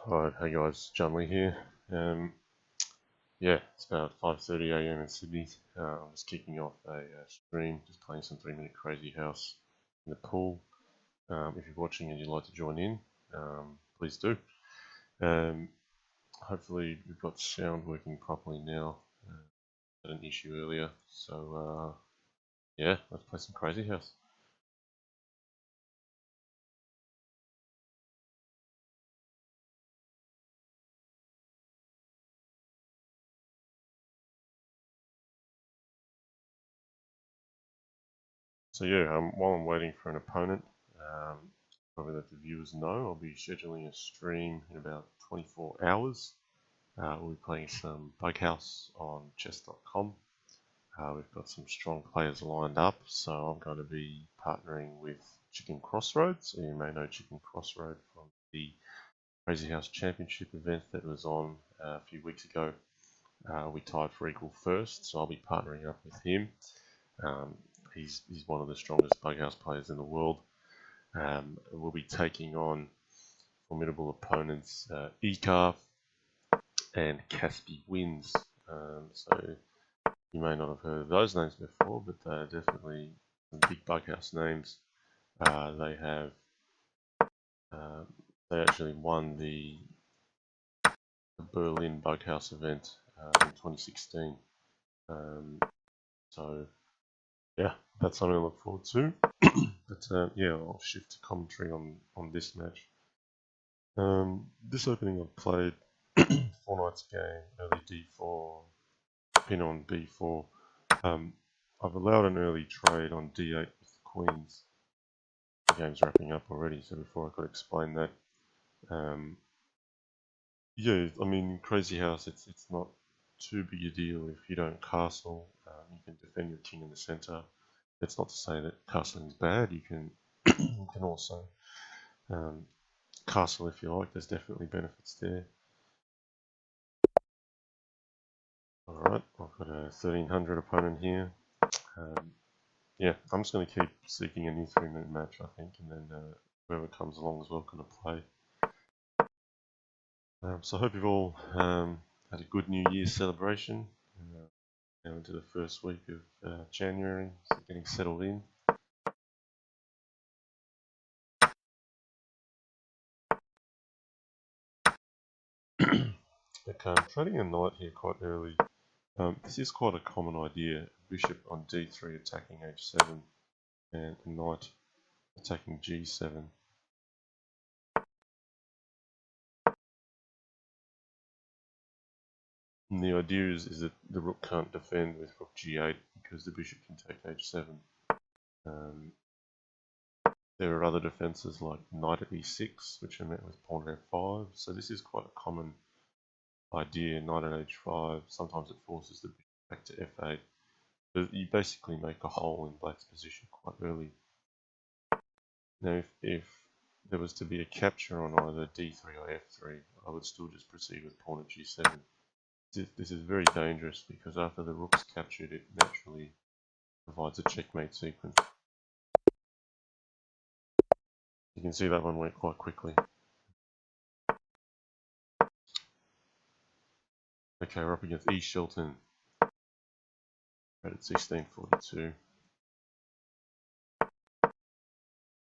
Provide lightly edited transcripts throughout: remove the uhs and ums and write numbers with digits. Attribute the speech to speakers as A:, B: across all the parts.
A: Alright, hey guys, John Lee here. Yeah, it's about 5:30 a.m. in Sydney. I'm just kicking off a stream, just playing some 3-minute Crazyhouse in the pool. If you're watching and you'd like to join in, please do. Hopefully we've got sound working properly now. Had an issue earlier, so yeah, let's play some Crazyhouse. So yeah, while I'm waiting for an opponent, probably let the viewers know, I'll be scheduling a stream in about 24 hours. We'll be playing some Bughouse on chess.com. We've got some strong players lined up, so I'm going to be partnering with Chicken Crossroads. You may know Chicken Crossroad from the Crazyhouse Championship event that was on a few weeks ago. We tied for equal first, so I'll be partnering up with him. He's one of the strongest Bughouse players in the world. We'll be taking on formidable opponents, Ecarf and Caspi Wins. So you may not have heard of those names before, but they're definitely some big Bughouse names. They actually won the Berlin Bughouse event in 2016. So yeah, that's something to look forward to. But yeah, I'll shift to commentary on this match. This opening I've played 4 nights game, early d4, pin on b4. I've allowed an early trade on d8 with the queens. The game's wrapping up already, so before I could explain that. Yeah, I mean, Crazyhouse, it's not too big a deal if you don't castle. You can defend your king in the center. That's not to say that castling is bad. You can you can also castle if you like. There's definitely benefits there. Alright, I've got a 1300 opponent here. Yeah, I'm just going to keep seeking a new 3-minute match, I think, and then whoever comes along is welcome to play. So I hope you've all had a good New Year's celebration. Now into the first week of January, so getting settled in. Okay, I'm trading a knight here quite early. This is quite a common idea. Bishop on d3 attacking h7 and a knight attacking g7. And the idea is that the rook can't defend with rook g8 because the bishop can take h7. There are other defences like knight at e6, which are met with pawn at f5. So this is quite a common idea, knight at h5. Sometimes it forces the bishop back to f8. But you basically make a hole in black's position quite early. Now, if there was to be a capture on either d3 or f3, I would still just proceed with pawn at g7. This is very dangerous because after the rook's captured, it naturally provides a checkmate sequence. You can see that one went quite quickly. Okay, we're up against E. Shelton at 1642.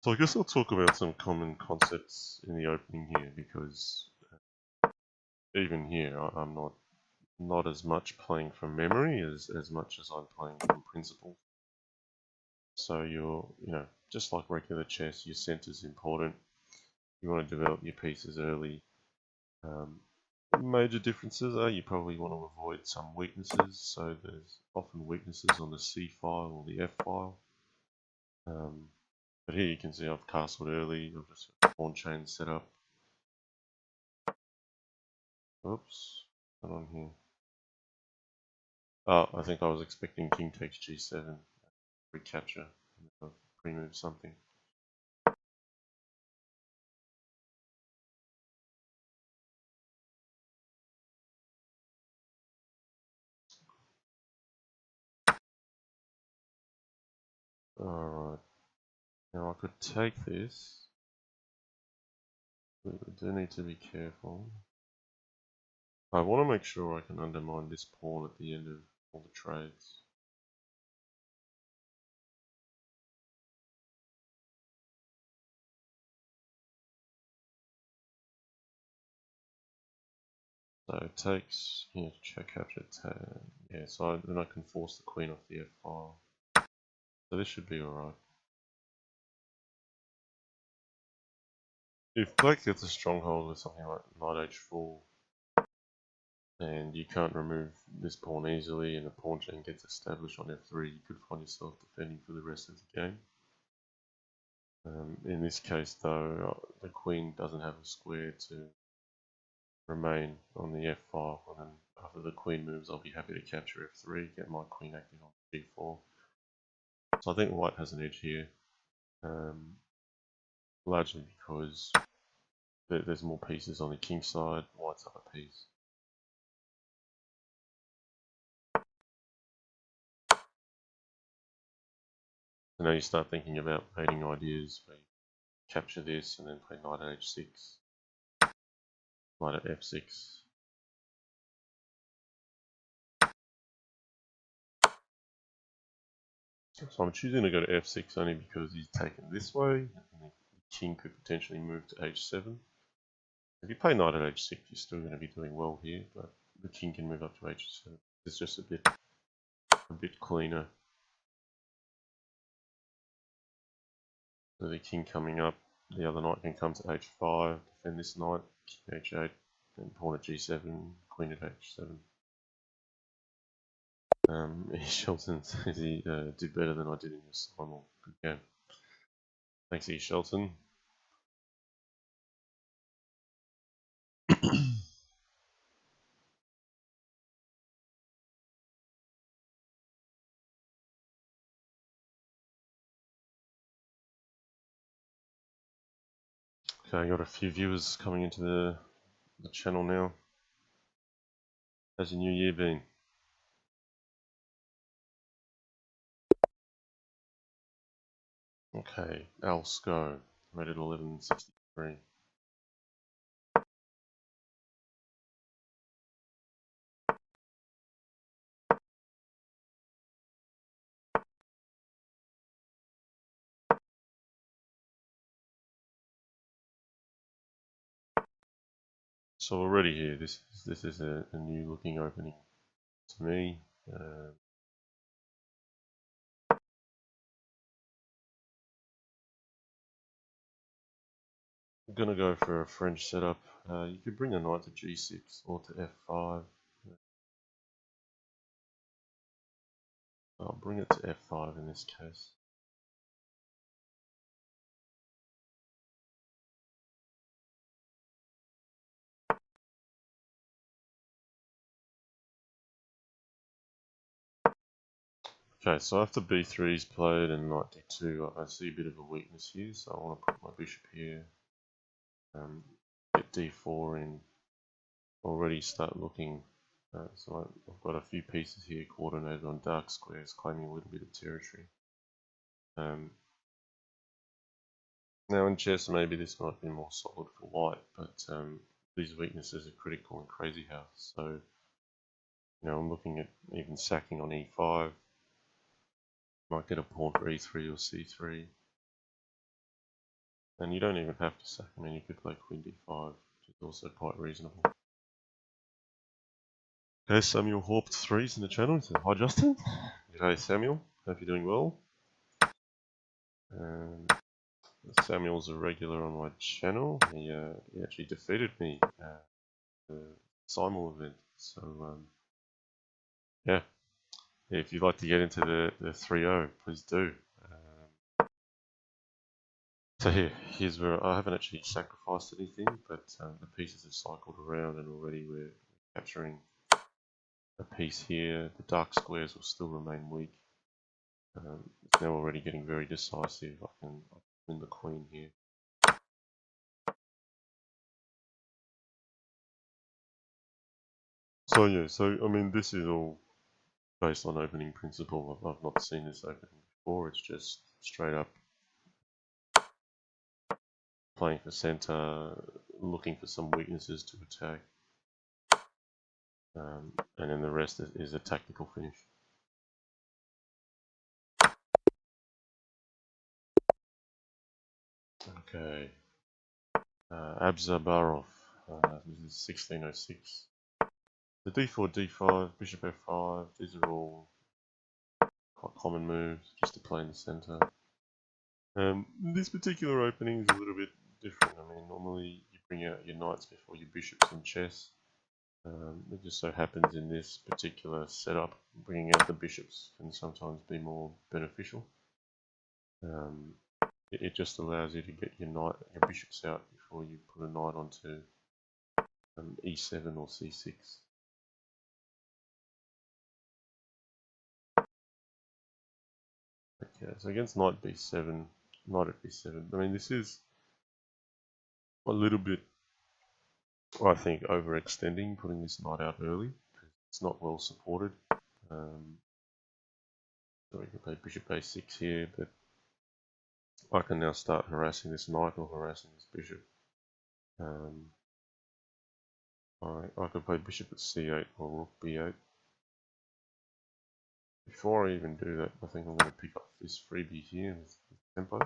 A: So I guess I'll talk about some common concepts in the opening here because even here I'm not as much playing from memory as much as I'm playing from principle. So just like regular chess, your center is important. You want to develop your pieces early. Major differences are you probably want to avoid some weaknesses. So there's often weaknesses on the C file or the F file. But here you can see I've castled early. I've just got pawn chain set up. Oops, what's on here? Oh, I think I was expecting king takes g7, recapture, and remove something. Alright, now I could take this, We do need to be careful. I want to make sure I can undermine this pawn at the end of all the trades. So it takes, yeah, check capture, yeah, so then I can force the queen off the f file. So this should be alright. If black gets a stronghold with something like knight h4, and you can't remove this pawn easily, and the pawn chain gets established on f3, you could find yourself defending for the rest of the game. In this case though, the queen doesn't have a square to remain on the f file, and then after the queen moves I'll be happy to capture f3, get my queen active on g4. So I think white has an edge here, largely because there's more pieces on the king side, white's up a piece. So now you start thinking about mating ideas where you capture this and then play knight at h6, knight at f6. So I'm choosing to go to f6 only because he's taken this way, and the king could potentially move to h7. If you play knight at h6, you're still going to be doing well here, but the king can move up to h7. It's just a bit cleaner. So the king coming up, the other knight can come to h5, defend this knight, king h8, then pawn at g7, queen at h7. Shelton says he did better than I did in your simul. Good game. Thanks, Shelton. Okay, I got a few viewers coming into the channel now. How's your new year been? Okay, Alsco, rated 1163. So already here, this is a new looking opening to me. I'm gonna go for a French setup. You could bring a knight to g6 or to f5. I'll bring it to f5 in this case. Okay, so after b3 is played and knight d2, I see a bit of a weakness here, so I want to put my bishop here, get d4 in, already start looking. So I've got a few pieces here coordinated on dark squares, claiming a little bit of territory. Now in chess, maybe this might be more solid for white, but these weaknesses are critical in Crazyhouse. So, you know, I'm looking at even sacking on e5. Might get a pawn for e3 or c3. And you don't even have to sack. I mean, you could play queen d5, which is also quite reasonable. Okay, Samuel Horpt 3's in the channel. He said, hi Justin. G'day Samuel, hope you're doing well. Samuel's a regular on my channel. He actually defeated me at the simul event. So yeah, if you'd like to get into the 3-0, please do. So here's where I haven't actually sacrificed anything, but the pieces have cycled around and already we're capturing a piece here. The dark squares will still remain weak. It's now already getting very decisive. I can win the queen here. So yeah, I mean this is all based on opening principle. I've not seen this opening before. It's just straight up playing for center, looking for some weaknesses to attack. And then the rest is a tactical finish. Okay. Abzabarov. This is 1606. The d4, d5, bishop f5, these are all quite common moves just to play in the center. This particular opening is a little bit different. I mean, normally you bring out your knights before your bishops in chess. It just so happens in this particular setup, bringing out the bishops can sometimes be more beneficial. It just allows you to get your bishops out before you put a knight onto e7 or c6. Okay, so against knight b7, knight at b7. I mean, this is a little bit, I think, overextending, putting this knight out early. It's not well supported. So we can play bishop a6 here, but I can now start harassing this knight or harassing this bishop. I could play bishop at c8 or rook b8. Before I even do that, I think I'm going to pick up this freebie here with tempo.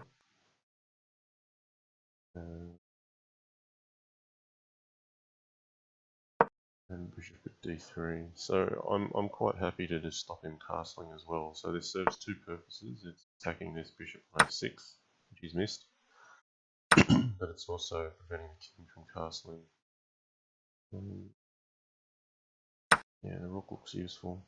A: And bishop at d3. So I'm quite happy to just stop him castling as well. So this serves two purposes. It's attacking this bishop on a6, which he's missed, but it's also preventing the king from castling. Yeah, the rook looks useful.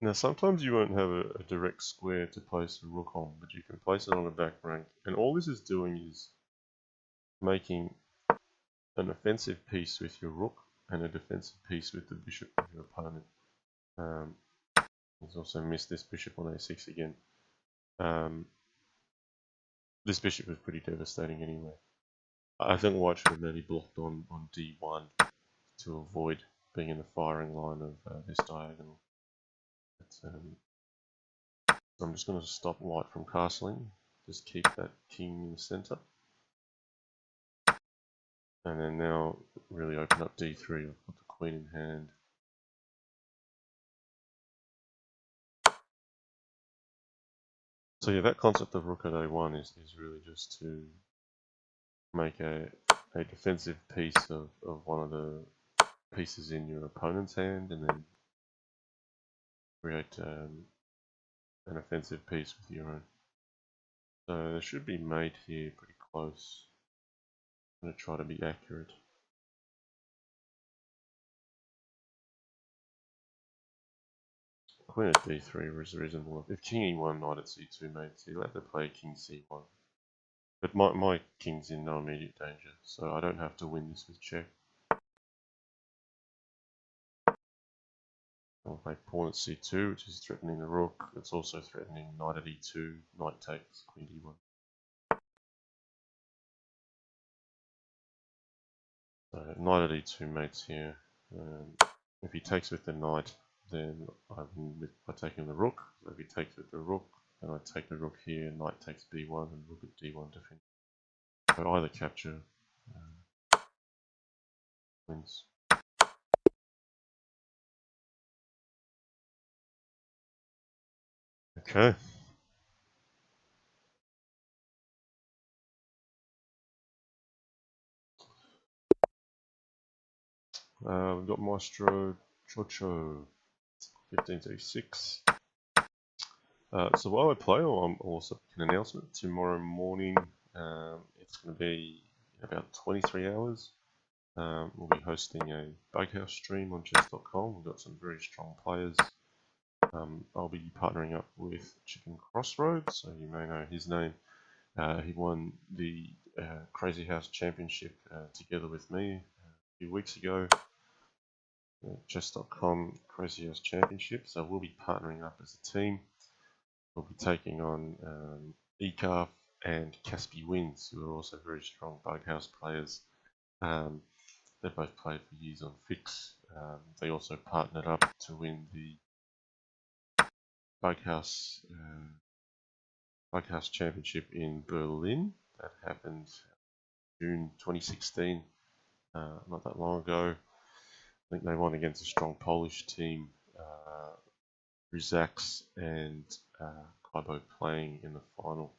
A: Now sometimes you won't have a direct square to place a rook on, but you can place it on a back rank. And all this is doing is making an offensive piece with your rook and a defensive piece with the bishop of your opponent. He's also missed this bishop on a6 again. This bishop is pretty devastating anyway. I think white should have maybe blocked on d1 to avoid being in the firing line of this diagonal. But, I'm just going to stop white from castling. Just keep that king in the center. And then now really open up d3. I've got the queen in hand. So yeah, that concept of rook at a1 is really just to make a defensive piece of one of the pieces in your opponent's hand, and then create an offensive piece with your own. So there should be mate here pretty close. I'm going to try to be accurate. Queen at d3 is reasonable. If king e1, knight at c2 mates, he'll have to play king c1. But my king's in no immediate danger, so I don't have to win this with check. I'll play pawn at c2, which is threatening the rook. It's also threatening knight at e2, knight takes, queen d1. So knight at e2 mates here. If he takes with the knight, then I win by taking the rook. So if he takes with the rook, then I take the rook here, knight takes b1, and rook at d1 defend. So either capture wins. Okay. We've got Maestro Chocho, 1536. So while I play, I'm also an announcement. Tomorrow morning, it's going to be about 23 hours. We'll be hosting a Bughouse stream on chess.com. We've got some very strong players. I'll be partnering up with Chicken Crossroads, so you may know his name. He won the Crazyhouse Championship together with me a few weeks ago. Chess.com Crazyhouse Championship, so we'll be partnering up as a team. We'll be taking on Ecarf and Caspi Wins, who are also very strong Bughouse players. They've both played for years on Fix. They also partnered up to win the Bughouse Championship in Berlin. That happened June 2016, not that long ago. I think they won against a strong Polish team, Ryzax and Kaibo playing in the final.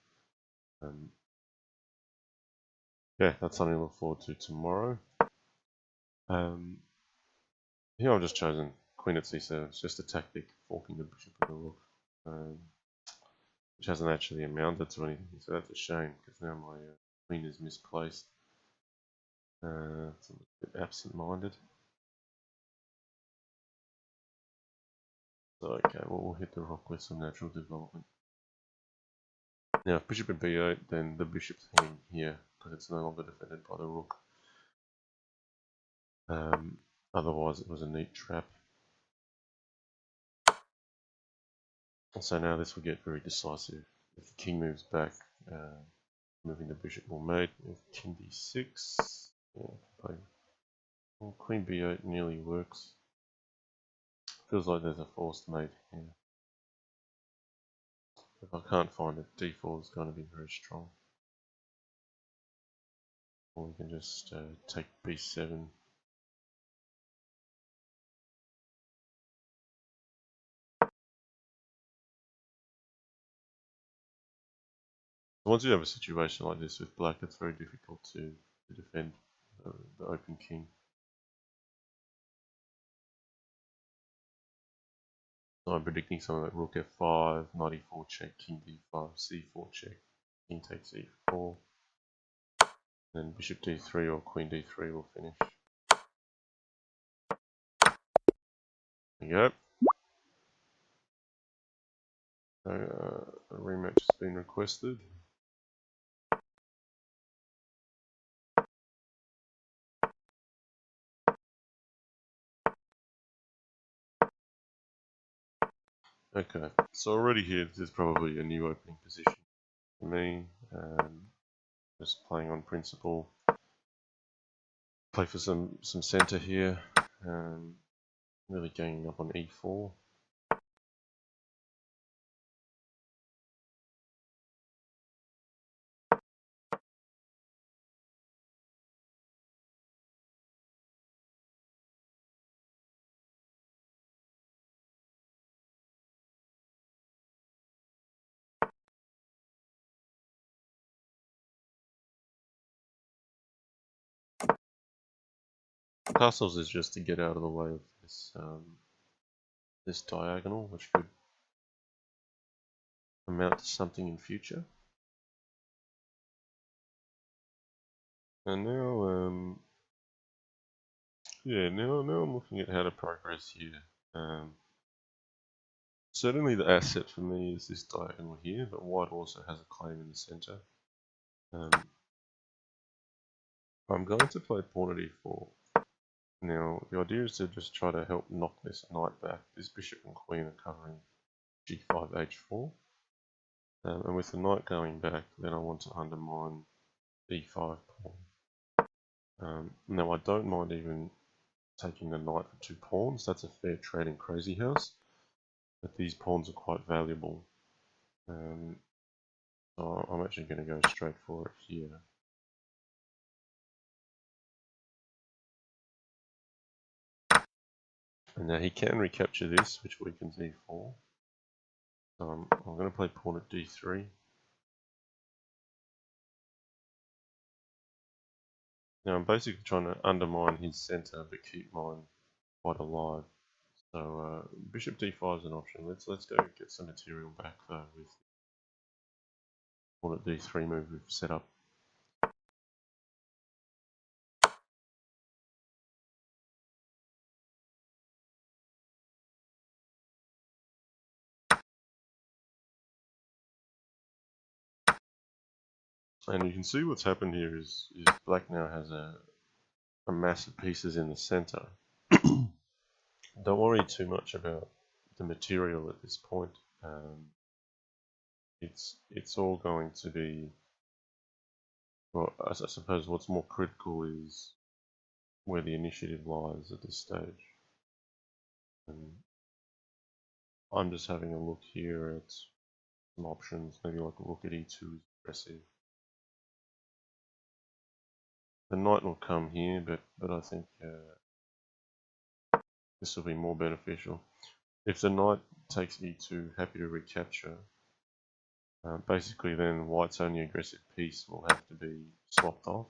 A: Yeah, that's something to look forward to tomorrow. Here I've just chosen Queen at C7. It's just a tactic, forking the bishop and the rook, which hasn't actually amounted to anything, so that's a shame, because now my queen is misplaced. It's a bit absent-minded. So okay, well, we'll hit the rook with some natural development. Now if bishop at b8, then the bishop's hanging here, because it's no longer defended by the rook. Otherwise it was a neat trap. So now this will get very decisive. If the king moves back, moving the bishop will mate. If king d6, yeah, well, queen b8 nearly works. Feels like there's a forced mate here. If I can't find it, d4 is going to be very strong. Or we can just take b7. Once you have a situation like this with black, it's very difficult to defend the open king. So I'm predicting something like rook f5, knight e4 check, king d5, c4 check, king takes e4, then bishop d3 or queen d3 will finish. There you go. So, a rematch has been requested. Okay, so already here, this is probably a new opening position for me. Just playing on principle. Play for some center here. Really ganging up on e4. Castles is just to get out of the way of this this diagonal, which could amount to something in future. And now, yeah, now I'm looking at how to progress here. Certainly the asset for me is this diagonal here, but white also has a claim in the center. I'm going to play pawn at e4. Now, the idea is to just try to help knock this knight back. This bishop and queen are covering g5, h4. And with the knight going back, then I want to undermine e5 pawn. Now, I don't mind even taking the knight for 2 pawns. That's a fair trade in Crazyhouse. But these pawns are quite valuable. So I'm actually going to go straight for it here. And now he can recapture this, which weakens e4. So I'm going to play pawn at d3. Now I'm basically trying to undermine his center but keep mine quite alive. So bishop d5 is an option. Let's go get some material back though with pawn at d3 move we've set up. And you can see what's happened here is black now has a mass of pieces in the center. Don't worry too much about the material at this point. It's all going to be, well, I suppose what's more critical is where the initiative lies at this stage. I'm just having a look here at some options, maybe like a rook at e2 is aggressive. The knight will come here, but I think this will be more beneficial. If the knight takes e2, happy to recapture. Basically then white's only aggressive piece will have to be swapped off.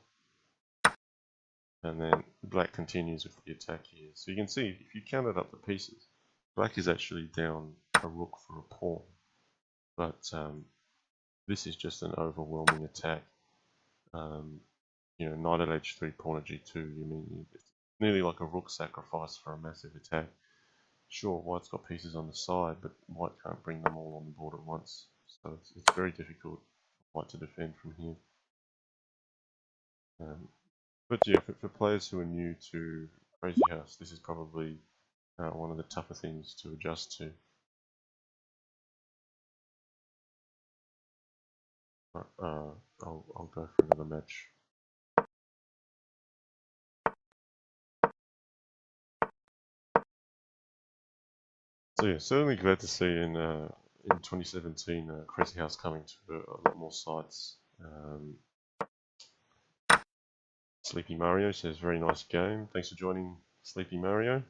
A: And then black continues with the attack here. So you can see, if you counted up the pieces, black is actually down a rook for a pawn. But this is just an overwhelming attack. You know, knight at h3, pawn at g2, you mean it's nearly like a rook sacrifice for a massive attack. Sure, white's got pieces on the side, but white can't bring them all on the board at once. So it's very difficult for white to defend from here. But yeah, for players who are new to Crazyhouse, this is probably one of the tougher things to adjust to. I'll go for another match. So yeah, certainly glad to see in 2017 Crazyhouse coming to a lot more sites. Sleepy Mario says, very nice game. Thanks for joining, Sleepy Mario.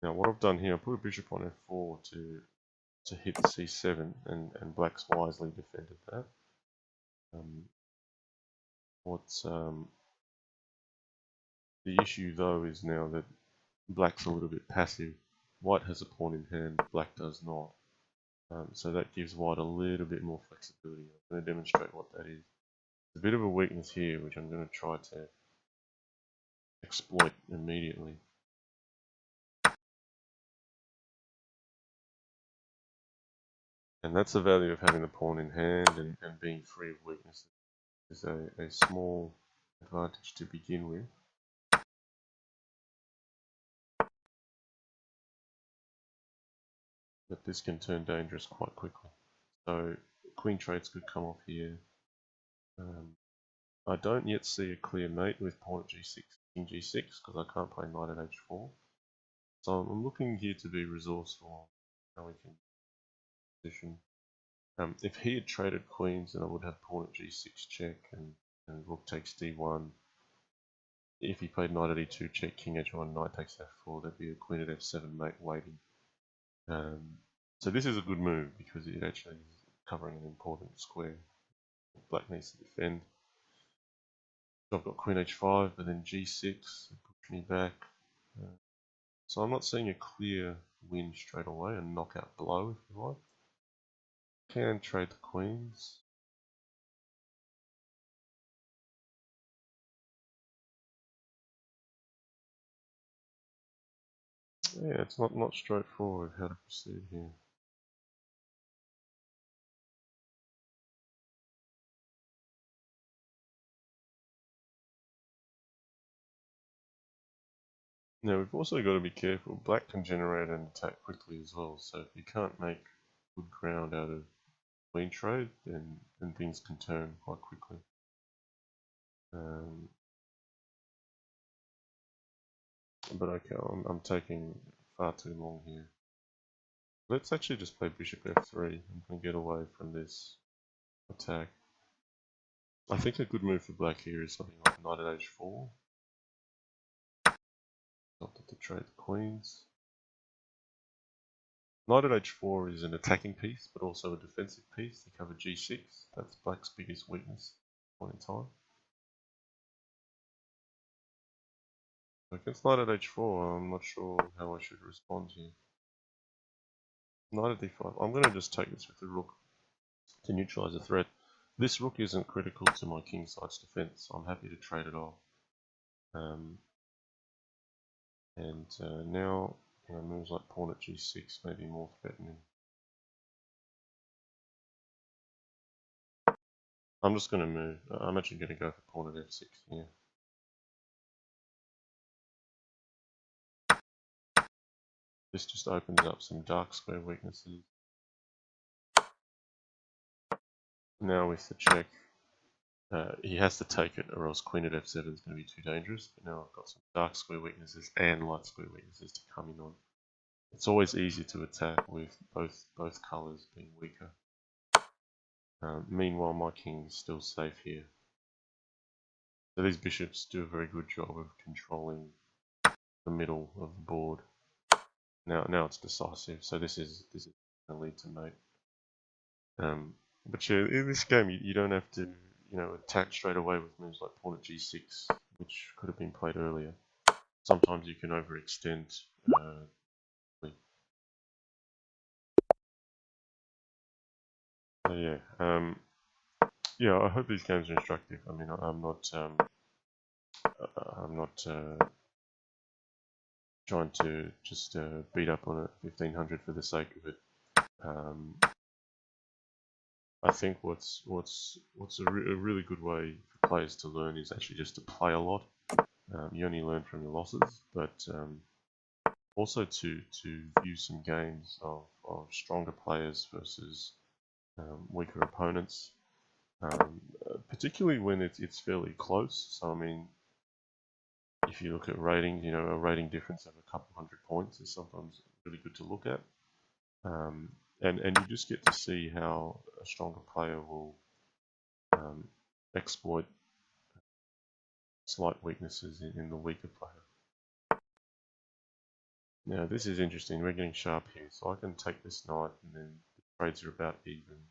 A: Now what I've done here, I put a bishop on f4 to hit c7, and black's wisely defended that. The issue though is now that black's a little bit passive. White has a pawn in hand, black does not. So that gives white a little bit more flexibility. I'm going to demonstrate what that is. It's a bit of a weakness here, which I'm going to try to exploit immediately. And that's the value of having the pawn in hand and being free of weaknesses. Is a small advantage to begin with. But this can turn dangerous quite quickly. So queen trades could come off here. I don't yet see a clear mate with pawn at g6, king g6, because I can't play knight at h4. So I'm looking here to be resourceful. How we can position. If he had traded queens, then I would have pawn at g6 check and rook takes d1. If he played knight at e2 check, king h1, knight takes f4, there'd be a queen at f7 mate waiting. So this is a good move because it actually is covering an important square. Black needs to defend. So I've got queen h5, but then g6, push me back. So I'm not seeing a clear win straight away, a knockout blow if you like. Can trade the queens. Yeah, it's not straightforward how to proceed here. Now we've also got to be careful. Black can generate an attack quickly as well, so if you can't make good ground out of queen trade, then things can turn quite quickly. But okay, I'm taking far too long here. Let's actually just play bishop f3 and get away from this attack. I think a good move for black here is something like knight at h4. Not to trade the queens. Knight at h4 is an attacking piece, but also a defensive piece to cover g6. That's black's biggest weakness at point in time. Against knight at h4, I'm not sure how I should respond here. Knight at d5. I'm going to just take this with the rook to neutralize the threat. This rook isn't critical to my kingside's defense, so I'm happy to trade it off. Now, moves like pawn at g6 may be more threatening. I'm just going to move. I'm actually going to go for pawn at f6 here. This just opens up some dark square weaknesses. Now with the check, he has to take it or else queen at f7 is going to be too dangerous. But now I've got some dark square weaknesses and light square weaknesses to come in on. It's always easier to attack with both colours being weaker. Meanwhile, my king is still safe here. So these bishops do a very good job of controlling the middle of the board. Now it's decisive. So this is going to lead to mate. But yeah, in this game you don't have to attack straight away with moves like pawn at g6, which could have been played earlier. Sometimes you can overextend. So yeah, I hope these games are instructive. I mean, I'm not trying to just beat up on a 1500 for the sake of it. I think what's a really good way for players to learn is actually just to play a lot. You only learn from your losses, but also to view some games of stronger players versus weaker opponents, particularly when it's fairly close. So I mean, if you look at ratings, a rating difference of a couple hundred points is sometimes really good to look at. And you just get to see how a stronger player will exploit slight weaknesses in the weaker player. Now this is interesting, we're getting sharp here, so I can take this knight and then the trades are about even.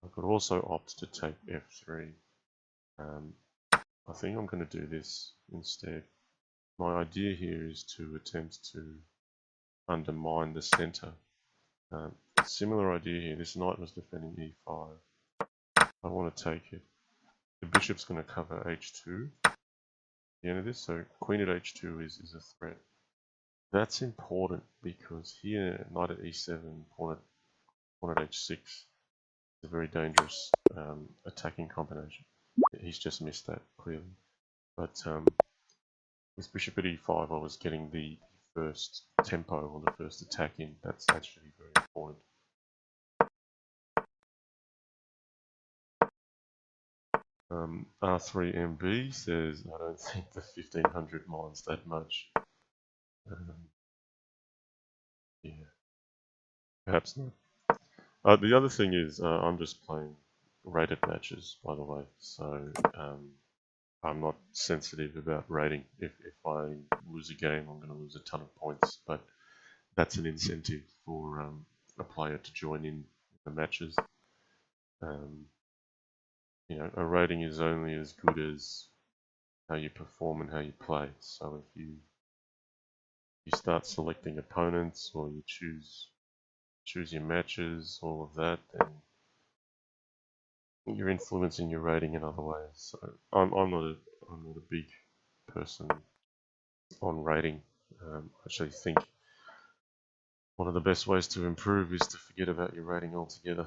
A: I could also opt to take f3. I think I'm going to do this instead. My idea here is to attempt to undermine the center. Similar idea here, this knight was defending e5. I want to take it. The bishop's going to cover h2 at the end of this, so queen at h2 is a threat. That's important because here, knight at e7, pawn at h6 is a very dangerous attacking combination. He's just missed that clearly. But with bishop at e5, I was getting the first tempo or the first attack in. That's actually very important. R3MB says, I don't think the 1500 minds that much. Yeah, perhaps not. The other thing is, I'm just playing rated matches, by the way, so I'm not sensitive about rating. If I lose a game, I'm going to lose a ton of points, but that's an incentive for a player to join in the matches. A rating is only as good as how you perform and how you play. So if you start selecting opponents or you choose your matches, all of that, then you're influencing your rating in other ways. So I'm not a big person on rating. I actually think one of the best ways to improve is to forget about your rating altogether.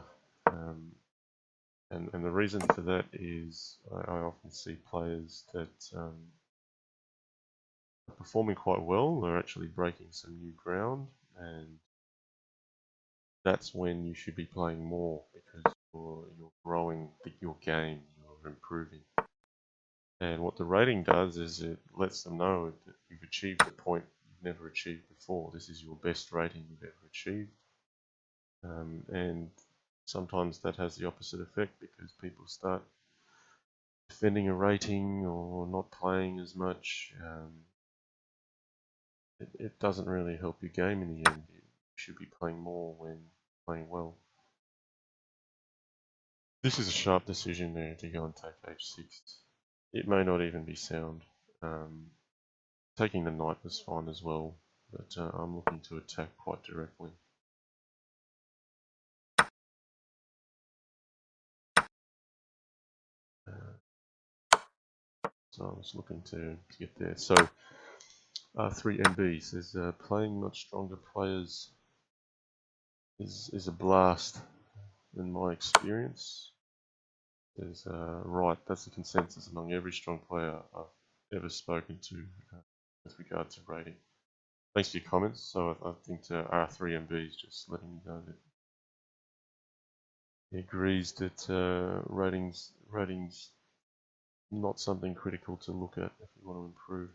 A: And the reason for that is I often see players that are performing quite well. They're actually breaking some new ground, and that's when you should be playing more because you're growing your game, you're improving. And what the rating does is it lets them know that you've achieved a point you've never achieved before. This is your best rating you've ever achieved. And sometimes that has the opposite effect because people start defending a rating or not playing as much. It doesn't really help your game in the end. You should be playing more when playing well. This is a sharp decision there to go and take h6. It may not even be sound. Taking the knight was fine as well, but I'm looking to attack quite directly. So I was looking to get there. So R3MB says playing much stronger players is a blast in my experience. Is right, that's the consensus among every strong player I've ever spoken to with regard to rating. Thanks for your comments. So I think R3MB is just letting me know that he agrees that ratings not something critical to look at if you want to improve.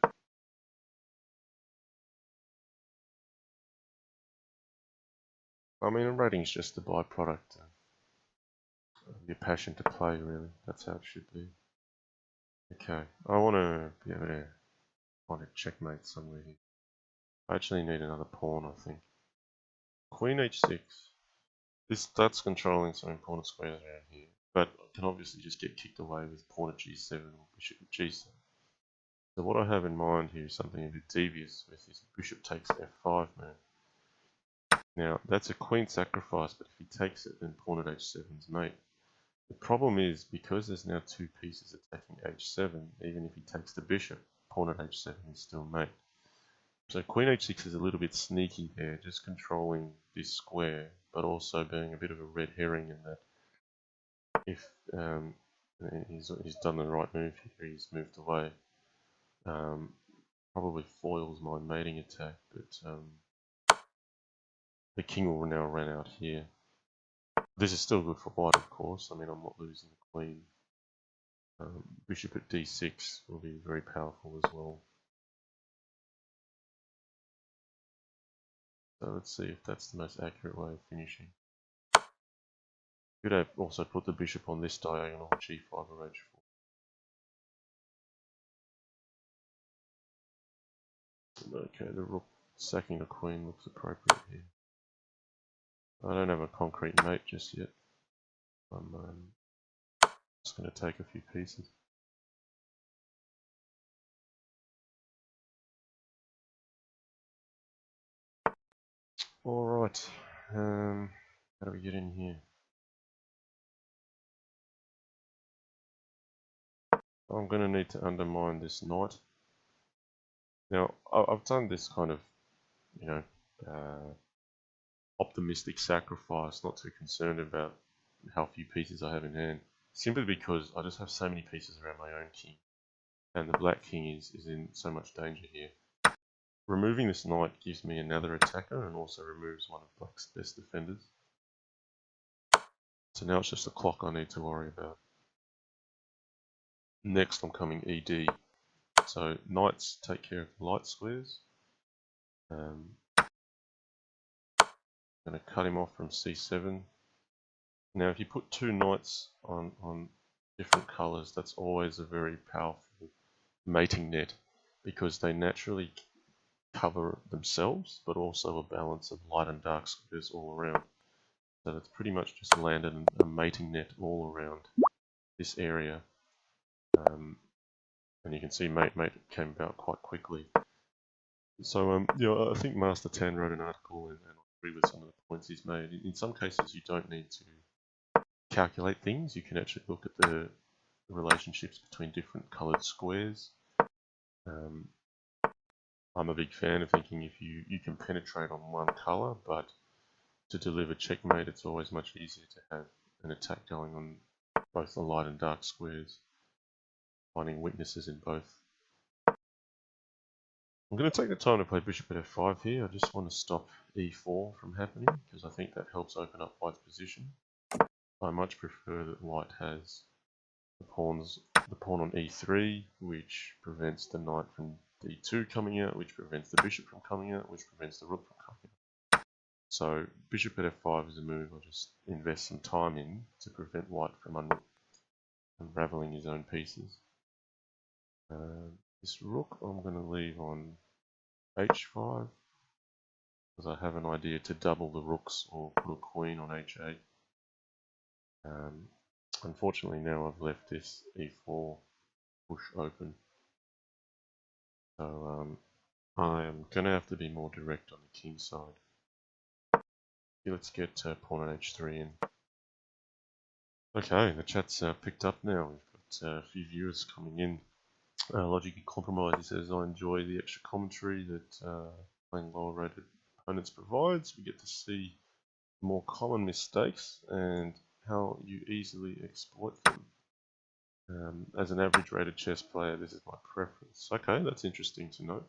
A: I mean, a rating's just a byproduct of your passion to play, really. That's how it should be. Okay, I want to be able to find a checkmate somewhere here. I actually need another pawn, I think. Queen h6. This starts controlling some important squares around here, but I can obviously just get kicked away with pawn at g7 or bishop at g7. So what I have in mind here is something a bit devious with this bishop takes f5 move. Now, that's a queen sacrifice, but if he takes it, then pawn at h7 is mate. The problem is, because there's now two pieces attacking h7, even if he takes the bishop, pawn at h7 is still mate. So queen h6 is a little bit sneaky there, just controlling this square, but also being a bit of a red herring in that if he's done the right move here, he's moved away. Probably foils my mating attack, but the king will now run out here. This is still good for white, of course. I mean, I'm not losing the queen. Bishop at d6 will be very powerful as well. So let's see if that's the most accurate way of finishing. Could have also put the bishop on this diagonal, g5 or h4. Okay, the rook sacking the queen looks appropriate here. I don't have a concrete mate just yet. I'm just going to take a few pieces. Alright, how do we get in here? I'm going to need to undermine this knight. Now, I've done this kind of, you know, optimistic sacrifice, not too concerned about how few pieces I have in hand, simply because I just have so many pieces around my own king, and the black king is in so much danger here. Removing this knight gives me another attacker and also removes one of black's best defenders. So now it's just the clock I need to worry about. Next I'm coming ED. So knights take care of the light squares. I'm going to cut him off from c7. Now if you put two knights on different colours, that's always a very powerful mating net, because they naturally cover themselves, but also a balance of light and dark squares all around. So it's pretty much just landed a mating net all around this area. And you can see mate came about quite quickly. So yeah, I think Master Tan wrote an article, and I agree with some of the points he's made. In some cases, you don't need to calculate things. You can actually look at the relationships between different coloured squares. I'm a big fan of thinking if you can penetrate on one colour, but to deliver checkmate, it's always much easier to have an attack going on both the light and dark squares, finding weaknesses in both. I'm going to take the time to play bishop at f5 here. I just want to stop e4 from happening, because I think that helps open up white's position. I much prefer that white has the pawn on e3, which prevents the knight from d2 coming out, which prevents the bishop from coming out, which prevents the rook from coming out. So bishop at f5 is a move I'll just invest some time in to prevent white from unraveling his own pieces. This rook I'm going to leave on h5, because I have an idea to double the rooks or put a queen on h8. Unfortunately now I've left this e4 push open, so I am going to have to be more direct on the king side. Okay, let's get pawn on h3 in. Okay, the chat's picked up now. We've got a few viewers coming in. Logically Compromised, he says, I enjoy the extra commentary that playing lower rated opponents provides. We get to see more common mistakes and how you easily exploit them. As an average rated chess player, this is my preference. Okay, that's interesting to know.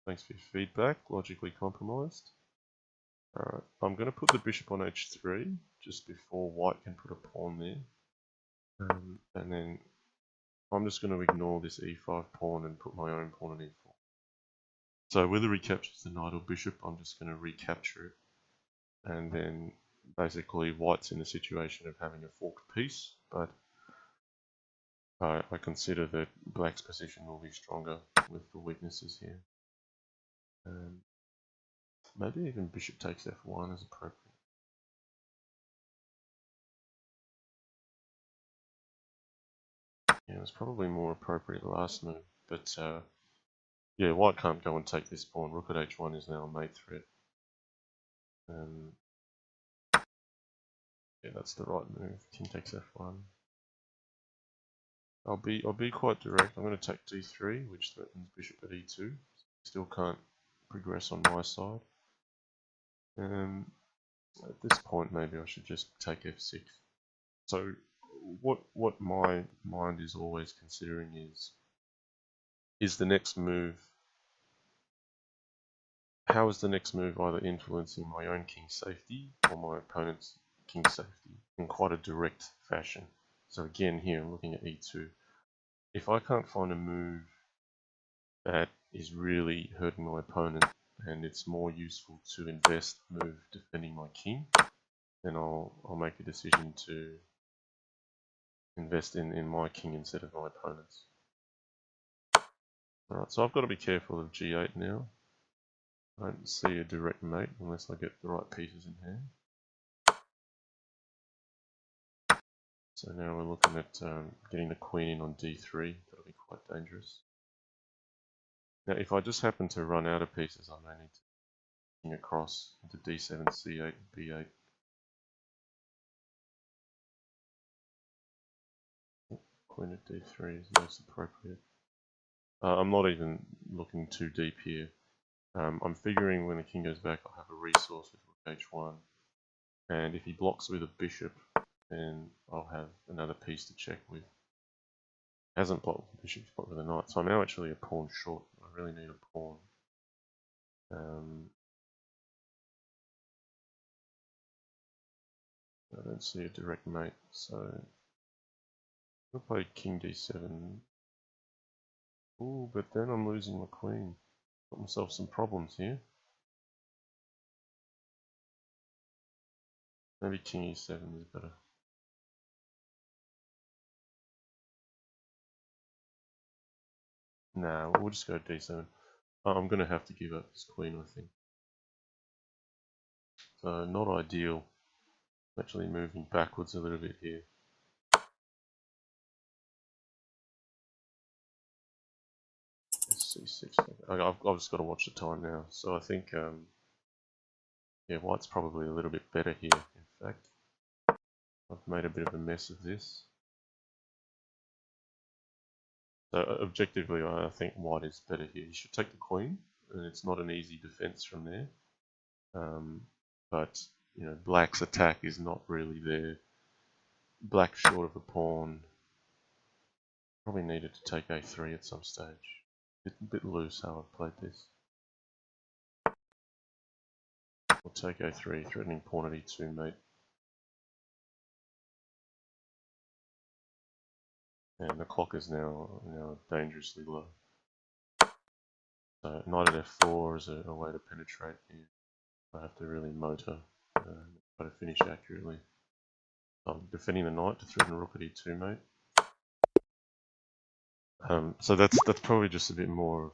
A: Thanks for your feedback, Logically Compromised. Alright, I'm going to put the bishop on h3 just before white can put a pawn there. And then I'm just going to ignore this e5 pawn and put my own pawn on e4. So whether he captures the knight or bishop, I'm just going to recapture it. And then basically white's in the situation of having a forked piece, but I consider that black's position will be stronger with the weaknesses here. Maybe even bishop takes f1 is appropriate. Yeah, it's probably more appropriate last move, but yeah, white can't go and take this pawn. Rook at h1 is now a mate threat. Yeah, that's the right move. King takes f1. I'll be quite direct. I'm going to take d3, which threatens bishop at e2. Still can't progress on my side. At this point, maybe I should just take f6. So, what my mind is always considering is the next move. How is the next move either influencing my own king's safety or my opponent's king's safety in quite a direct fashion? So again, here I'm looking at e2. If I can't find a move that is really hurting my opponent and it's more useful to invest move defending my king, then I'll make a decision to invest in my king instead of my opponent's. Alright, so I've got to be careful of g8 now. I don't see a direct mate unless I get the right pieces in hand. So now we're looking at getting the queen in on d3. That'll be quite dangerous. Now if I just happen to run out of pieces, I may need to king across into d7, c8, b8. Queen at d3 is most appropriate. I'm not even looking too deep here. I'm figuring when the king goes back, I'll have a resource with rook h1. And if he blocks with a bishop, then I'll have another piece to check with. Hasn't blocked with the bishop, he's blocked with a knight. So I'm now actually a pawn short. I really need a pawn. I don't see a direct mate, so I'll play king d7. Ooh, but then I'm losing my queen. Got myself some problems here. Maybe king e7 is better. Nah, we'll just go d7. I'm going to have to give up this queen, I think. So not ideal. Actually moving backwards a little bit here. C6. I've just got to watch the time now. So I think, yeah, white's probably a little bit better here, in fact. I've made a bit of a mess of this. So objectively, I think white is better here. You should take the queen, and it's not an easy defense from there. But, you know, black's attack is not really there. Black short of a pawn. Probably needed to take a3 at some stage. A bit loose how I've played this. We'll take a3, threatening pawn at e2, mate. And the clock is now dangerously low. So knight at f4 is a way to penetrate here. I have to really motor, try to finish accurately. I'm defending the knight to threaten rook at e2, mate. So that's probably just a bit more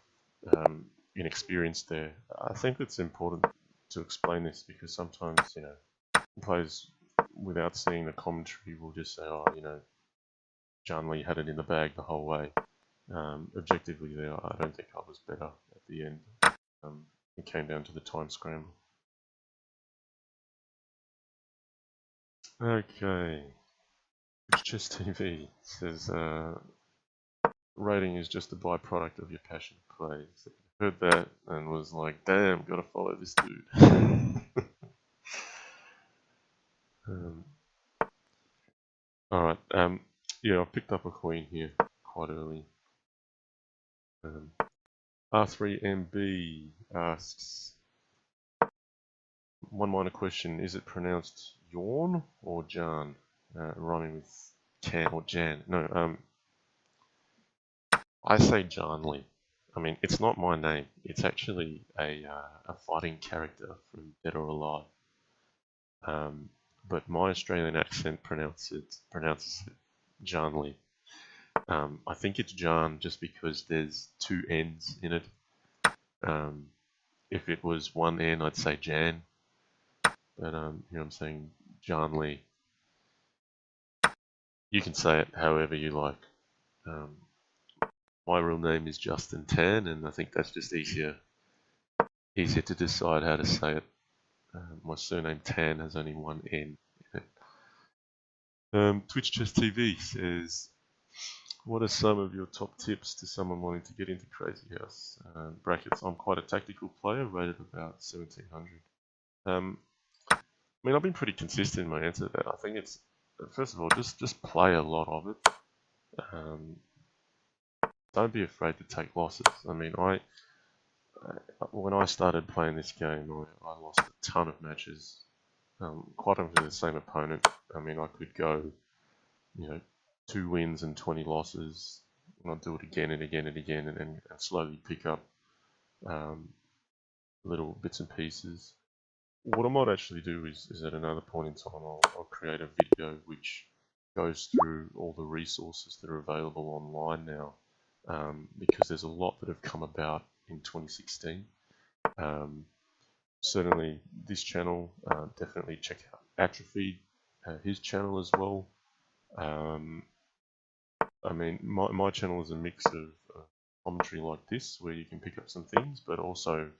A: inexperienced there. I think it's important to explain this because sometimes, you know, players without seeing the commentary will just say, oh, you know, John Lee had it in the bag the whole way. Objectively there, I don't think I was better at the end. It came down to the time scramble. Okay. Chess TV says, rating is just a byproduct of your passion for play. So heard that and was like, damn, gotta follow this dude. Alright, yeah, I've picked up a queen here quite early. R3MB asks, one minor question, is it pronounced yawn or Jan? Rhyming with can or Jan. No, I say Janly. I mean, it's not my name. It's actually a fighting character from Dead or Alive. But my Australian accent pronounces it Janli. I think it's Jan just because there's two N's in it. If it was one N, I'd say Jan. But I'm saying Janli. You can say it however you like. My real name is Justin Tan, and I think that's just easier to decide how to say it. My surname Tan has only one N in it. Twitch Chess TV says, what are some of your top tips to someone wanting to get into Crazyhouse? Brackets, I'm quite a tactical player, rated about 1700. I mean, I've been pretty consistent in my answer to that. I think it's, first of all, just play a lot of it. Don't be afraid to take losses. I mean, when I started playing this game, I lost a ton of matches, quite often to the same opponent. I mean, I could go, 2 wins and 20 losses, and I'd do it again and again and again, and slowly pick up little bits and pieces. What I might actually do is at another point in time, I'll create a video which goes through all the resources that are available online now, because there's a lot that have come about in 2016. Certainly this channel, definitely check out Atrophy, his channel as well. I mean, my channel is a mix of commentary like this, where you can pick up some things, but also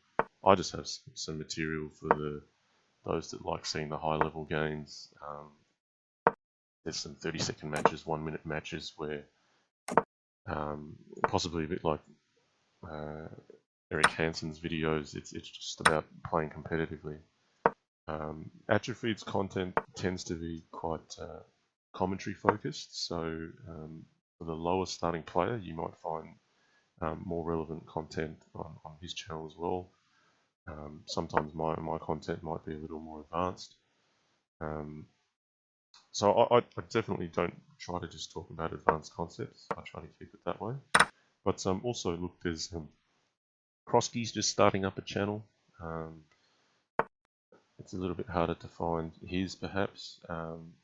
A: I just have some material for those that like seeing the high level games. There's some 30-second matches, 1-minute matches where possibly a bit like Eric Hansen's videos, it's just about playing competitively. Atrophy's content tends to be quite commentary focused, so for the lower starting player, you might find more relevant content on his channel as well. Sometimes my content might be a little more advanced. So I definitely don't try to just talk about advanced concepts. I try to keep it that way. But also, look, there's Krosky's just starting up a channel. It's a little bit harder to find his, perhaps,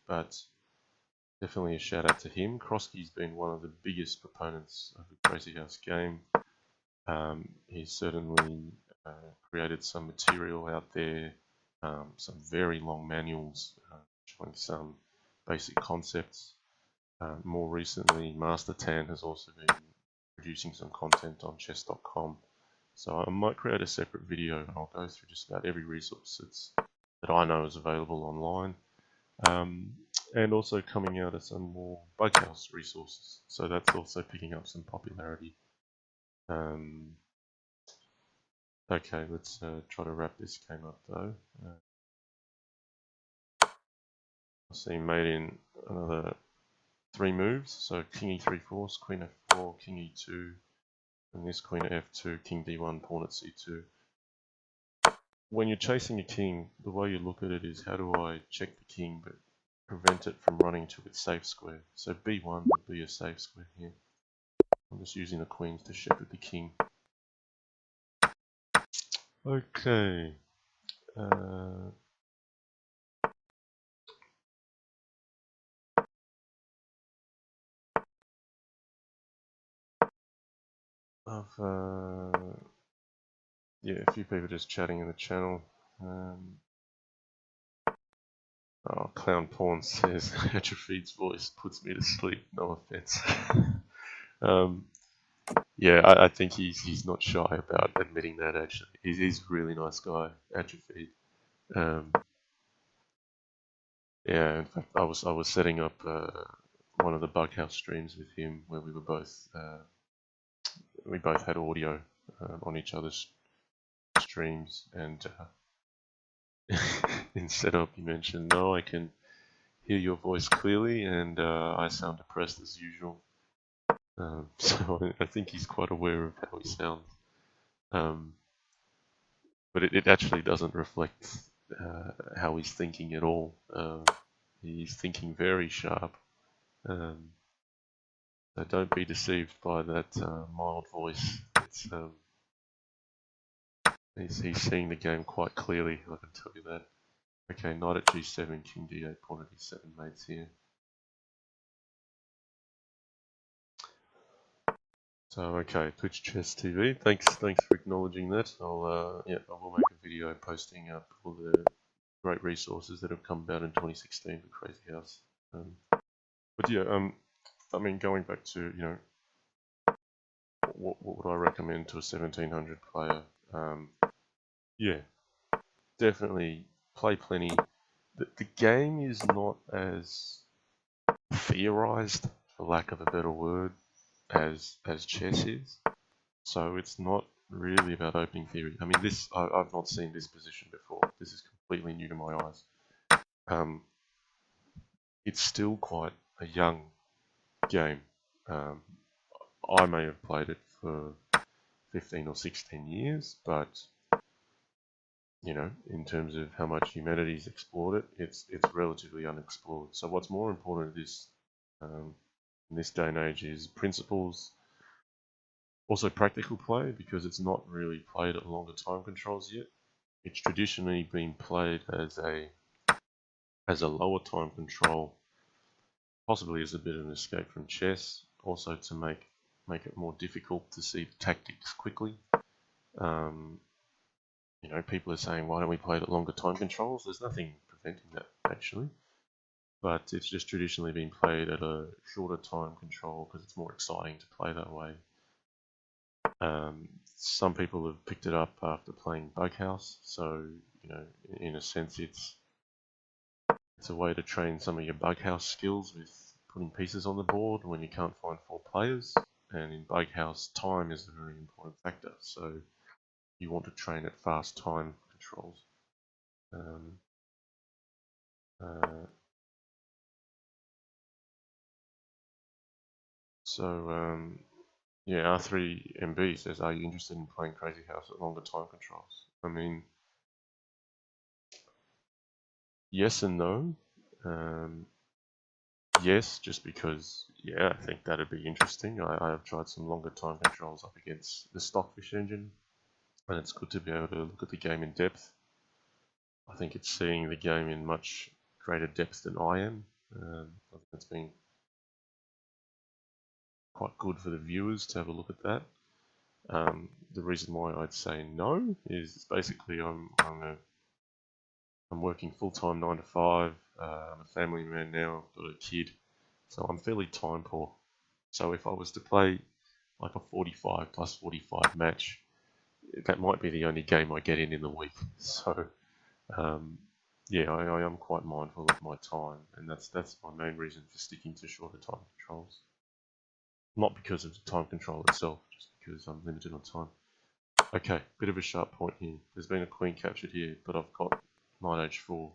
A: but definitely a shout out to him. Krosky's been one of the biggest proponents of the Crazyhouse game. He's certainly created some material out there, some very long manuals showing some basic concepts. More recently, Master Tan has also been producing some content on chess.com. So I might create a separate video and I'll go through just about every resource that I know is available online. And also coming out of some more Bughouse resources. So that's also picking up some popularity. Okay, let's try to wrap this game up though. I see he made in another 3 moves. So King E3 force, Queen F4, King E2, and this Queen at F2, King D1, Pawn at C2. When you're chasing a king, the way you look at it is, how do I check the king but prevent it from running to its safe square? So B1 would be a safe square here. I'm just using the queens to shepherd the king. Okay. Yeah, a few people just chatting in the channel. Oh, Clown Pawn says Atrophy's voice puts me to sleep. No offense. Yeah, I think he's not shy about admitting that. Actually, he's a really nice guy, Atrophy. Yeah, in fact, I was setting up one of the Bughouse streams with him where we both had audio on each other's streams, and in setup he mentioned, no, I can hear your voice clearly, and I sound depressed as usual. So I think he's quite aware of how he sounds. But it actually doesn't reflect how he's thinking at all. He's thinking very sharp. So don't be deceived by that mild voice. it's he's seeing the game quite clearly, I can tell you that. Okay, knight at g7, king d8, pawn at e7 mates here. So okay, Twitch Chess TV. Thanks for acknowledging that. I will make a video posting up all the great resources that have come about in 2016 for Crazyhouse. But yeah, I mean, going back to what would I recommend to a 1700 player? Yeah, definitely play plenty. The game is not as theorized, for lack of a better word, as chess is. So it's not really about opening theory. I mean, I've not seen this position before. This is completely new to my eyes. It's still quite a young game. I may have played it for 15 or 16 years, but in terms of how much humanity's explored it, it's relatively unexplored. So what's more important in this day and age is principles, also practical play, because it's not really played at longer time controls yet. It's traditionally been played as a lower time control, possibly as a bit of an escape from chess, also to make it more difficult to see the tactics quickly. People are saying, why don't we play it at longer time controls? There's nothing preventing that, actually. But it's just traditionally been played at a shorter time control because it's more exciting to play that way. Some people have picked it up after playing Bughouse, so in a sense, it's a way to train some of your Bughouse skills with putting pieces on the board when you can't find 4 players. And in Bughouse, time is a very important factor, so you want to train at fast time controls. Yeah, R3MB says, are you interested in playing Crazyhouse at longer time controls? I mean, yes and no. Yes, just because, yeah, I think that'd be interesting. I have tried some longer time controls up against the Stockfish engine, and it's good to be able to look at the game in depth. I think it's seeing the game in much greater depth than I am. I think it's been quite good for the viewers to have a look at that. The reason why I'd say no is basically I'm working full-time 9 to 5. I'm a family man now. I've got a kid, so I'm fairly time poor. So if I was to play like a 45 plus 45 match, that might be the only game I get in the week. So yeah, I am quite mindful of my time, and that's my main reason for sticking to shorter time controls. Not because of the time control itself, just because I'm limited on time. Okay, bit of a sharp point here. There's been a queen captured here, but I've got knight h4,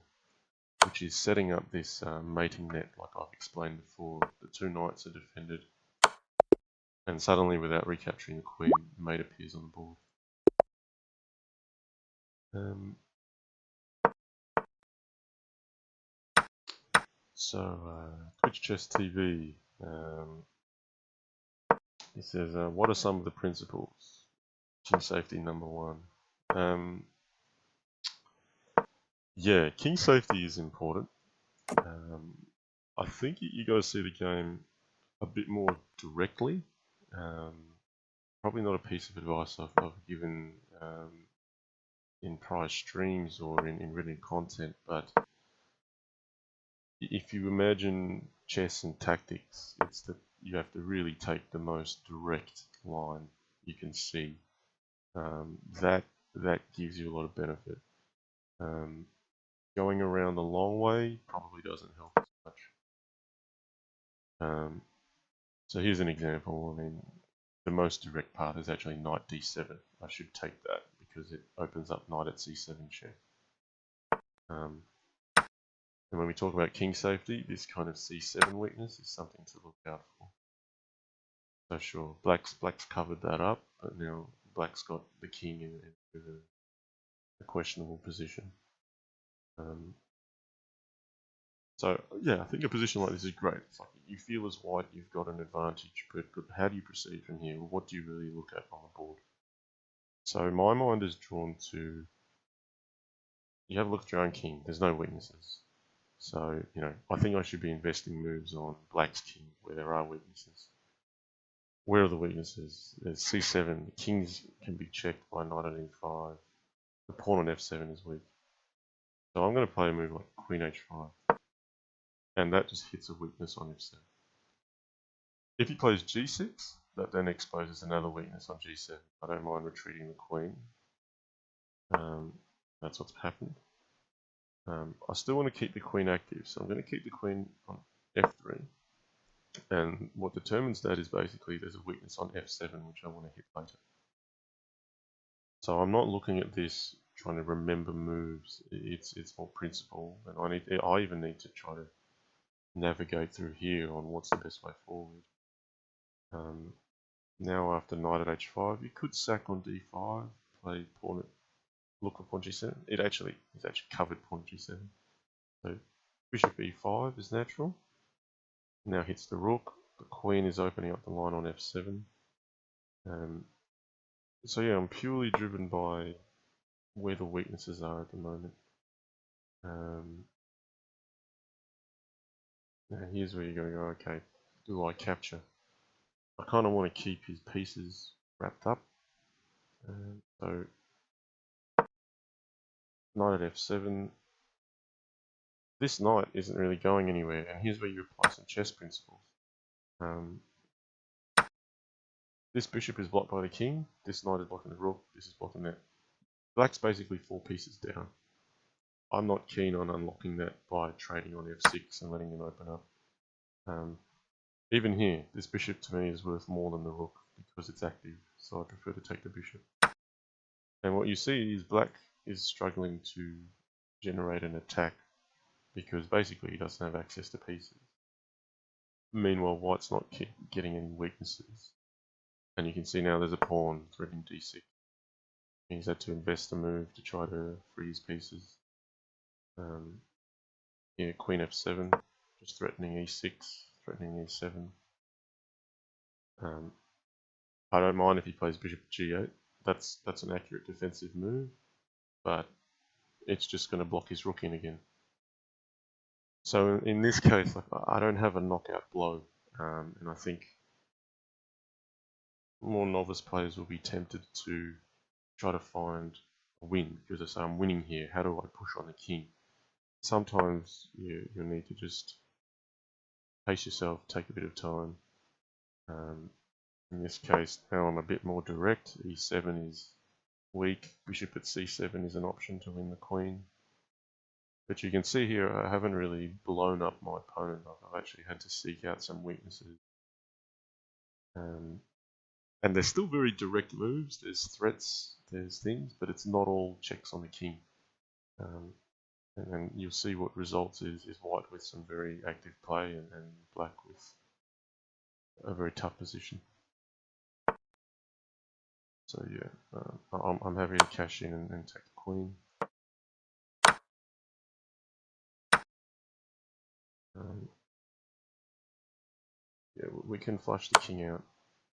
A: which is setting up this mating net like I've explained before. The 2 knights are defended, and suddenly, without recapturing the queen, mate appears on the board. Twitch Chess TV. He says, what are some of the principles? King safety number 1. Yeah, king safety is important. I think you got to see the game a bit more directly. Probably not a piece of advice I've given in prior streams or in written content, but if you imagine chess and tactics, it's that you have to really take the most direct line you can see. That gives you a lot of benefit. Going around the long way probably doesn't help as much. So here's an example. I mean, the most direct part is actually knight d7. I should take that because it opens up knight at c7 check. And when we talk about king safety, this kind of c7 weakness is something to look out for. So sure, black's covered that up, but now black's got the king in a questionable position. So yeah, I think a position like this is great. It's like you feel as white, you've got an advantage, but how do you proceed from here? What do you really look at on the board? So my mind is drawn to, you have a look at your own king, there's no weaknesses. So, I think I should be investing moves on black's king where there are weaknesses. Where are the weaknesses? There's c7, the kings can be checked by knight on e5. The pawn on f7 is weak. So I'm going to play a move like queen h5. And that just hits a weakness on f7. If he plays g6, that then exposes another weakness on g7. I don't mind retreating the queen. That's what's happened. I still want to keep the queen active, so I'm going to keep the queen on f3. And what determines that is basically there's a weakness on f7 which I want to hit later. So I'm not looking at this trying to remember moves. It's more principle, and I even need to try to navigate through here on what's the best way forward. Now after knight at h5, you could sack on d5, play pawn at look for pawn g7. It's actually covered pawn g7. So bishop e5 is natural. Now hits the rook. The queen is opening up the line on f7. So yeah, I'm purely driven by where the weaknesses are at the moment. Now here's where you're going to go, okay, do I capture? I kind of want to keep his pieces wrapped up. So knight at f7. This knight isn't really going anywhere, and here's where you apply some chess principles. This bishop is blocked by the king, this knight is blocking the rook, this is blocking that. Black's basically 4 pieces down. I'm not keen on unlocking that by trading on f6 and letting him open up. Even here, this bishop to me is worth more than the rook because it's active, so I prefer to take the bishop. And what you see is black is struggling to generate an attack because basically he doesn't have access to pieces. Meanwhile, white's not getting any weaknesses. And you can see now there's a pawn threatening d6. He's had to invest a move to try to free his pieces. Here, queen f7, just threatening e6, threatening e7. I don't mind if he plays bishop g8. That's an accurate defensive move, but it's just going to block his rook in again. So in this case, like, I don't have a knockout blow, and I think more novice players will be tempted to try to find a win because they say I'm winning here. How do I push on the king? Sometimes you need to just pace yourself, take a bit of time. In this case, now I'm a bit more direct. e7 is weak. Bishop at c7 is an option to win the queen. But you can see here I haven't really blown up my opponent. I've actually had to seek out some weaknesses. And they're still very direct moves. There's threats, there's things, but it's not all checks on the king. And then you'll see what results is white with some very active play and black with a very tough position. So yeah, I'm happy to cash in and take the queen. Yeah, we can flush the king out,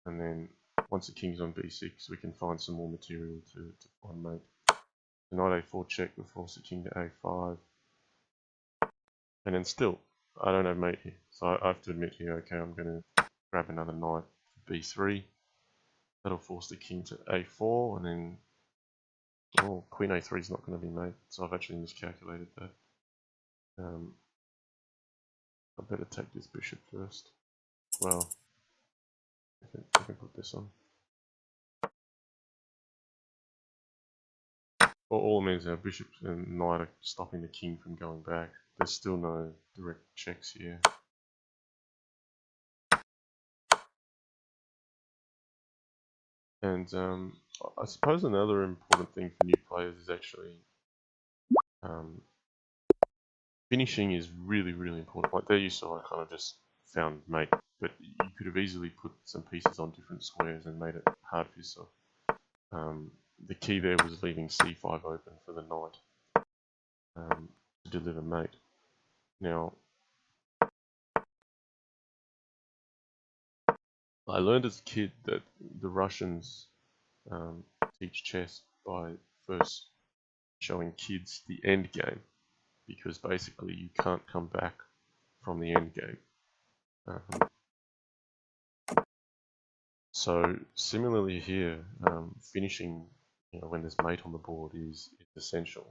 A: and then once the king's on b6, we can find some more material to find mate. The knight a4 check will force the king to a5, and then still, I don't have mate here, so I have to admit here, okay, I'm going to grab another knight for b3. That'll force the king to a4, and then queen a3 is not going to be mate, so I've actually miscalculated that. I better take this bishop first. Well, I can put this on. All means our bishop and knight are stopping the king from going back. There's still no direct checks here. And I suppose another important thing for new players is actually finishing is really, really important. Like there you saw I kind of just found mate, but you could have easily put some pieces on different squares and made it hard for yourself. The key there was leaving c5 open for the knight to deliver mate. Now, I learned as a kid that the Russians teach chess by first showing kids the end game, because basically you can't come back from the end game. So similarly here, finishing, when there's mate on the board is essential.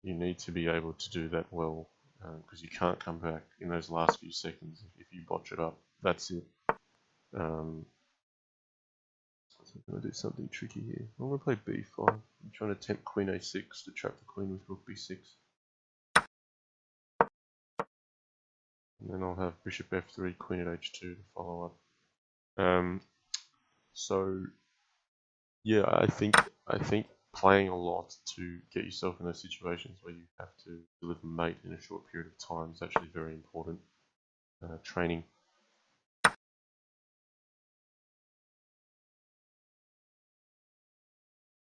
A: You need to be able to do that well, because you can't come back in those last few seconds. If you botch it up, that's it. So I'm going to do something tricky here. I'm going to play b5. I'm trying to tempt queen a6 to trap the queen with rook b6. And then I'll have bishop f3, queen at h2 to follow up. So yeah, I think playing a lot to get yourself in those situations where you have to deliver mate in a short period of time is actually very important training.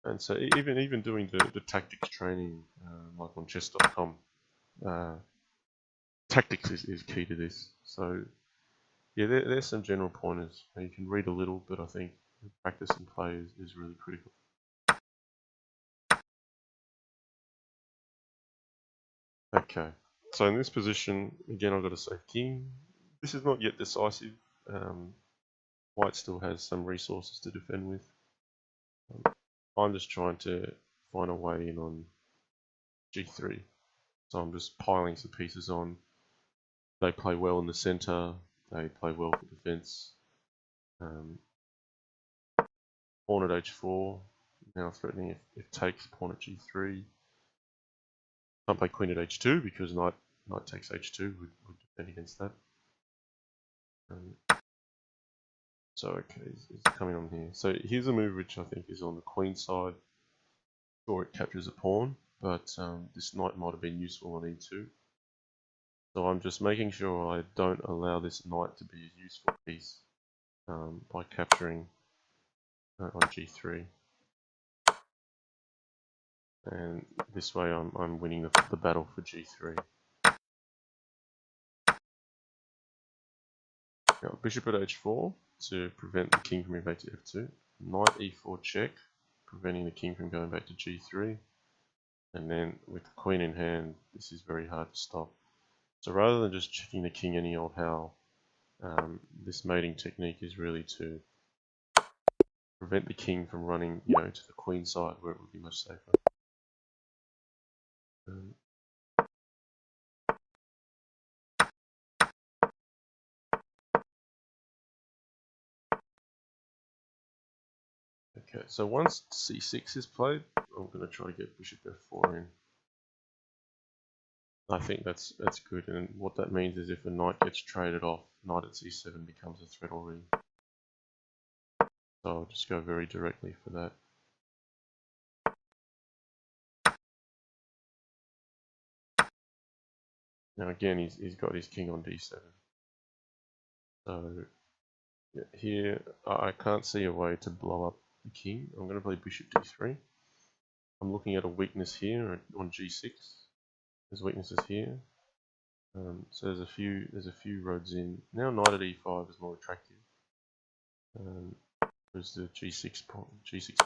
A: And so even doing the tactics training, like on chess.com, tactics is key to this. So yeah, there's some general pointers. You can read a little, but I think practice and play is really critical. Okay, so in this position, again I've got a safe king. This is not yet decisive. White still has some resources to defend with. I'm just trying to find a way in on g3. So I'm just piling some pieces on. They play well in the center. They play well for defense. Pawn at h4. Now threatening if takes pawn at g3. Can't play queen at h2 because knight takes h2 would defend against that. So okay, it's coming on here. So here's a move which I think is on the queen side. Sure, it captures a pawn, but this knight might have been useful on e2. So I'm just making sure I don't allow this knight to be a useful piece by capturing on g3. And this way I'm winning the battle for g3. Now, bishop at h4 to prevent the king from moving back to f2. Knight e4 check, preventing the king from going back to g3. And then with the queen in hand, this is very hard to stop. So rather than just checking the king any old how, this mating technique is really to prevent the king from running, to the queen side where it would be much safer. Okay, so once c6 is played, I'm going to try to get bishop f4 in. I think that's good, and what that means is if a knight gets traded off, knight at c7 becomes a threat already. So I'll just go very directly for that. Now again, he's got his king on d7. So yeah, here I can't see a way to blow up the king. I'm going to play bishop d3. I'm looking at a weakness here on g6. There's weaknesses here. So there's a few roads in. Now knight at e5 is more attractive. Because the g6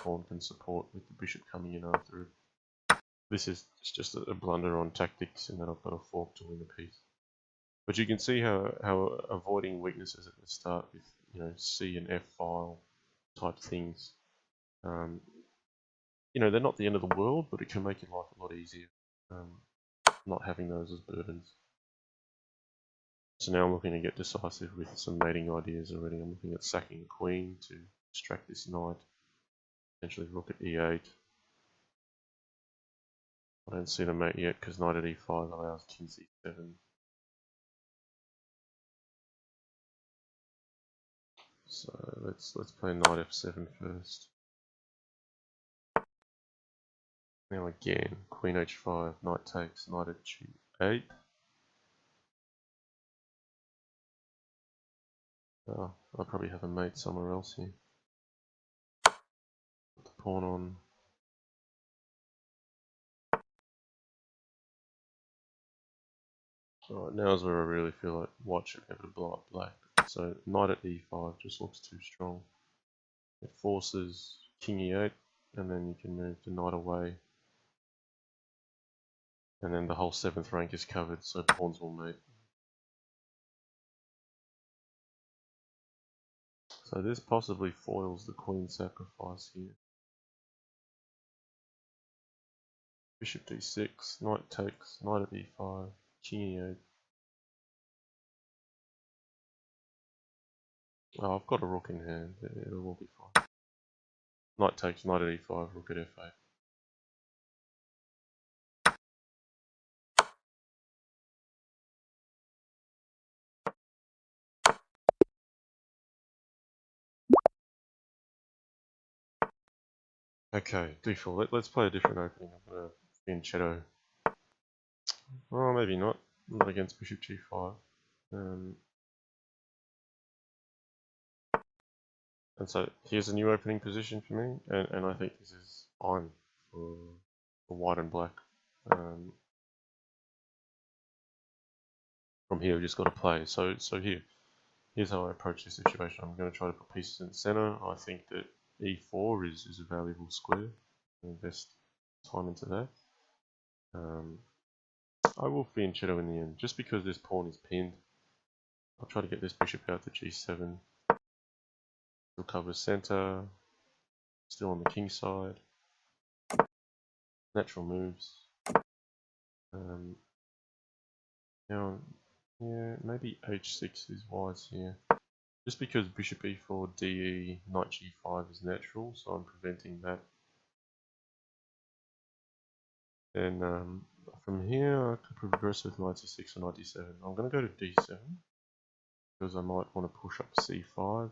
A: pawn can support with the bishop coming in after it. This is just a blunder on tactics, and then I've got a fork to win the piece. But you can see how avoiding weaknesses at the start with C and F file type things, they're not the end of the world, but it can make your life a lot easier, not having those as burdens. So now I'm looking to get decisive with some mating ideas already. I'm looking at sacking a queen to distract this knight, potentially rook at e8. I don't see the mate yet because knight at e5 allows king c7. So let's play knight f7 first. Now again, queen h5, knight takes, knight at g8. Oh, I probably have a mate somewhere else here. Put the pawn on. Alright, now is where I really feel like white should be able to blow up black. So knight at e5 just looks too strong. It forces king e8, and then you can move the knight away. And then the whole 7th rank is covered, so pawns will mate. So this possibly foils the queen sacrifice here. Bishop d6, knight takes, knight at e5, king e8. Oh, I've got a rook in hand, it'll all be fine. Knight takes, knight at e5, rook at f8. Okay, d4. Let's play a different opening. I'm going to be in shadow. Well, maybe not. Not against bishop g5. And so here's a new opening position for me, and I think this is fine for white and black. From here, we just got to play. So here's how I approach this situation. I'm going to try to put pieces in the center. I think that e4 is a valuable square. I'll invest time into that. I will fianchetto shadow in the end, just because this pawn is pinned. I'll try to get this bishop out to g7. Still cover center. Still on the king side. Natural moves. Now, yeah, maybe h6 is wise here. Just because bishop e4, de, knight g5 is natural, so I'm preventing that. Then from here, I could progress with knight c6 or knight d7. I'm going to go to d7 because I might want to push up c5.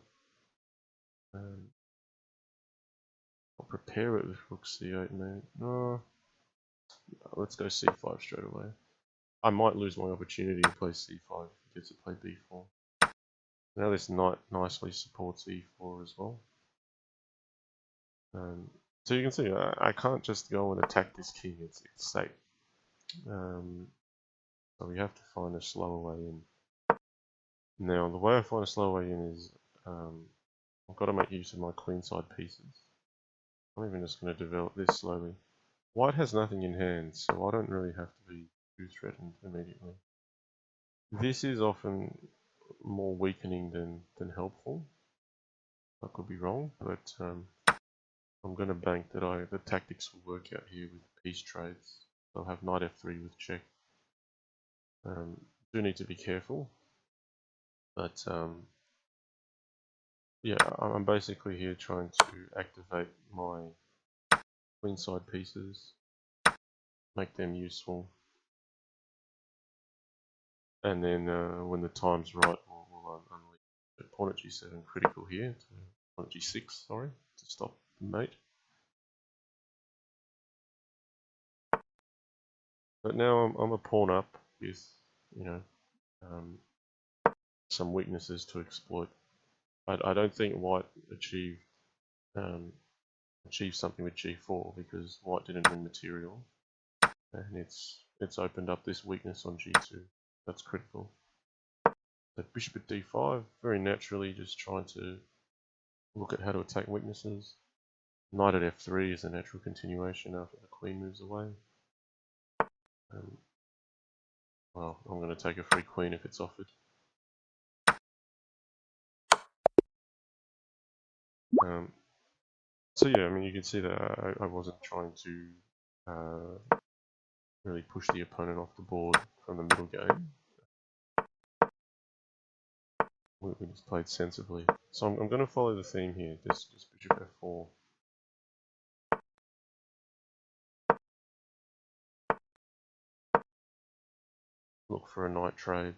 A: I'll prepare it with rook c8, maybe. No, let's go c5 straight away. I might lose my opportunity to play c5 if he gets to play b4. Now this knight nicely supports e4 as well. So you can see I can't just go and attack this king, it's safe. So we have to find a slower way in. Now the way I find a slower way in is I've got to make use of my queenside pieces. I'm even just going to develop this slowly. White has nothing in hand, so I don't really have to be too threatened immediately. This is often more weakening than helpful. I could be wrong, but I'm going to bank that the tactics will work out here with piece trades. I'll have knight f3 with check. Do need to be careful, but yeah, I'm basically here trying to activate my queenside pieces, make them useful, and then when the time's right, we'll unleash pawn at g7 critical here, pawn at g6, sorry, to stop the mate. But now I'm a pawn up with, you know, some weaknesses to exploit. I don't think white achieved something with g4 because white didn't win material, and it's opened up this weakness on g2. That's critical. So bishop at d5, very naturally just trying to look at how to attack weaknesses. Knight at f3 is a natural continuation after the queen moves away. Well, I'm going to take a free queen if it's offered. So yeah, I mean, you can see that I wasn't trying to really push the opponent off the board from the middle game. We just played sensibly. So I'm going to follow the theme here, just bishop f4. Look for a knight trade,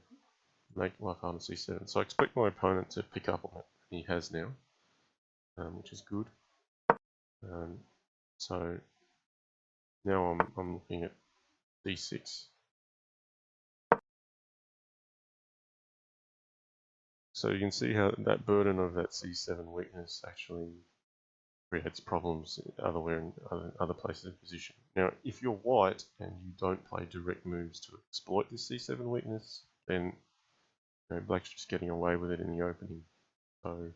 A: make life hard on c7. So I expect my opponent to pick up on it. He has now, which is good. So now I'm looking at d6. So you can see how that burden of that c7 weakness actually creates problems elsewhere in other places of position. Now, if you're white and you don't play direct moves to exploit this c7 weakness, then black's just getting away with it in the opening. So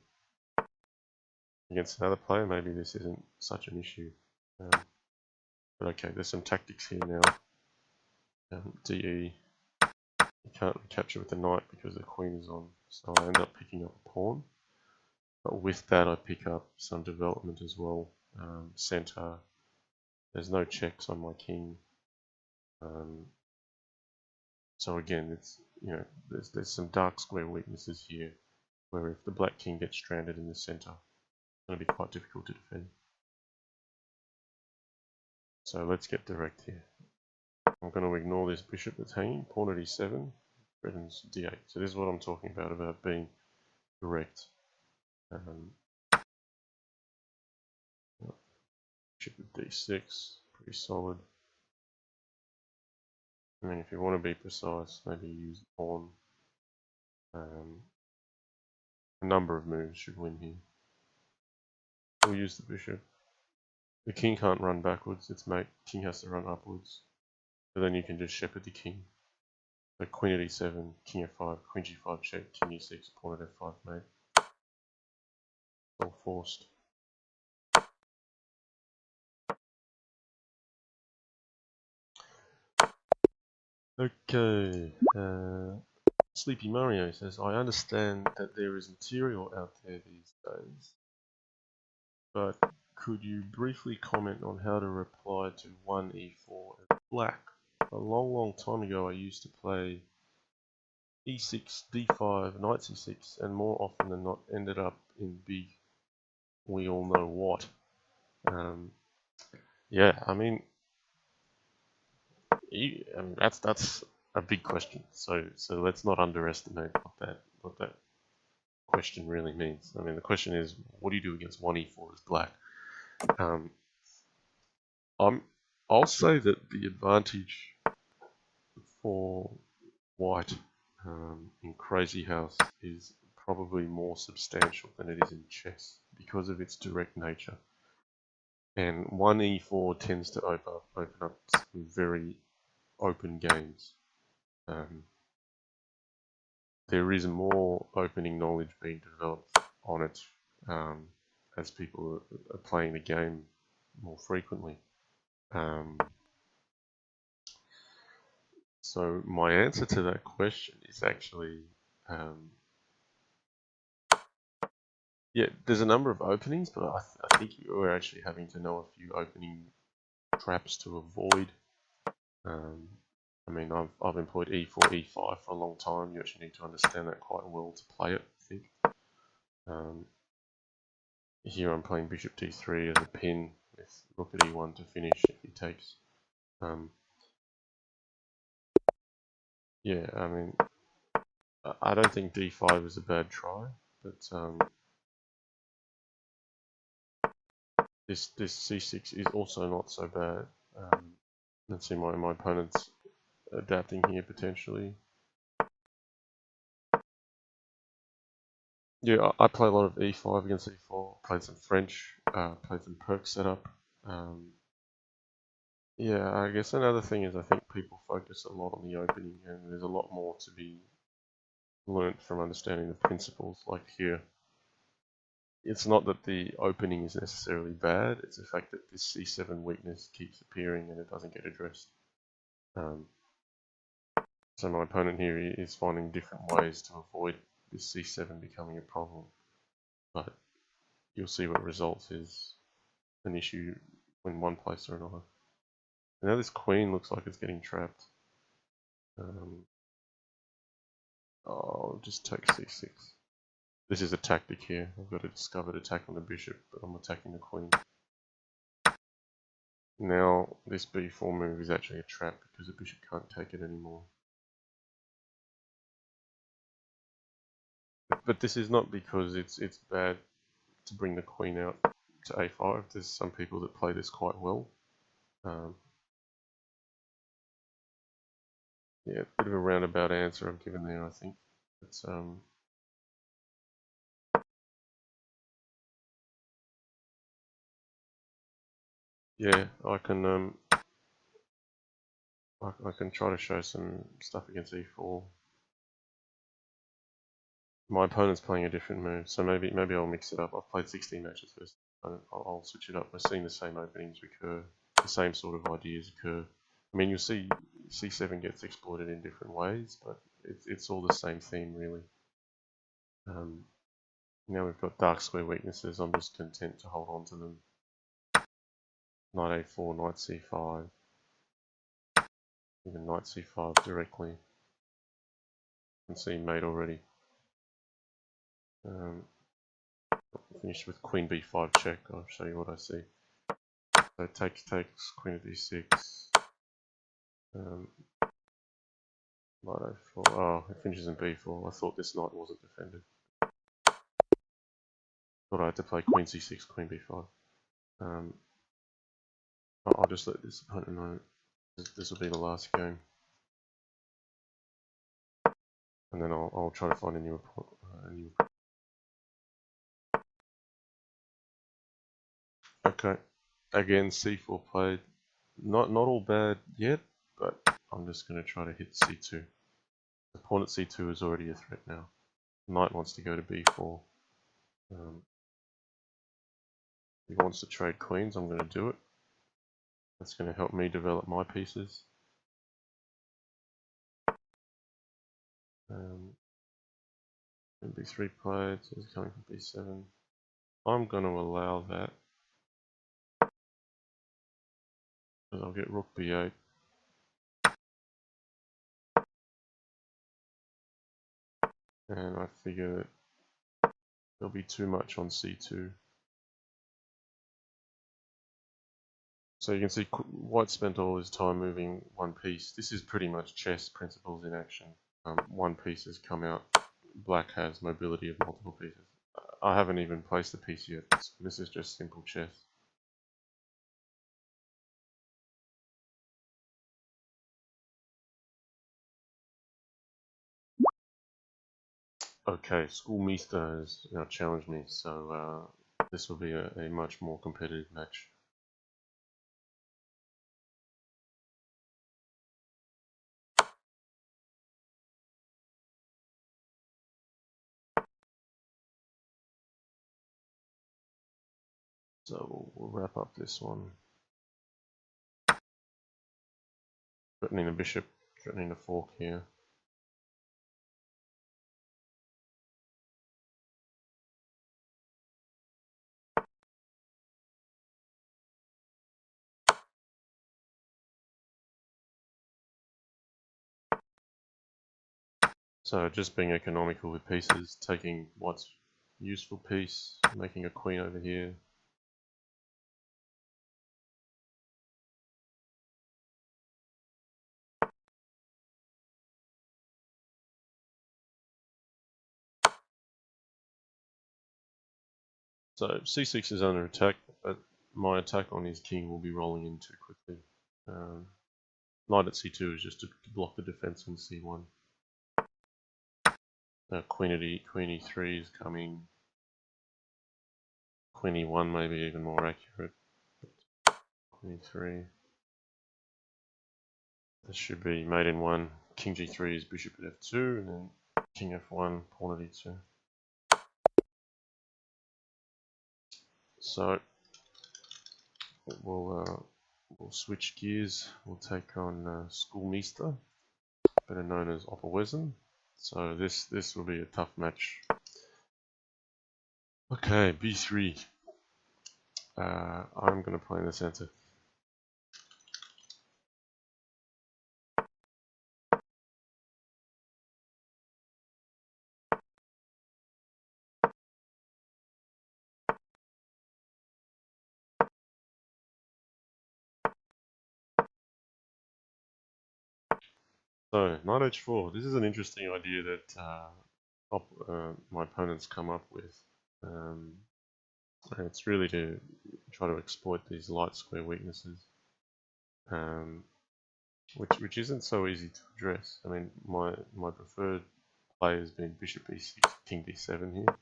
A: against another player, maybe this isn't such an issue. But okay, there's some tactics here now. DE, you can't capture with the knight because the queen is on, so I end up picking up a pawn. But with that, I pick up some development as well. Center. There's no checks on my king. So again, it's there's some dark square weaknesses here, where if the black king gets stranded in the center, it's going to be quite difficult to defend. So let's get direct here. I'm going to ignore this bishop that's hanging. Pawn at e7, threatens d8. So this is what I'm talking about being direct. Bishop at d6, pretty solid. And then if you want to be precise, maybe use the pawn. A number of moves should win here. We'll use the bishop. The king can't run backwards, its mate. King has to run upwards. So then you can just shepherd the king. So queen at e7, king f5, queen g5 check, king e6, pawn at f5 mate. All forced. Okay. Sleepy Mario says, I understand that there is material out there these days, but could you briefly comment on how to reply to 1e4 as black? A long time ago I used to play e6, d5, knight c6, and more often than not ended up in big, we all know what. Yeah, I mean, that's a big question. So let's not underestimate what that question really means. I mean, the question is, what do you do against 1e4 as black? I'll say that the advantage for white in Crazyhouse is probably more substantial than it is in chess because of its direct nature. And 1e4 tends to open up some very open games. There is more opening knowledge being developed on it as people are playing the game more frequently. So my answer to that question is actually, yeah, there's a number of openings, but I think we're actually having to know a few opening traps to avoid. I mean, I've employed e4, e5 for a long time. You actually need to understand that quite well to play it, I think. Here I'm playing bishop d3 as a pin with rook at e1 to finish if he takes. Yeah, I mean, I don't think d5 is a bad try, but this c6 is also not so bad. Let's see, my opponent's adapting here potentially. Yeah, I play a lot of e5 against e4. Played some French, played some perk setup. Yeah, I guess another thing is I think people focus a lot on the opening, and there's a lot more to be learnt from understanding the principles. Like here, it's not that the opening is necessarily bad, it's the fact that this c7 weakness keeps appearing and it doesn't get addressed. So my opponent here is finding different ways to avoid this c7 becoming a problem. But you'll see what results is an issue when one plays or another. Now this queen looks like it's getting trapped. I'll just take c6. This is a tactic here. I've got a discovered attack on the bishop, but I'm attacking the queen. Now this b4 move is actually a trap because the bishop can't take it anymore. But this is not because it's bad to bring the queen out to a5. There's some people that play this quite well. Yeah, a bit of a roundabout answer I've given there, I think. It's yeah, I can try to show some stuff against e4. my opponent's playing a different move, so maybe I'll mix it up. I've played 16 matches first. I'll switch it up. We're seeing the same openings recur, the same sort of ideas occur. I mean, you'll see C7 gets exploited in different ways, but it's all the same theme really. Now we've got dark square weaknesses. I'm just content to hold on to them. Knight A4, knight C5, even knight C5 directly. You can see mate already. Finish with queen B5 check. I'll show you what I see. So takes, queen of D6. Knight A4. Oh, it finishes in B4. I thought this knight wasn't defended. Thought I had to play queen C6, queen B5. I'll just let this opponent know this will be the last game. And then I'll try to find a new opponent. Okay, again C4 played. Not all bad yet, but I'm just going to try to hit C2. The pawn at C2 is already a threat now. Knight wants to go to B4. He wants to trade queens. I'm going to do it. That's going to help me develop my pieces. B3 played, so he's coming from B7. I'm going to allow that. Because I'll get rook B8. And I figure that there'll be too much on C2. So you can see White spent all his time moving one piece. This is pretty much chess principles in action. One piece has come out. Black has mobility of multiple pieces. I haven't even placed a piece yet. So this is just simple chess. Okay, Schoolmeister has now challenged me, so this will be a much more competitive match. So we'll wrap up this one. Threatening a bishop, threatening a fork here. So just being economical with pieces, taking White's useful piece, making a queen over here. So c6 is under attack, but my attack on his king will be rolling in too quickly. Knight at c2 is just to block the defense on c1. Queen e3 is coming. Queen e1 may be even more accurate. Queen e3. This should be mate in 1. King g3 is bishop at f2, and then king f1, pawn at e2. So we'll switch gears. We'll take on Schoolmeister, better known as Opperwesen. So this will be a tough match. Okay, b3. I'm going to play in the center. So, knight h4. This is an interesting idea that my opponents come up with. And it's really to try to exploit these light square weaknesses, which isn't so easy to address. I mean, my preferred play has been bishop e6, king d7 here.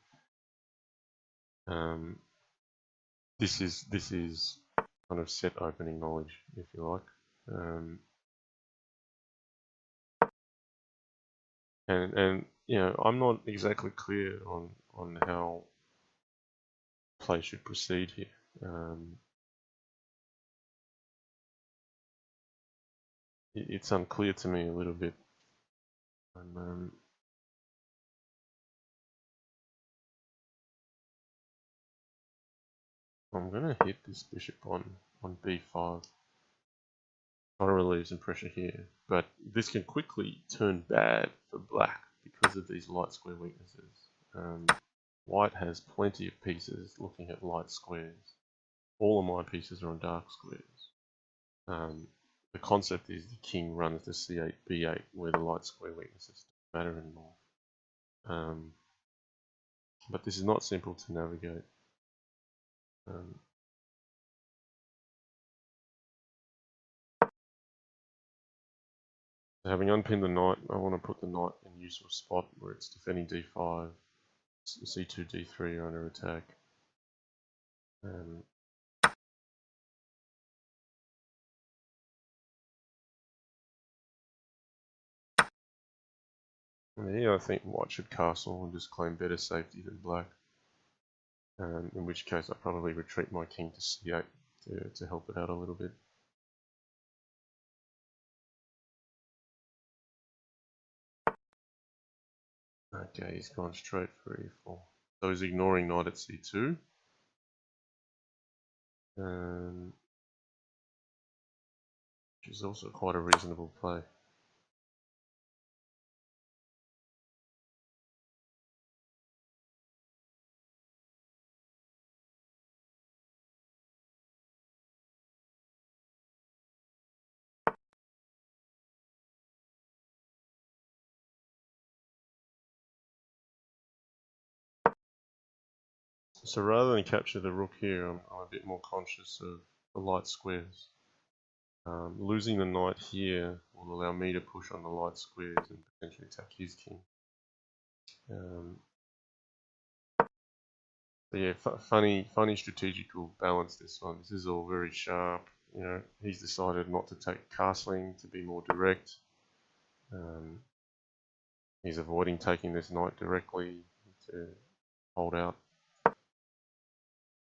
A: This is kind of set opening knowledge, if you like. And you know, I'm not exactly clear on how play should proceed here. It's unclear to me a little bit. I'm going to hit this bishop on b5. Try to relieve some pressure here, but this can quickly turn bad for black because of these light square weaknesses. White has plenty of pieces looking at light squares. All of my pieces are on dark squares. The concept is the king runs to c8, b8, where the light square weaknesses don't matter anymore. But this is not simple to navigate. Having unpinned the knight, I want to put the knight in a useful spot where it's defending d5, c2, d3 are under attack. And here I think white should castle and just claim better safety than black. In which case I probably retreat my king to c8 to help it out a little bit. Okay, he's gone straight for e4. So he's ignoring knight at c2. Which is also quite a reasonable play. So rather than capture the rook here, I'm a bit more conscious of the light squares. Losing the knight here will allow me to push on the light squares and potentially attack his king. But yeah, funny strategical balance this one. This is all very sharp. You know, he's decided not to take castling to be more direct. He's avoiding taking this knight directly to hold out.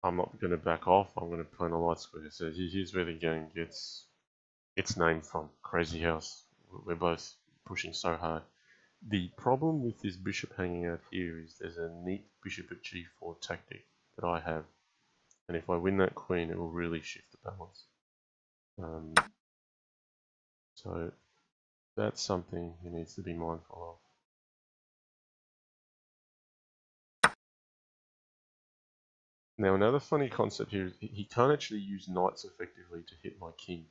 A: I'm not going to back off. I'm going to play on a light square. So here's where the game gets its name from. Crazyhouse. We're both pushing so hard. The problem with this bishop hanging out here is there's a neat bishop at g4 tactic that I have. And if I win that queen, it will really shift the balance. So that's something he needs to be mindful of. Now another funny concept here is he can't actually use knights effectively to hit my king.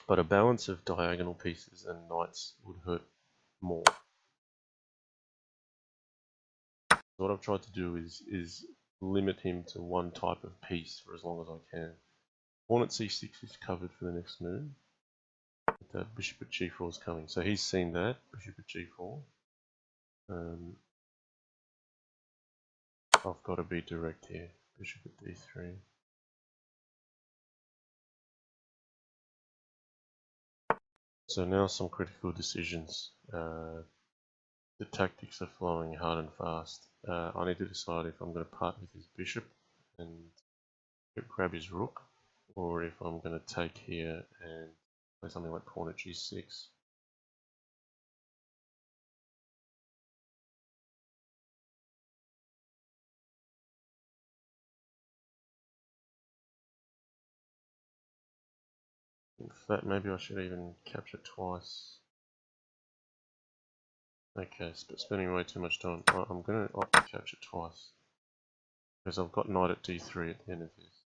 A: But a balance of diagonal pieces and knights would hurt more. So what I've tried to do is limit him to one type of piece for as long as I can. Pawn at c6 is covered for the next move. The bishop at g4 is coming. So he's seen that, bishop at g4. I've got to be direct here, bishop at d3. So now some critical decisions. The tactics are flowing hard and fast. I need to decide if I'm going to part with his bishop and grab his rook, or if I'm going to take here and play something like pawn at g6. In fact, maybe I should even capture twice. Okay, spending way too much time. I'm going to opt to capture twice, because I've got knight at d3 at the end of this.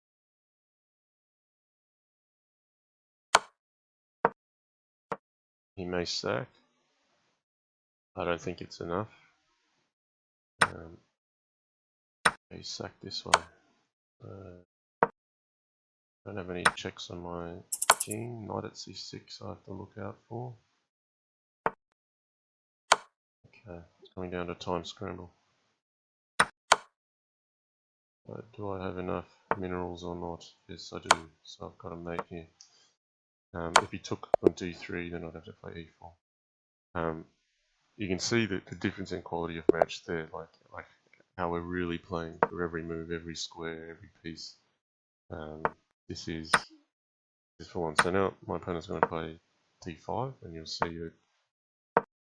A: He may sack. I don't think it's enough. He sacked this way. Don't have any checks on my king. Knight at c6 I have to look out for. Okay, it's coming down to time scramble. Do I have enough minerals or not? Yes, I do. So I've got a mate here. If he took on d3, then I'd have to play e4. you can see the difference in quality of match there, like how we're really playing for every move, every square, every piece. This is full on. So now my opponent's going to play d5, and you'll see that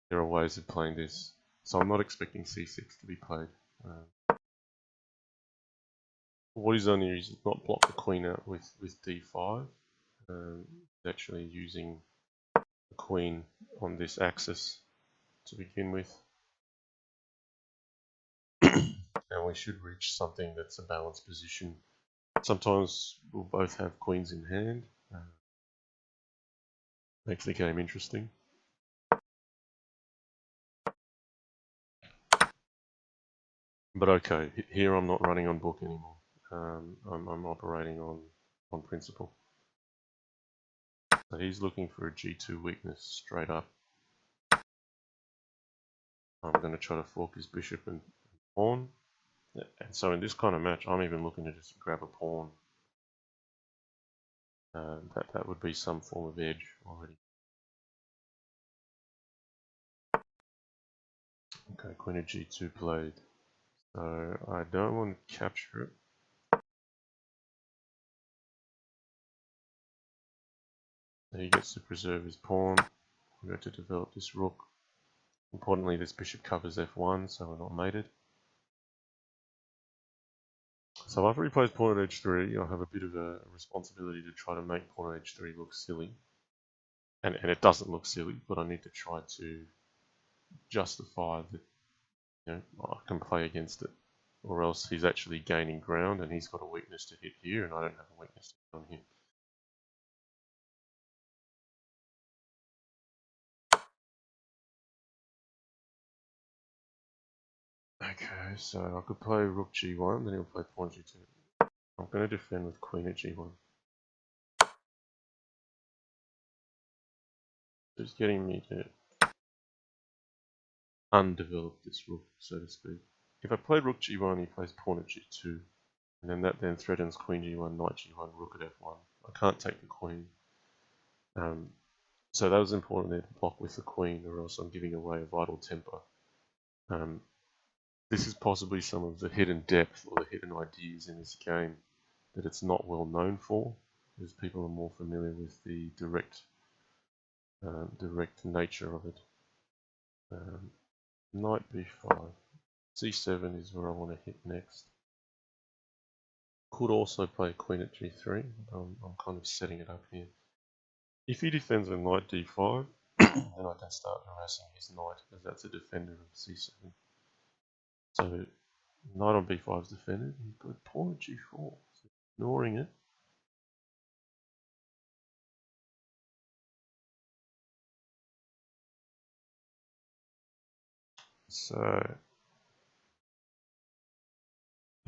A: there are ways of playing this. So I'm not expecting c6 to be played. What he's done here is not block the queen out with d5. He's actually using the queen on this axis to begin with. And we should reach something that's a balanced position. Sometimes we'll both have queens in hand. Makes the game interesting. But okay, here I'm not running on book anymore. I'm operating on principle. So he's looking for a g2 weakness straight up. I'm going to try to fork his bishop and pawn. And so in this kind of match, I'm even looking to just grab a pawn. That would be some form of edge already. Okay, queen of g2 played. So I don't want to capture it. He gets to preserve his pawn. I'm going to develop this rook. Importantly, this bishop covers f1, so we're not mated. So after he plays pawn at h3, I'll have a bit of a responsibility to try to make pawn at h3 look silly. And it doesn't look silly, but I need to try to justify that, you know, I can play against it. Or else he's actually gaining ground and he's got a weakness to hit here and I don't have a weakness to hit on him. Okay, so I could play rook g1, then he'll play pawn g2. I'm going to defend with queen at g1. Just getting me to undevelop this rook, so to speak. If I played rook g1, he plays pawn at g2, and then that then threatens queen g1, knight g1, rook at f1. I can't take the queen. So that was important there to block with the queen, or else I'm giving away a vital temper. This is possibly some of the hidden depth or the hidden ideas in this game that it's not well known for, because people are more familiar with the direct nature of it. Knight b5, c7 is where I want to hit next. Could also play queen at g3. I'm kind of setting it up here. If he defends with knight d5, then I can start harassing his knight, because that's a defender of c7. So knight on b5 is defended. He's got pawn at g4, so ignoring it. So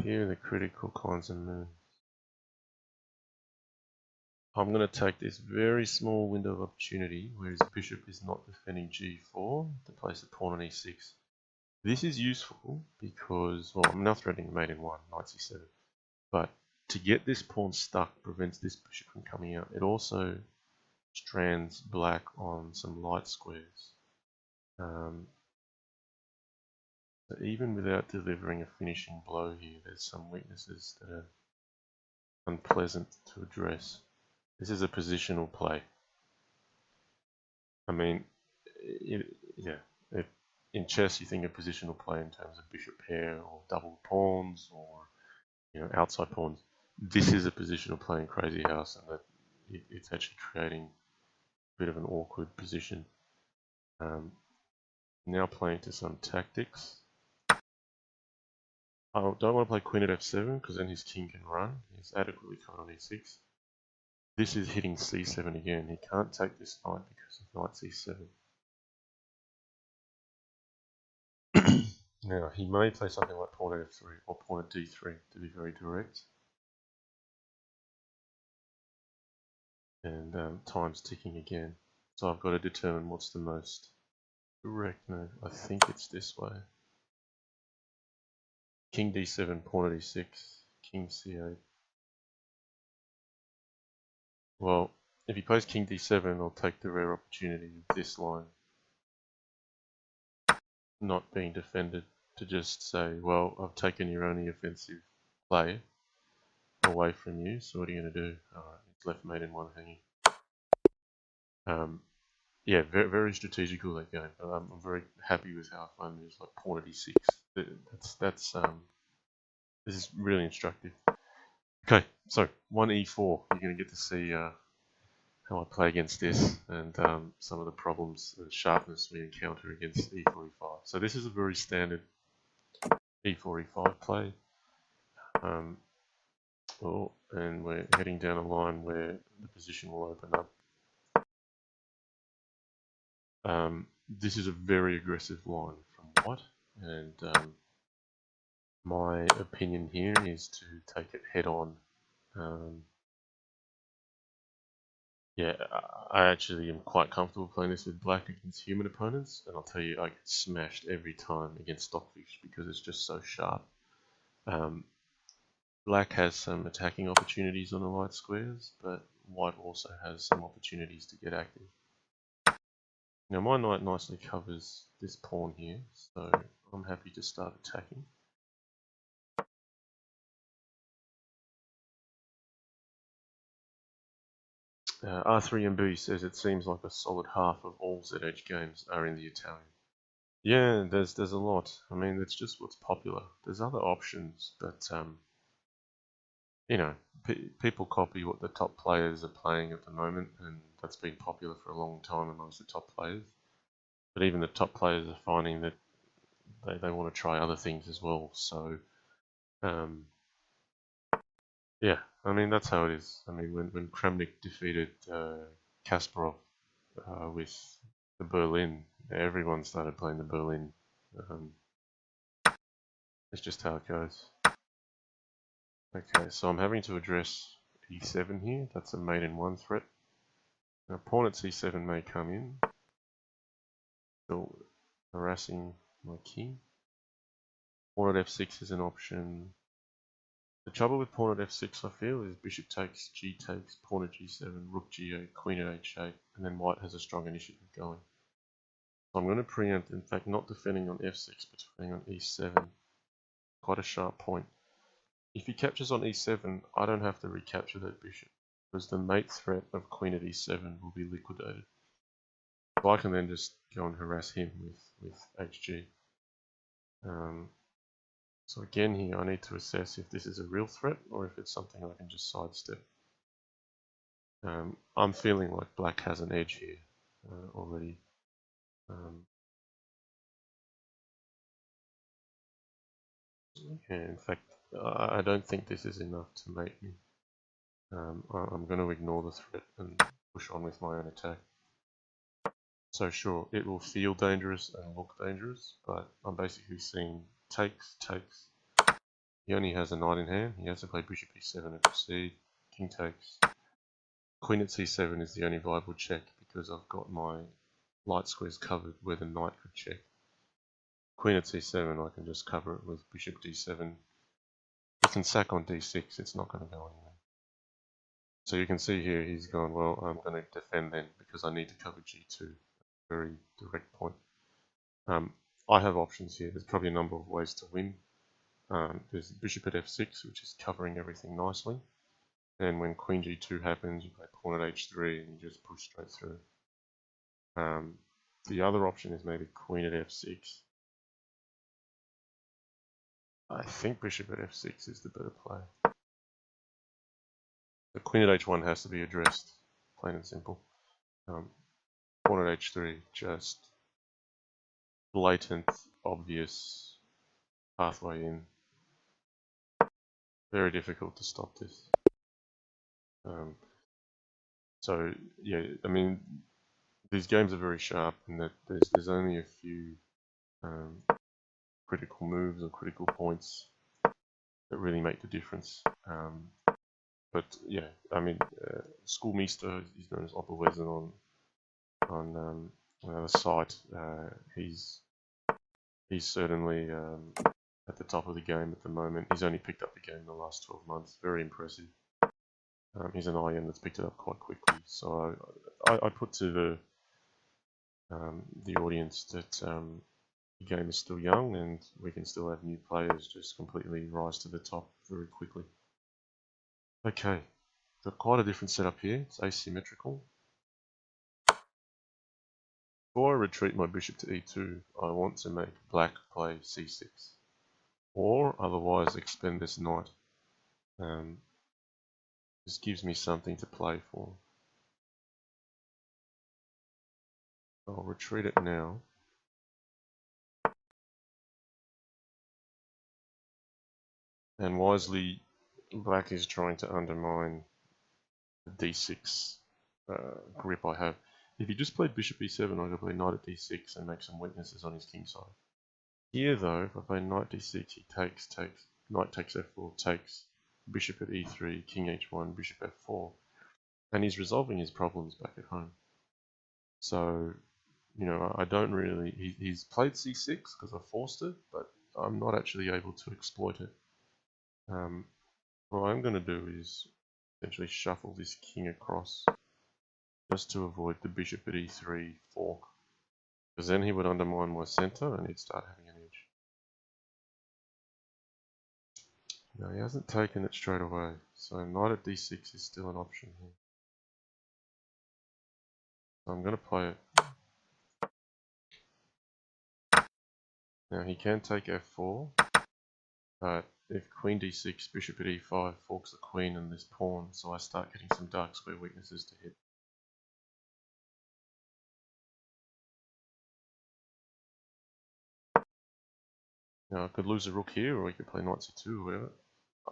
A: here are the critical kinds of moves. I'm going to take this very small window of opportunity where his bishop is not defending g4 to place a pawn on e6. This is useful because, well, I'm now threatening mate in 1, knight c7. But to get this pawn stuck prevents this bishop from coming out. It also strands black on some light squares. So even without delivering a finishing blow here, there's some weaknesses that are unpleasant to address. This is a positional play. I mean, in chess you think of positional play in terms of bishop pair or double pawns or outside pawns. This is a positional play in Crazyhouse, and that it's actually creating a bit of an awkward position. Now playing to some tactics. I don't want to play queen at f7 because then his king can run. He's adequately covered on e6. This is hitting c7 again. He can't take this knight because of knight c7. Now, he may play something like pawn at f3 or pawn at d3 to be very direct. And time's ticking again. So I've got to determine what's the most direct move. I think it's this way. King d7, pawn at e6, king c8. Well, if he plays king d7, I'll take the rare opportunity of this line. not being defended, to just say, well, I've taken your only offensive play away from you, so what are you going to do? Alright, it's left mate in one hanging. Yeah, very, very strategical that game. I'm very happy with how I find moves like pawn at e6. This is really instructive. Okay, so 1e4. You're going to get to see how I play against this and some of the problems and sharpness we encounter against e4, e5. So this is a very standard e4, e5 play. And we're heading down a line where the position will open up. This is a very aggressive line from white, and my opinion here is to take it head on. Yeah, I actually am quite comfortable playing this with black against human opponents, and I'll tell you, I get smashed every time against stockfish because it's just so sharp. Black has some attacking opportunities on the light squares, but white also has some opportunities to get active. Now my knight nicely covers this pawn here, so I'm happy to start attacking. R3MB says it seems like a solid half of all ZH games are in the Italian. Yeah, there's a lot. I mean, it's just what's popular. There's other options, but you know, people copy what the top players are playing at the moment, and that's been popular for a long time amongst the top players. But even the top players are finding that they want to try other things as well. So, yeah, I mean, that's how it is. I mean, when Kramnik defeated Kasparov with the Berlin, everyone started playing the Berlin. It's just how it goes. Okay, so I'm having to address e7 here. That's a mate in one threat. Now, pawn at c7 may come in, still harassing my king. Pawn at f6 is an option. The trouble with pawn at f6, I feel, is bishop takes, g takes, pawn at g7, rook g8, queen at h8, and then white has a strong initiative going. So I'm going to preempt, in fact, not defending on f6, but defending on e7. Quite a sharp point. If he captures on e7, I don't have to recapture that bishop, because the mate threat of queen at e7 will be liquidated. So I can then just go and harass him with hg. So again here, I need to assess if this is a real threat or if it's something I can just sidestep. I'm feeling like black has an edge here already. In fact, I don't think this is enough to make me. I'm going to ignore the threat and push on with my own attack. So sure, it will feel dangerous and look dangerous, but I'm basically seeing takes. He only has a knight in hand. He has to play bishop e7 and proceed. King takes. Queen at c7 is the only viable check because I've got my light squares covered where the knight could check. Queen at c7, I can just cover it with bishop d7. He can sack on d6, it's not going to go anywhere. So you can see here he's gone, well, I'm going to defend then because I need to cover g2. Very direct point. I have options here. There's probably a number of ways to win. There's bishop at f6, which is covering everything nicely. And when queen g2 happens, you play pawn at h3 and you just push straight through. The other option is maybe queen at f6. I think bishop at f6 is the better play. The queen at h1 has to be addressed, plain and simple. Pawn at h3, just blatant, obvious pathway in. Very difficult to stop this. So yeah, I mean, these games are very sharp in that there's only a few critical moves or critical points that really make the difference. But yeah, I mean, Schoolmeister is known as Opperwezen on another site. He's certainly at the top of the game at the moment. He's only picked up the game in the last 12 months. Very impressive. He's an IM that's picked it up quite quickly. So I put to the audience that the game is still young and we can still have new players just completely rise to the top very quickly. Okay, got quite a different setup here. It's asymmetrical. Before I retreat my bishop to e2, I want to make black play c6, or otherwise expend this knight. This gives me something to play for. I'll retreat it now. And wisely, black is trying to undermine the d6 grip I have. If he just played bishop e7, I could play knight at d6 and make some weaknesses on his king side. Here though, if I play knight d6, he takes, knight takes f4, takes, bishop at e3, king h1, bishop f4, and he's resolving his problems back at home. So, you know, I don't really, he's played c6 because I forced it, but I'm not actually able to exploit it. What I'm going to do is essentially shuffle this king across just to avoid the bishop at e3 fork, because then he would undermine my center and he'd start having an edge. No, he hasn't taken it straight away, so knight at d6 is still an option here. So I'm going to play it. Now he can take f4, but if queen d6, bishop at e5 forks the queen and this pawn, so I start getting some dark square weaknesses to hit. Now I could lose a rook here, or he could play knight c2 or whatever.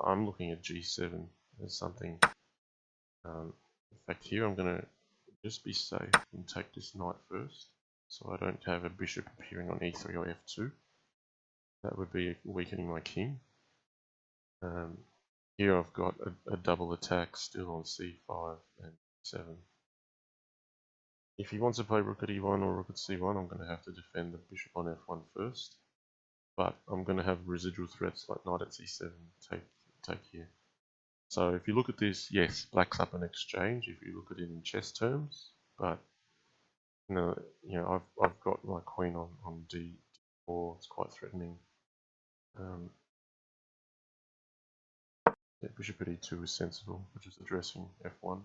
A: I'm looking at g7 as something. In fact, here I'm going to just be safe and take this knight first, so I don't have a bishop appearing on e3 or f2. That would be weakening my king. Here I've got a double attack still on c5 and 7. If he wants to play rook at e1 or rook at c1, I'm going to have to defend the bishop on f1 first. But I'm going to have residual threats like knight at c7, take here. So if you look at this, yes, black's up an exchange if you look at it in chess terms, but you know, I've got my queen on d4. It's quite threatening. Yeah, bishop at e2 is sensible, which is addressing f1.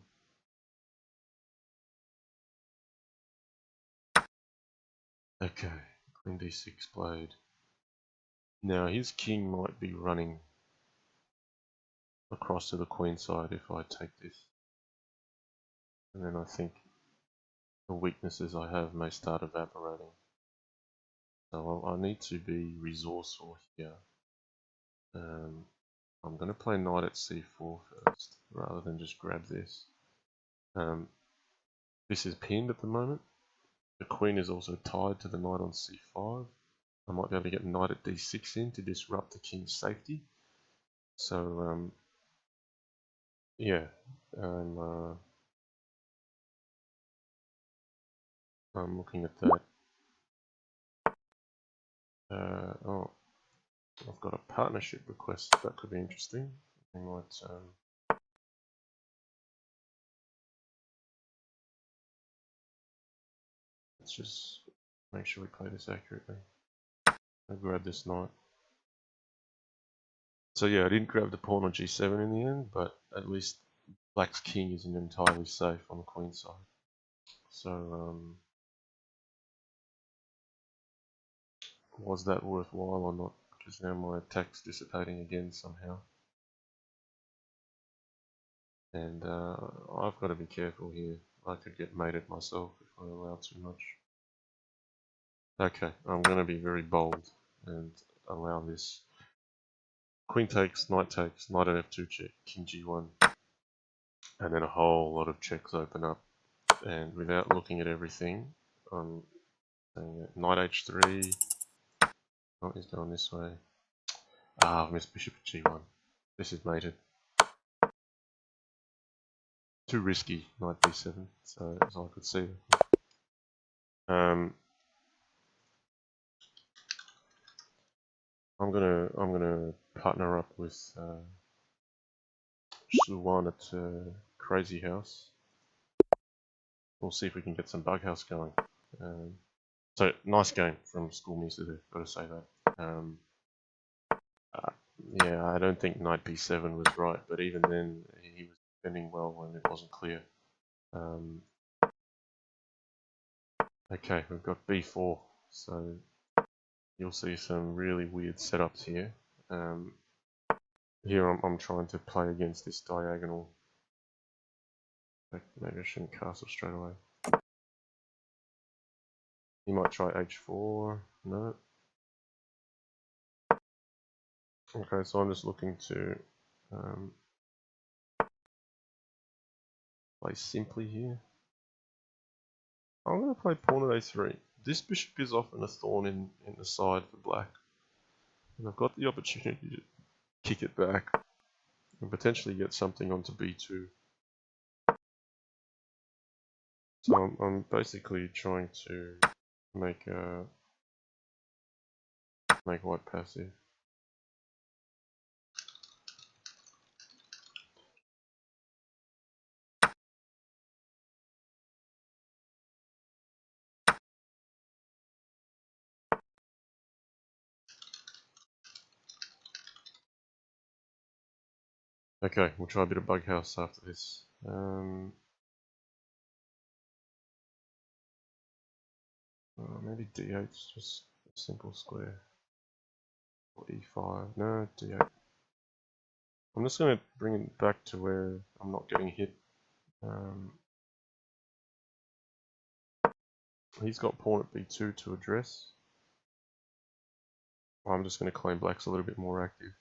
A: Okay, queen d6 played. Now his king might be running across to the queen side if I take this. And then I think the weaknesses I have may start evaporating. So I need to be resourceful here. I'm going to play knight at c4 first, rather than just grab this. This is pinned at the moment. The queen is also tied to the knight on c5. I might be able to get knight at d6 in to disrupt the king's safety. So, yeah, I'm looking at that. Oh, I've got a partnership request. That could be interesting. I might. Let's just make sure we play this accurately. I'll grab this knight. So yeah, I didn't grab the pawn on g7 in the end, but at least black's king isn't entirely safe on the queen side. So, was that worthwhile or not? Because now my attack's dissipating again somehow. And I've got to be careful here. I could get mated myself if I allow too much. Okay, I'm going to be very bold and allow this. Queen takes, knight at f2 check, king g1. And then a whole lot of checks open up. And without looking at everything, I'm saying knight h3. Oh, he's going this way. Ah, I've missed bishop at g1. This is mated. Too risky, knight b7, so as I could see. I'm gonna partner up with Suwan at Crazyhouse. We'll see if we can get some Bughouse going. So nice game from School Mister there, gotta say that. Uh, yeah, I don't think knight b7 was right, but even then he was defending well when it wasn't clear. Okay, we've got b4, so you'll see some really weird setups here. Here I'm trying to play against this diagonal. Maybe I shouldn't castle straight away. He might try h4. No. Okay, so I'm just looking to play simply here. I'm going to play pawn at a3. This bishop is often a thorn in the side for black. And I've got the opportunity to kick it back and potentially get something onto b2. So I'm basically trying to make white passive. Okay, we'll try a bit of bug house after this. Maybe d8 is just a simple square. Or e5. No, d8. I'm just going to bring it back to where I'm not getting hit. He's got pawn at b2 to address. I'm just going to claim black's a little bit more active.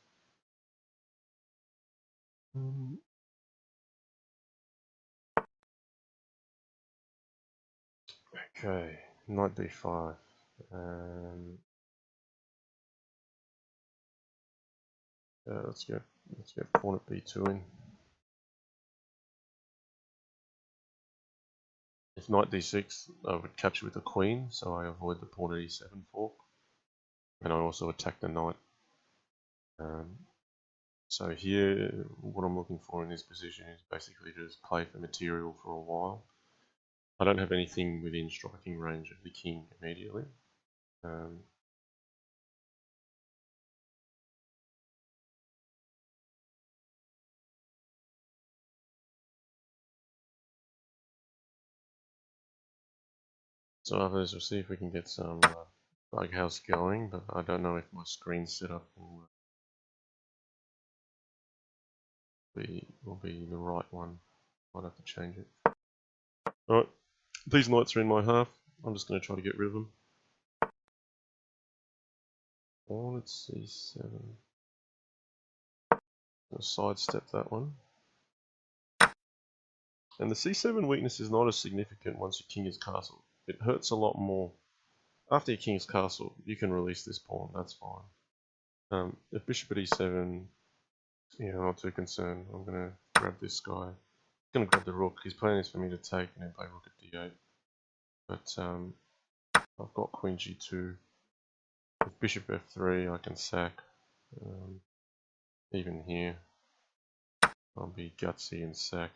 A: Okay, knight b5. Let's get pawn at b2 in. If knight d6, I would capture with a queen, so I avoid the pawn at e7 fork, and I also attack the knight. So here, what I'm looking for in this position is basically to just play for material for a while. I don't have anything within striking range of the king immediately. So others will see if we can get some bug house going, but I don't know if my screen setup will be the right one. Might have to change it. Alright, these knights are in my half. I'm just going to try to get rid of them. Pawn at c7. I'll sidestep that one. And the c7 weakness is not as significant once your king is castled. It hurts a lot more. After your king is castled, you can release this pawn, that's fine. If bishop at e7, yeah, I'm not too concerned. I'm going to grab this guy. I'm going to grab the rook. His plan is for me to take and then play rook at d8. But I've got queen g2. With bishop f3, I can sack. Even here, I'll be gutsy and sack.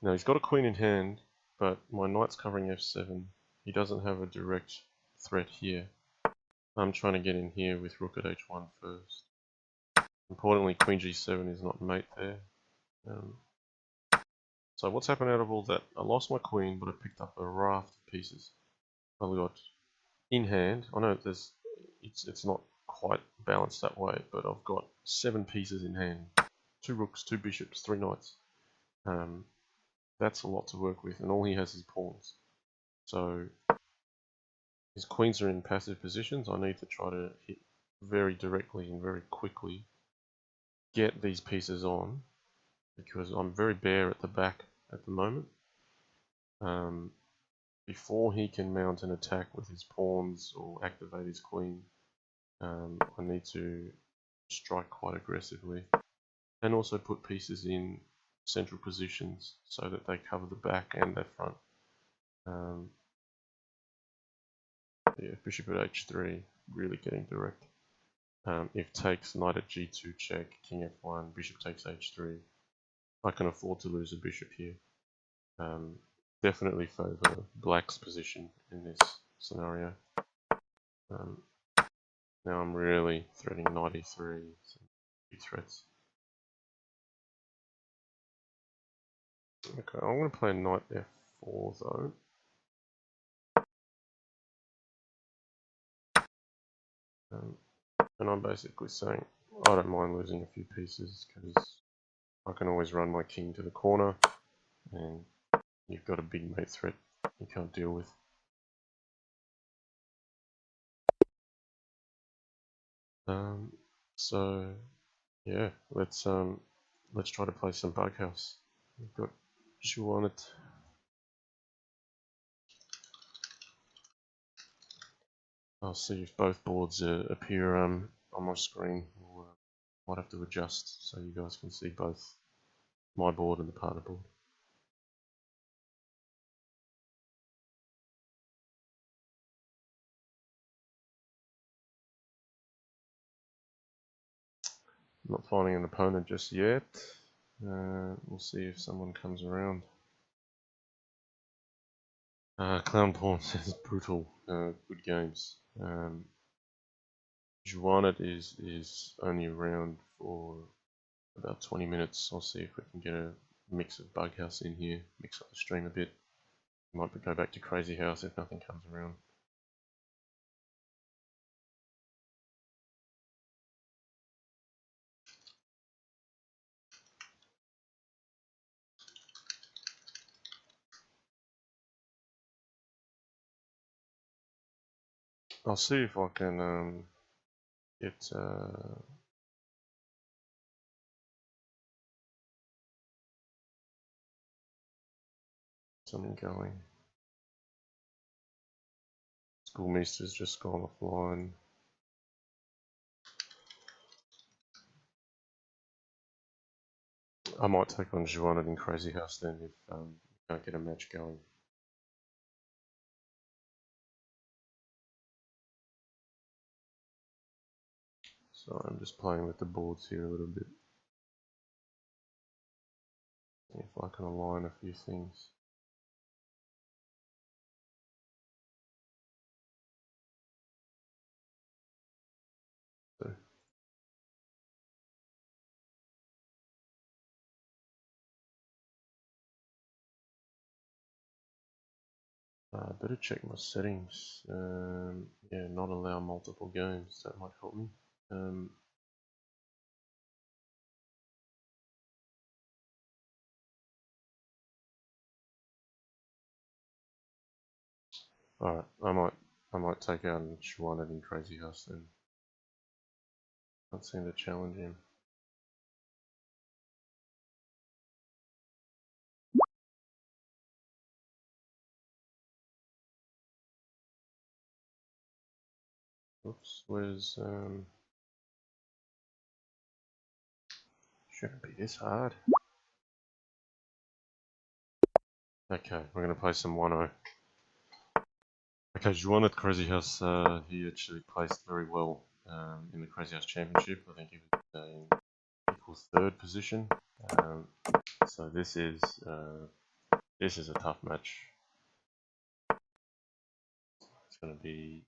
A: Now he's got a queen in hand, but my knight's covering f7. He doesn't have a direct threat here. I'm trying to get in here with rook at h1 first. Importantly, queen g7 is not mate there. So what's happened out of all that? I lost my queen, but I picked up a raft of pieces. I've got in hand. I know it's not quite balanced that way, but I've got 7 pieces in hand. 2 rooks, 2 bishops, 3 knights. That's a lot to work with, and all he has is pawns. So his queens are in passive positions. I need to try to hit very directly and very quickly, get these pieces on, because I'm very bare at the back at the moment. Before he can mount an attack with his pawns or activate his queen, I need to strike quite aggressively, and also put pieces in central positions so that they cover the back and their front. Yeah, bishop at h3, really getting direct. If takes, knight at g2 check, king f1, bishop takes h3. I can afford to lose a bishop here. definitely favour black's position in this scenario. Now I'm really threading knight e3, some big threats. Okay, I'm going to play knight f4 though. And I'm basically saying I don't mind losing a few pieces because I can always run my king to the corner and you've got a big mate threat you can't deal with. So yeah, let's try to play some Bughouse. We've got Juanet. I'll see if both boards appear on my screen. Might have to adjust so you guys can see both my board and the partner board. I'm not finding an opponent just yet. We'll see if someone comes around. Clown Pawn says brutal. Good games. Juanet is only around for about 20 minutes. I'll see if we can get a mix of Bughouse in here, mix up the stream a bit. Might go back to Crazyhouse if nothing comes around. I'll see if I can get something going. Schoolmeister's just gone offline. I might take on Juanet in Crazyhouse then if we can't get a match going. So I'm just playing with the boards here a little bit. See if I can align a few things. So, better check my settings. Yeah, not allow multiple games. That might help me. Alright, I might take out Juanet in Crazyhouse then. Can't seem to challenge him. Oops, where's shouldn't be this hard. Okay, we're gonna play some 1-0. Okay, Juanet Crazyhouse, he actually placed very well in the Crazyhouse Championship. I think he was in equal third position. So this is a tough match. It's going to be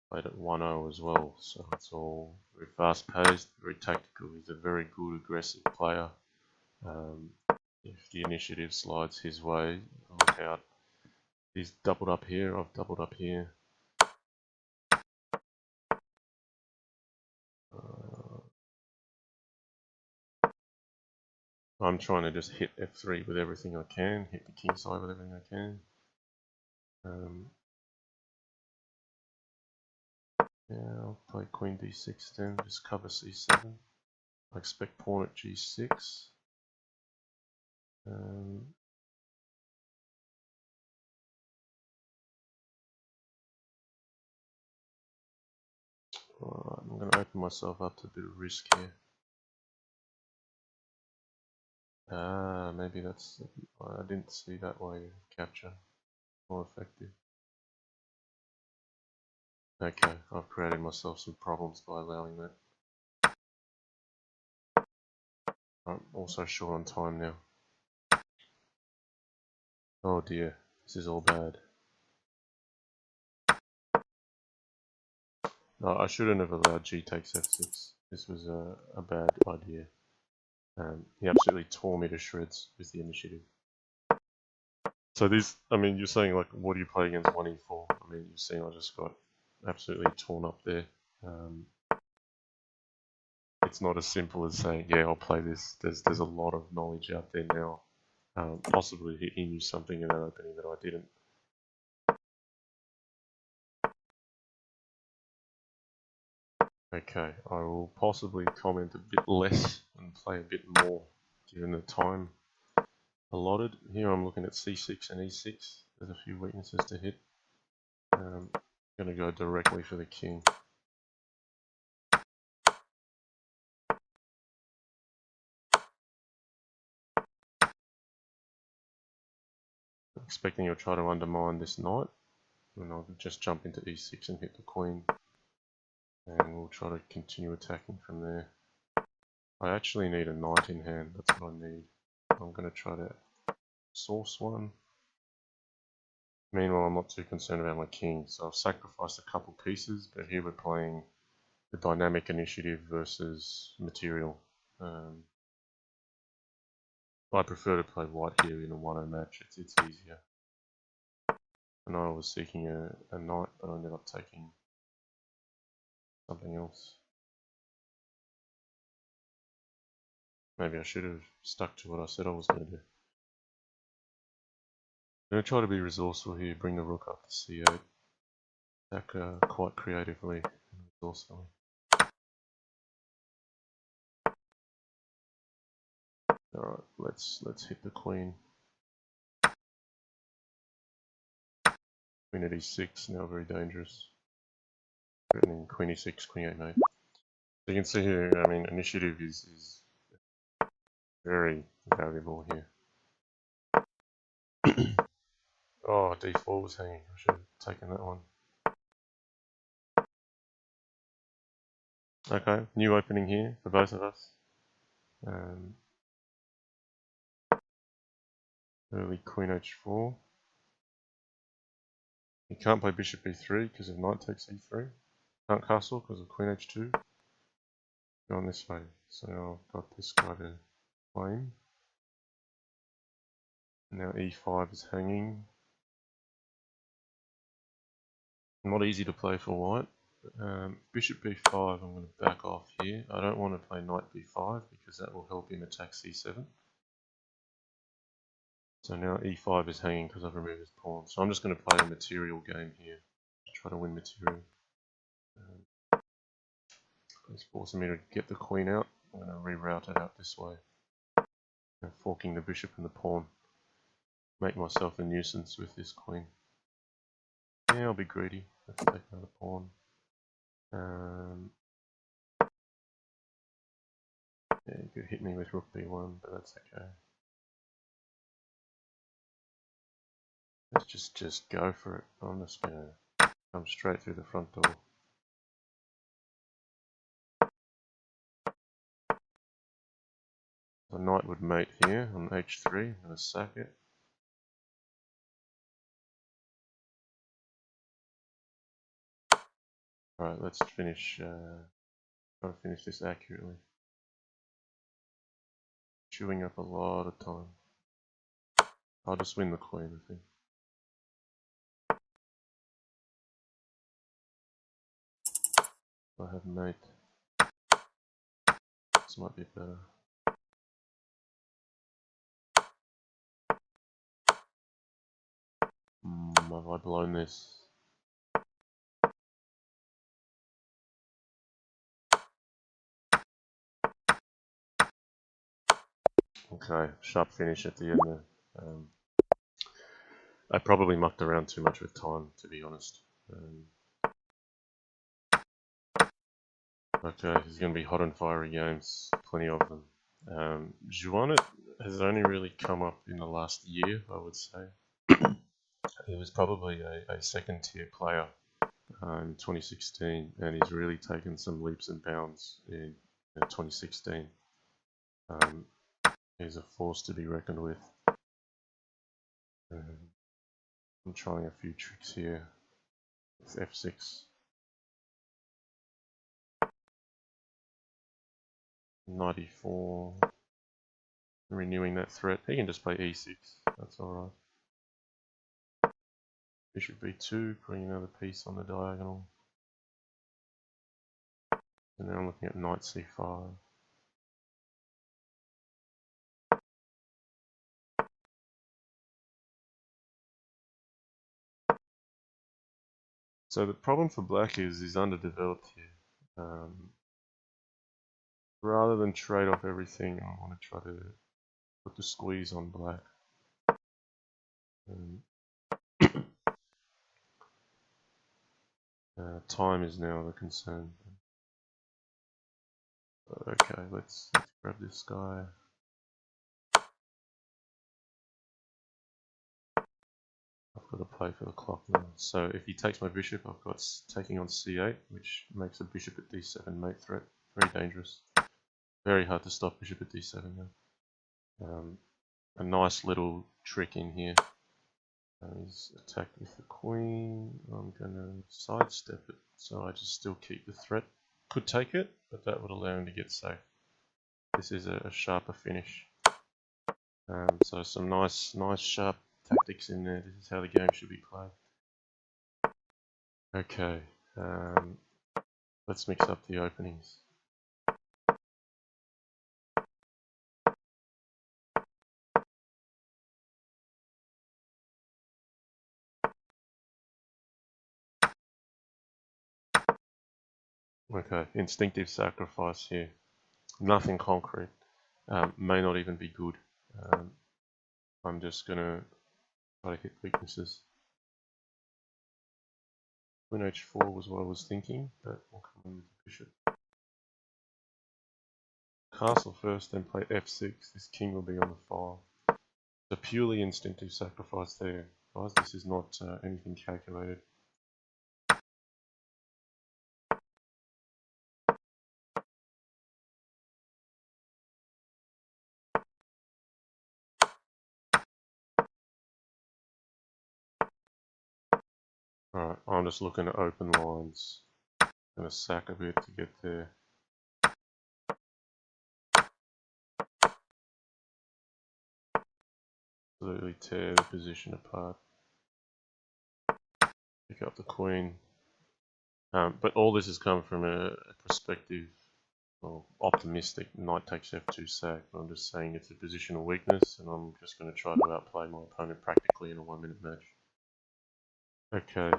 A: played at 1-0 as well, so it's all very fast paced, very tactical. He's a very good aggressive player. If the initiative slides his way, look out. He's doubled up here, I've doubled up here. I'm trying to just hit f3 with everything I can, hit the king side with everything I can. Yeah, I'll play queen d6 then, just cover c7. I expect pawn at g6. Alright, I'm going to open myself up to a bit of risk here. Maybe that's, I didn't see that way of capture. More effective. Okay, I've created myself some problems by allowing that. I'm also short on time now. Oh dear, This is all bad. No, I shouldn't have allowed G takes f6. This was a bad idea. He absolutely tore me to shreds with the initiative. So this, I mean, you're saying like, what do you play against 1e4? I mean, you're seeing I just got absolutely torn up there. It's not as simple as saying, yeah, I'll play this. There's a lot of knowledge out there now. Possibly he knew something in that opening that I didn't. Okay, I will possibly comment a bit less and play a bit more given the time allotted. Here I'm looking at c6 and e6. There's a few weaknesses to hit. I'm going to go directly for the king. I'm expecting you'll try to undermine this knight, and I'll just jump into e6 and hit the queen. And we'll try to continue attacking from there. I actually need a knight in hand, that's what I need. I'm going to try to source one. Meanwhile, I'm not too concerned about my king, so I've sacrificed a couple pieces, but here we're playing the dynamic initiative versus material. I prefer to play white here in a 1-0 match, it's easier. I know I was seeking a knight, but I ended up taking something else. Maybe I should have stuck to what I said I was going to do. I'm going to try to be resourceful here, bring the rook up to c8. Attack quite creatively and resourcefully. Alright, let's hit the queen. Queen at e6, now very dangerous. Threatening queen e6, queen 8 mate. So you can see here, I mean, initiative is very valuable here. Oh, d4 was hanging. I should have taken that one. Okay, new opening here for both of us. Early queen h4. You can't play bishop e3 because of knight takes e3. Can't castle because of queen h2. Go on this way. So now I've got this guy to claim. Now e5 is hanging. Not easy to play for white. Bishop b5, I'm going to back off here. I don't want to play knight b5 because that will help him attack c7. So now e5 is hanging because I've removed his pawn. So I'm just going to play a material game here. Try to win material. It's forcing me to get the queen out. I'm going to reroute it out this way. And forking the bishop and the pawn. Make myself a nuisance with this queen. Yeah, I'll be greedy. Let's take another pawn. Yeah, you could hit me with rook b1, but that's okay. Let's just go for it. I'm just going to come straight through the front door. The knight would mate here on h3. I'm going to sack it. Alright, let's finish. Try to finish this accurately. Chewing up a lot of time. I'll just win the queen, I think. I have mate. This might be better. Have I blown this? Okay, sharp finish at the end there. I probably mucked around too much with time, to be honest. Okay, there's going to be hot and fiery games, plenty of them. Juan has only really come up in the last year, I would say. He was probably a second tier player in 2016, and he's really taken some leaps and bounds in 2016. He's a force to be reckoned with. I'm trying a few tricks here with f6. 94. Renewing that threat. He can just play e6. That's alright. Bishop b2, putting another piece on the diagonal. And now I'm looking at knight c5. So the problem for black is he's underdeveloped here. Rather than trade off everything, I want to try to put the squeeze on black. Time is now the concern. Okay, let's grab this guy. I've got to play for the clock now. So if he takes my bishop, I've got taking on c8, which makes a bishop at d7 mate threat. Very dangerous. Very hard to stop bishop at d7 now. A nice little trick in here. He's attacked with the queen. I'm going to sidestep it, so I just still keep the threat. Could take it, but that would allow him to get safe. This is a sharper finish. So some nice sharp tactics in there. This is how the game should be played. Okay, let's mix up the openings. Okay, instinctive sacrifice here. Nothing concrete. May not even be good. I'm just going to try to hit weaknesses. Queen h4 was what I was thinking, but we'll come in with the bishop. Castle first, then play f6. This king will be on the file. It's a purely instinctive sacrifice there, guys. This is not anything calculated. Alright, I'm just looking to open lines. I'm going to sack a bit to get there. Absolutely tear the position apart. Pick up the queen. But all this has come from a perspective, well, optimistic knight takes f2 sack. I'm just saying it's a positional weakness, and I'm just going to try to outplay my opponent practically in a 1-minute match. Okay.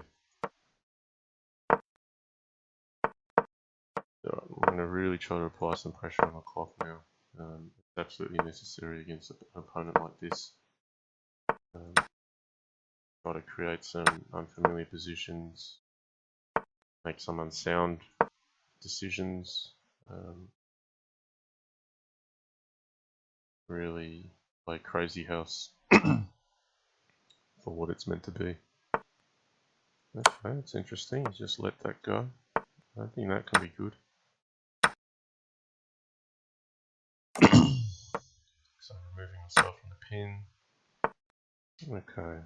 A: I'm going to really try to apply some pressure on the clock now. It's absolutely necessary against an opponent like this. Try to create some unfamiliar positions, make some unsound decisions, really play Crazyhouse for what it's meant to be. Okay, that's interesting. Just let that go. I think that can be good. So I'm removing myself from the pin. Okay.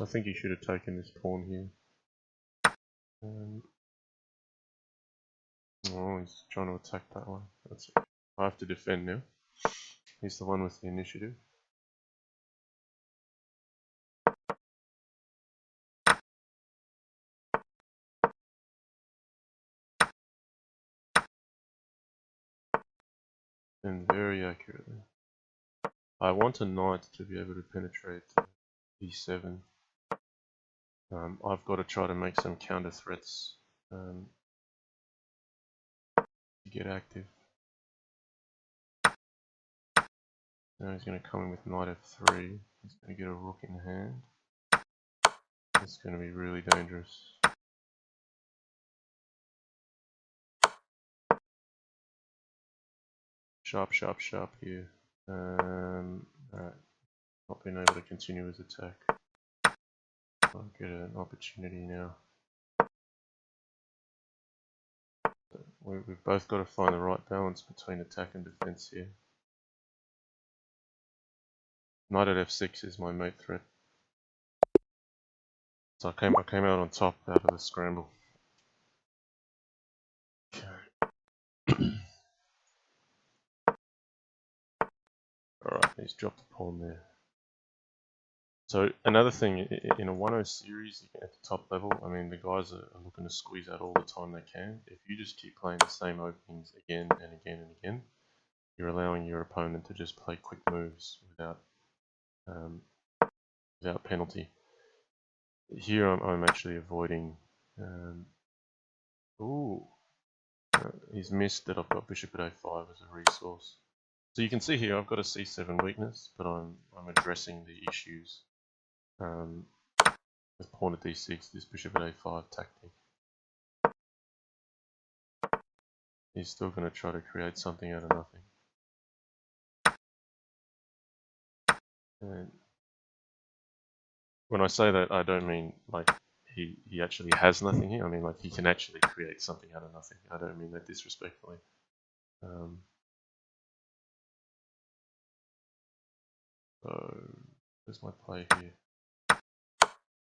A: I think he should have taken this pawn here. Oh, he's trying to attack that one. That's it. I have to defend now. He's the one with the initiative. And very accurately. I want a knight to be able to penetrate e7. I've got to try to make some counter threats to get active. Now he's going to come in with knight f3. He's going to get a rook in hand. It's going to be really dangerous. Sharp, sharp, sharp here. Alright, not being able to continue his attack. I'll get an opportunity now. We've both got to find the right balance between attack and defense here. Knight at f6 is my mate threat. So I came out on top out of the scramble. Okay. Alright, he's dropped a pawn there. So another thing, in a 1-0 series at the top level, I mean, the guys are looking to squeeze out all the time they can. If you just keep playing the same openings again and again and again, you're allowing your opponent to just play quick moves without penalty. Here I'm actually avoiding... he's missed that I've got bishop at a5 as a resource. So you can see here I've got a c7 weakness, but I'm addressing the issues with pawn at d6, this bishop at a5 tactic. He's still going to try to create something out of nothing. And when I say that, I don't mean like he actually has nothing here. I mean like he can actually create something out of nothing. I don't mean that disrespectfully. So there's my play here.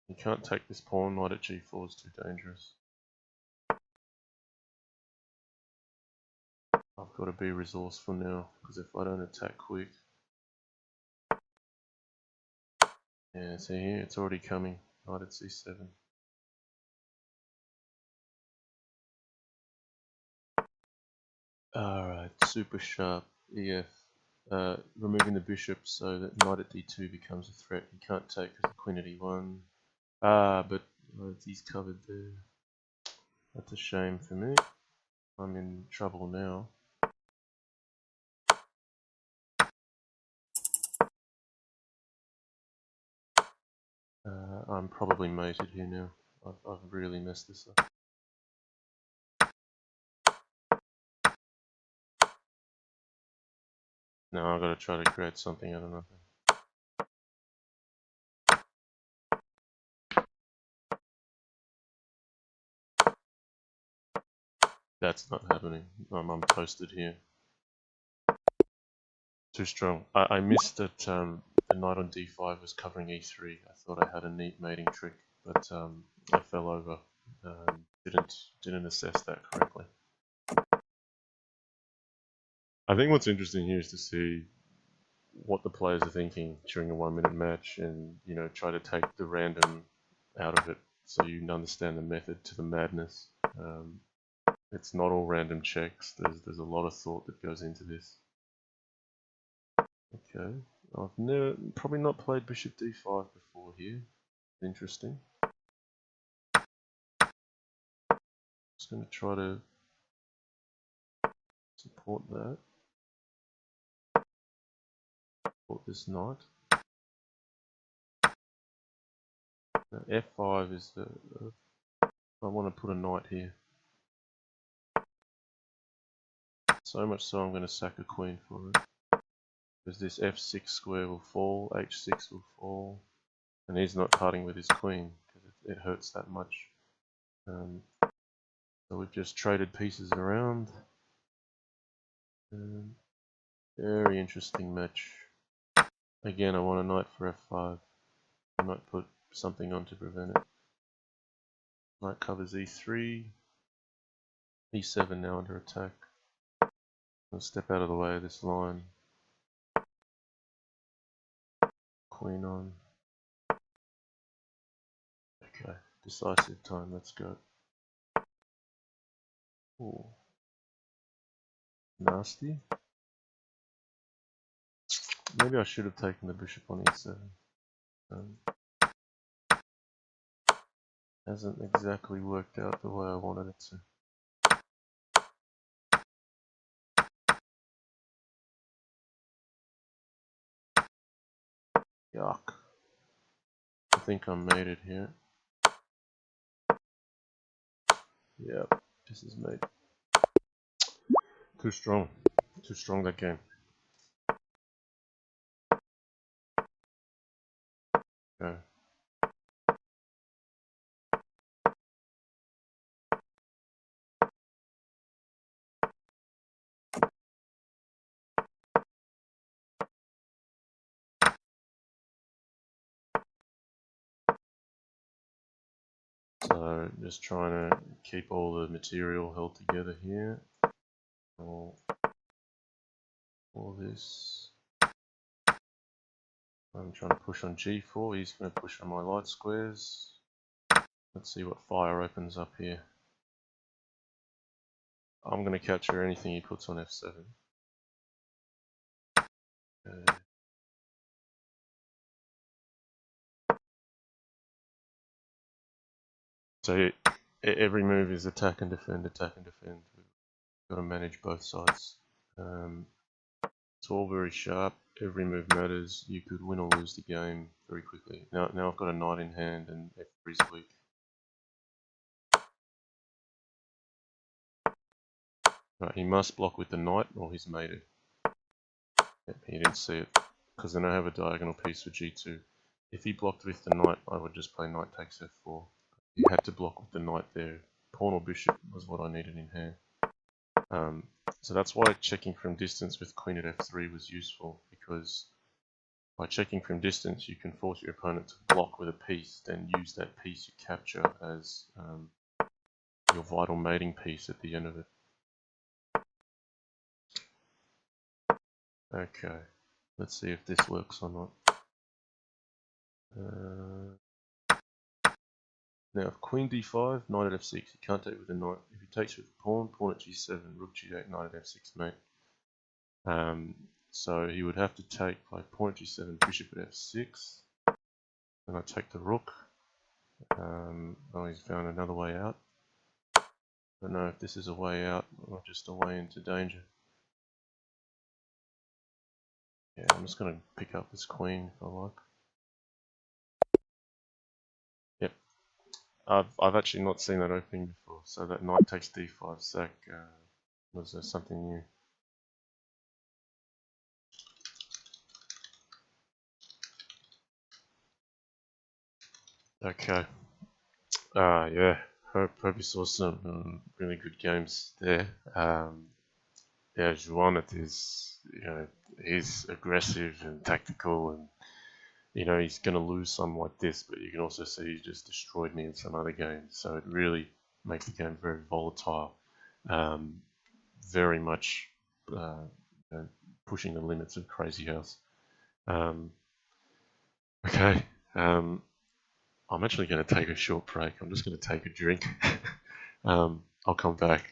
A: You can't take this pawn. Knight at g4 is too dangerous. I've got to be resourceful now, because if I don't attack quick... Yeah, see here, it's already coming. Knight at c7. Alright, super sharp. EF. Removing the bishop so that knight at d2 becomes a threat. You can't take because the queen at e1. But he's covered there. That's a shame for me. I'm in trouble now. I'm probably mated here now. I've really messed this up. Now I've got to try to create something out of nothing. That's not happening. I'm toasted here. Too strong. I missed that the knight on d5 was covering e3. I thought I had a neat mating trick, but I fell over. Didn't assess that correctly. I think what's interesting here is to see what the players are thinking during a 1-minute match, and try to take the random out of it, so you understand the method to the madness. It's not all random checks. There's a lot of thought that goes into this. Okay, I've probably not played bishop d5 before here. Interesting. Just going to try to support that. Support this knight. Now f5 is the... I want to put a knight here. So much so I'm going to sack a queen for it. Because this f6 square will fall, h6 will fall, and he's not parting with his queen because it hurts that much. So we've just traded pieces around. Very interesting match. Again, I want a knight for f5. I might put something on to prevent it. Knight covers e3. e7 now under attack. I'll step out of the way of this line. Queen on. Okay, decisive time, let's go. Ooh. Nasty. Maybe I should have taken the bishop on e7. Hasn't exactly worked out the way I wanted it to. Yuck. I think I made it here. Yep, this is made. Too strong. Too strong that game. Okay. So just trying to keep all the material held together here. All this. I'm trying to push on G4, he's going to push on my light squares. Let's see what fire opens up here. I'm going to capture anything he puts on F7. Okay. So every move is attack and defend, attack and defend. We've got to manage both sides. It's all very sharp. Every move matters. You could win or lose the game very quickly. Now I've got a knight in hand and F3 is weak. Right, he must block with the knight or he's mated. Yep, he didn't see it because then I have a diagonal piece for G2. If he blocked with the knight, I would just play knight takes F4. He had to block with the knight there. Pawn or bishop was what I needed in hand. So that's why checking from distance with queen at F3 was useful, because by checking from distance you can force your opponent to block with a piece, then use that piece you capture as your vital mating piece at the end of it. Okay, let's see if this works or not. Now if queen d5, knight at f6, you can't take with the knight. If he takes with the pawn, pawn at g7, rook g8, knight at f6, mate. So he would have to take like pawn at g7, bishop at f6. Then I take the rook. Oh, he's found another way out. I don't know if this is a way out or just a way into danger. Yeah, I'm just going to pick up this queen if I like. Yep. I've actually not seen that opening before, so that knight takes d5 sack was something new. Okay. Yeah. Hope you saw some really good games there. Yeah, Juan is, he's aggressive and tactical, and he's going to lose some like this, but you can also see he just destroyed me in some other games. So it really makes the game very volatile, very much pushing the limits of Crazyhouse. Okay, I'm actually going to take a short break. I'm just going to take a drink. I'll come back.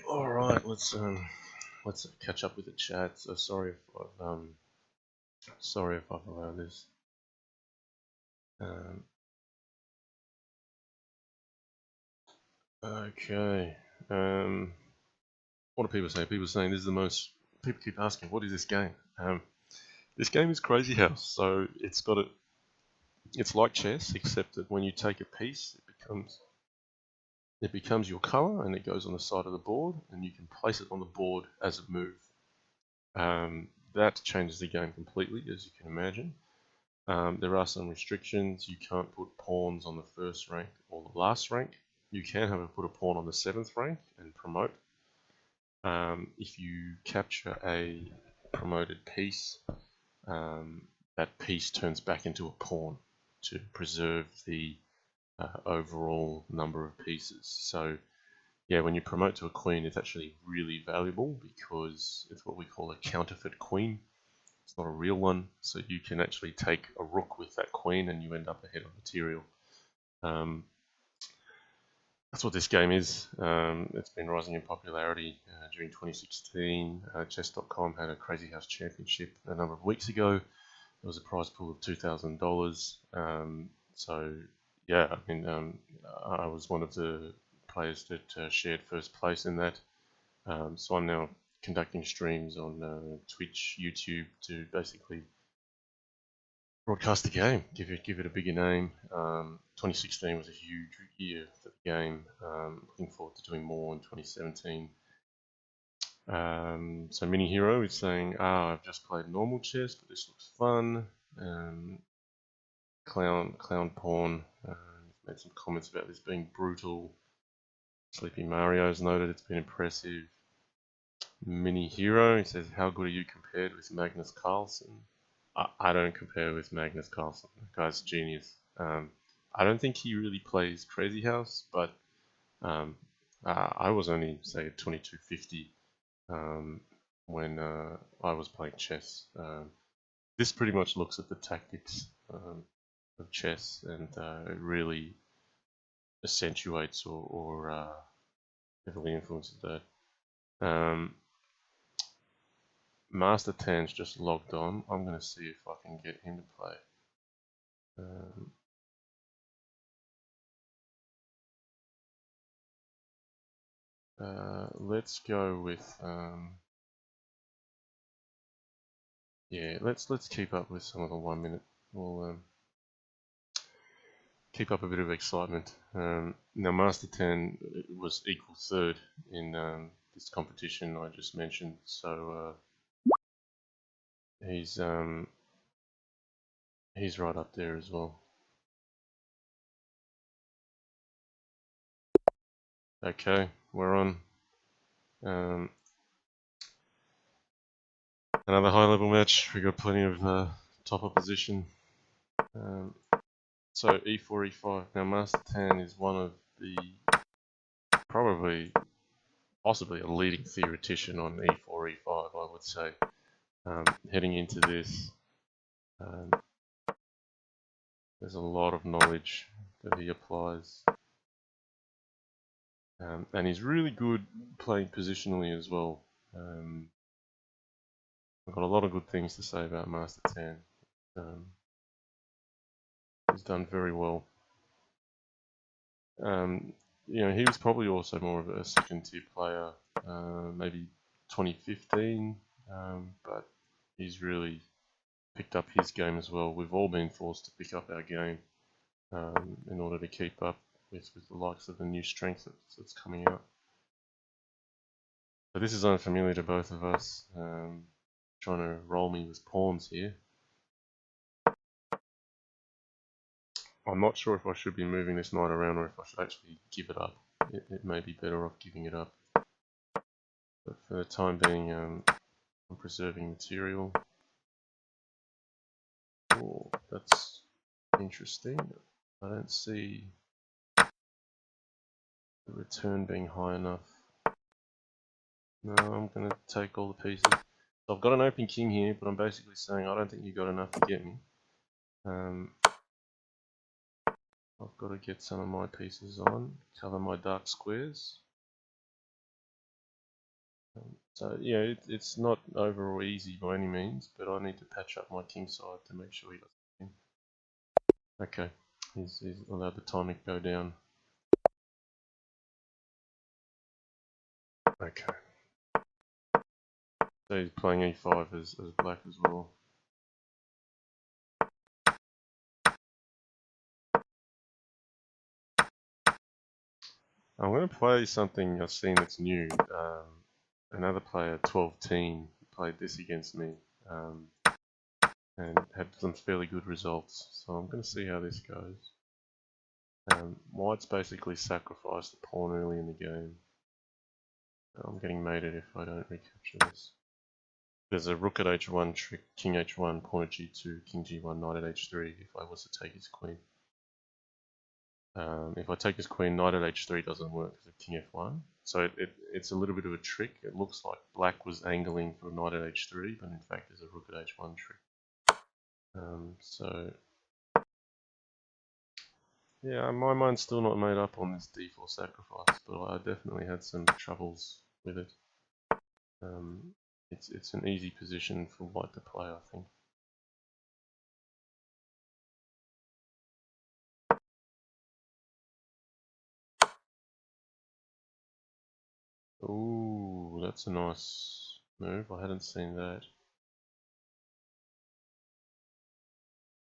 A: All right, let's catch up with the chat. So sorry if I've allowed this. Okay. What do people say? People are saying this is the most. People keep asking, what is this game? This game is Crazyhouse. So it's like chess, except that when you take a piece, it becomes your color, and it goes on the side of the board, and you can place it on the board as a move. That changes the game completely, as you can imagine. There are some restrictions. You can't put pawns on the first rank or the last rank. You can, however, put a pawn on the 7th rank and promote. If you capture a promoted piece, that piece turns back into a pawn to preserve the overall number of pieces. So yeah, when you promote to a queen, it's actually really valuable because it's what we call a counterfeit queen. It's not a real one, so you can actually take a rook with that queen and you end up ahead on material. That's what this game is. It's been rising in popularity during 2016. Chess.com had a Crazyhouse Championship a number of weeks ago. There was a prize pool of $2,000. So yeah, I mean, I was one of the players that shared first place in that. So I'm now conducting streams on Twitch, YouTube to basically broadcast the game, give it a bigger name. 2016 was a huge year for the game. Looking forward to doing more in 2017. So Mini Hero is saying, I've just played normal chess, but this looks fun. Clown Pawn made some comments about this being brutal. Sleepy Mario's noted it's been impressive. Mini Hero, he says, how good are you compared with Magnus Carlsen? I don't compare with Magnus Carlsen. The guy's a genius. I don't think he really plays Crazyhouse, but I was only, say, at 2250 when I was playing chess. This pretty much looks at the tactics of chess, and it really accentuates or heavily influences that. Master Tan's just logged on. I'm going to see if I can get him to play. Let's go with yeah. Let's keep up with some of the 1 minute. We'll keep up a bit of excitement. Now Master Tan was equal third in this competition I just mentioned, so he's right up there as well. Okay, we're on. Another high level match. We got plenty of top opposition. So e4, e5. Now Master Tan is one of the possibly a leading theoretician on e4, e5, I would say. Heading into this, there's a lot of knowledge that he applies. And he's really good playing positionally as well. I've got a lot of good things to say about Master Tan. He's done very well. You know, he was probably also more of a second tier player, maybe 2015, but he's really picked up his game as well. We've all been forced to pick up our game in order to keep up with the likes of the new strength that's coming out. So this is unfamiliar to both of us. Trying to roll me with pawns here. I'm not sure if I should be moving this knight around or if I should actually give it up. It may be better off giving it up. But for the time being, I'm preserving material. Oh, that's interesting. I don't see the return being high enough. No, I'm going to take all the pieces. So I've got an open king here, but I'm basically saying I don't think you got enough to get me. I've got to get some of my pieces on, cover my dark squares. So yeah, it's not overall easy by any means, but I need to patch up my king side to make sure he doesn't win. Okay, he's allowed the timing to go down. Okay. So he's playing e5 as black as well. I'm going to play something I've seen that's new. Another player, 12 Teen, played this against me and had some fairly good results. So I'm going to see how this goes. White's basically sacrificed the pawn early in the game. I'm getting mated if I don't recapture this. There's a rook at h1 trick, king h1, pawn at g2, king g1, knight at h3 if I was to take his queen. If I take his queen, knight at h3 doesn't work because of king f1. So it's a little bit of a trick. It looks like black was angling for knight at h3, but in fact there's a rook at h1 trick. So yeah, my mind's still not made up on this d4 sacrifice, but I definitely had some troubles with it. It's an easy position for white to play, I think. Ooh, that's a nice move. I hadn't seen that.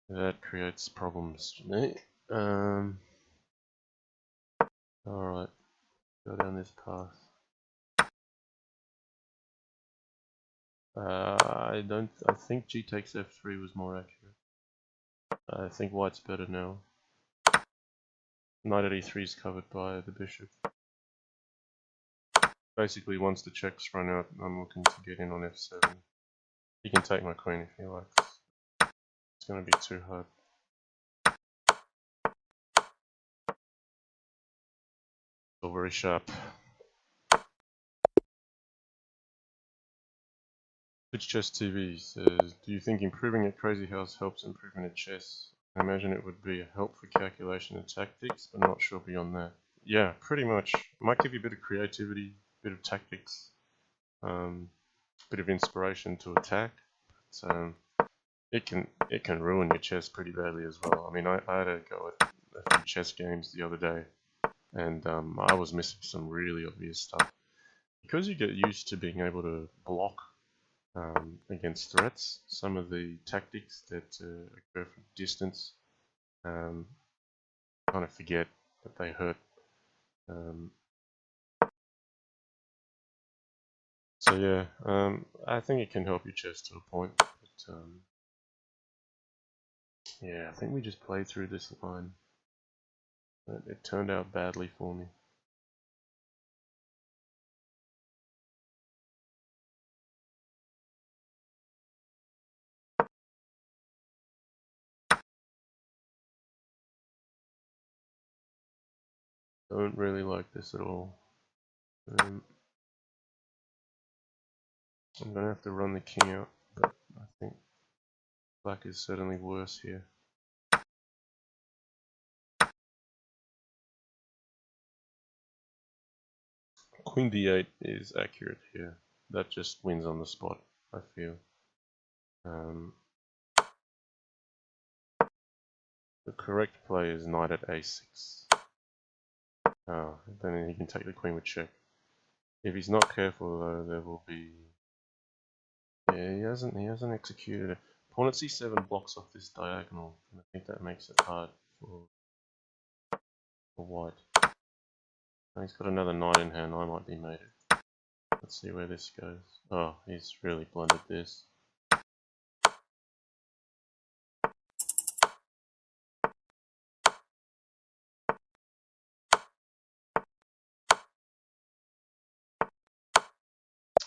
A: That creates problems to me. Alright, go down this path. I think G takes F3 was more accurate. I think white's better now. Knight at E3 is covered by the bishop. Basically, once the check's run out, I'm looking to get in on F7. He can take my queen if he likes. It's going to be too hard. Still very sharp. Pitch Chess TV says, do you think improving at Crazyhouse helps improvement at chess? I imagine it would be a help for calculation and tactics, but not sure beyond that. Yeah, pretty much. It might give you a bit of creativity, a bit of tactics, a bit of inspiration to attack. But, it can ruin your chess pretty badly as well. I mean, I had to go at a few chess games the other day, and I was missing some really obvious stuff. Because you get used to being able to block against threats, some of the tactics that occur from distance kind of forget that they hurt. So yeah, I think it can help your chess to a point, but yeah, I think we just played through this line. But it turned out badly for me. Don't really like this at all. I'm gonna have to run the king out, but I think black is certainly worse here. Queen d8 is accurate here. That just wins on the spot, I feel. The correct play is knight at a6. Oh, then he can take the queen with check. If he's not careful though, there will be... Yeah, he hasn't executed it. Pawn at c7 blocks off this diagonal, and I think that makes it hard for white. Now he's got another knight in hand, I might be mated. Let's see where this goes. Oh, he's really blundered this.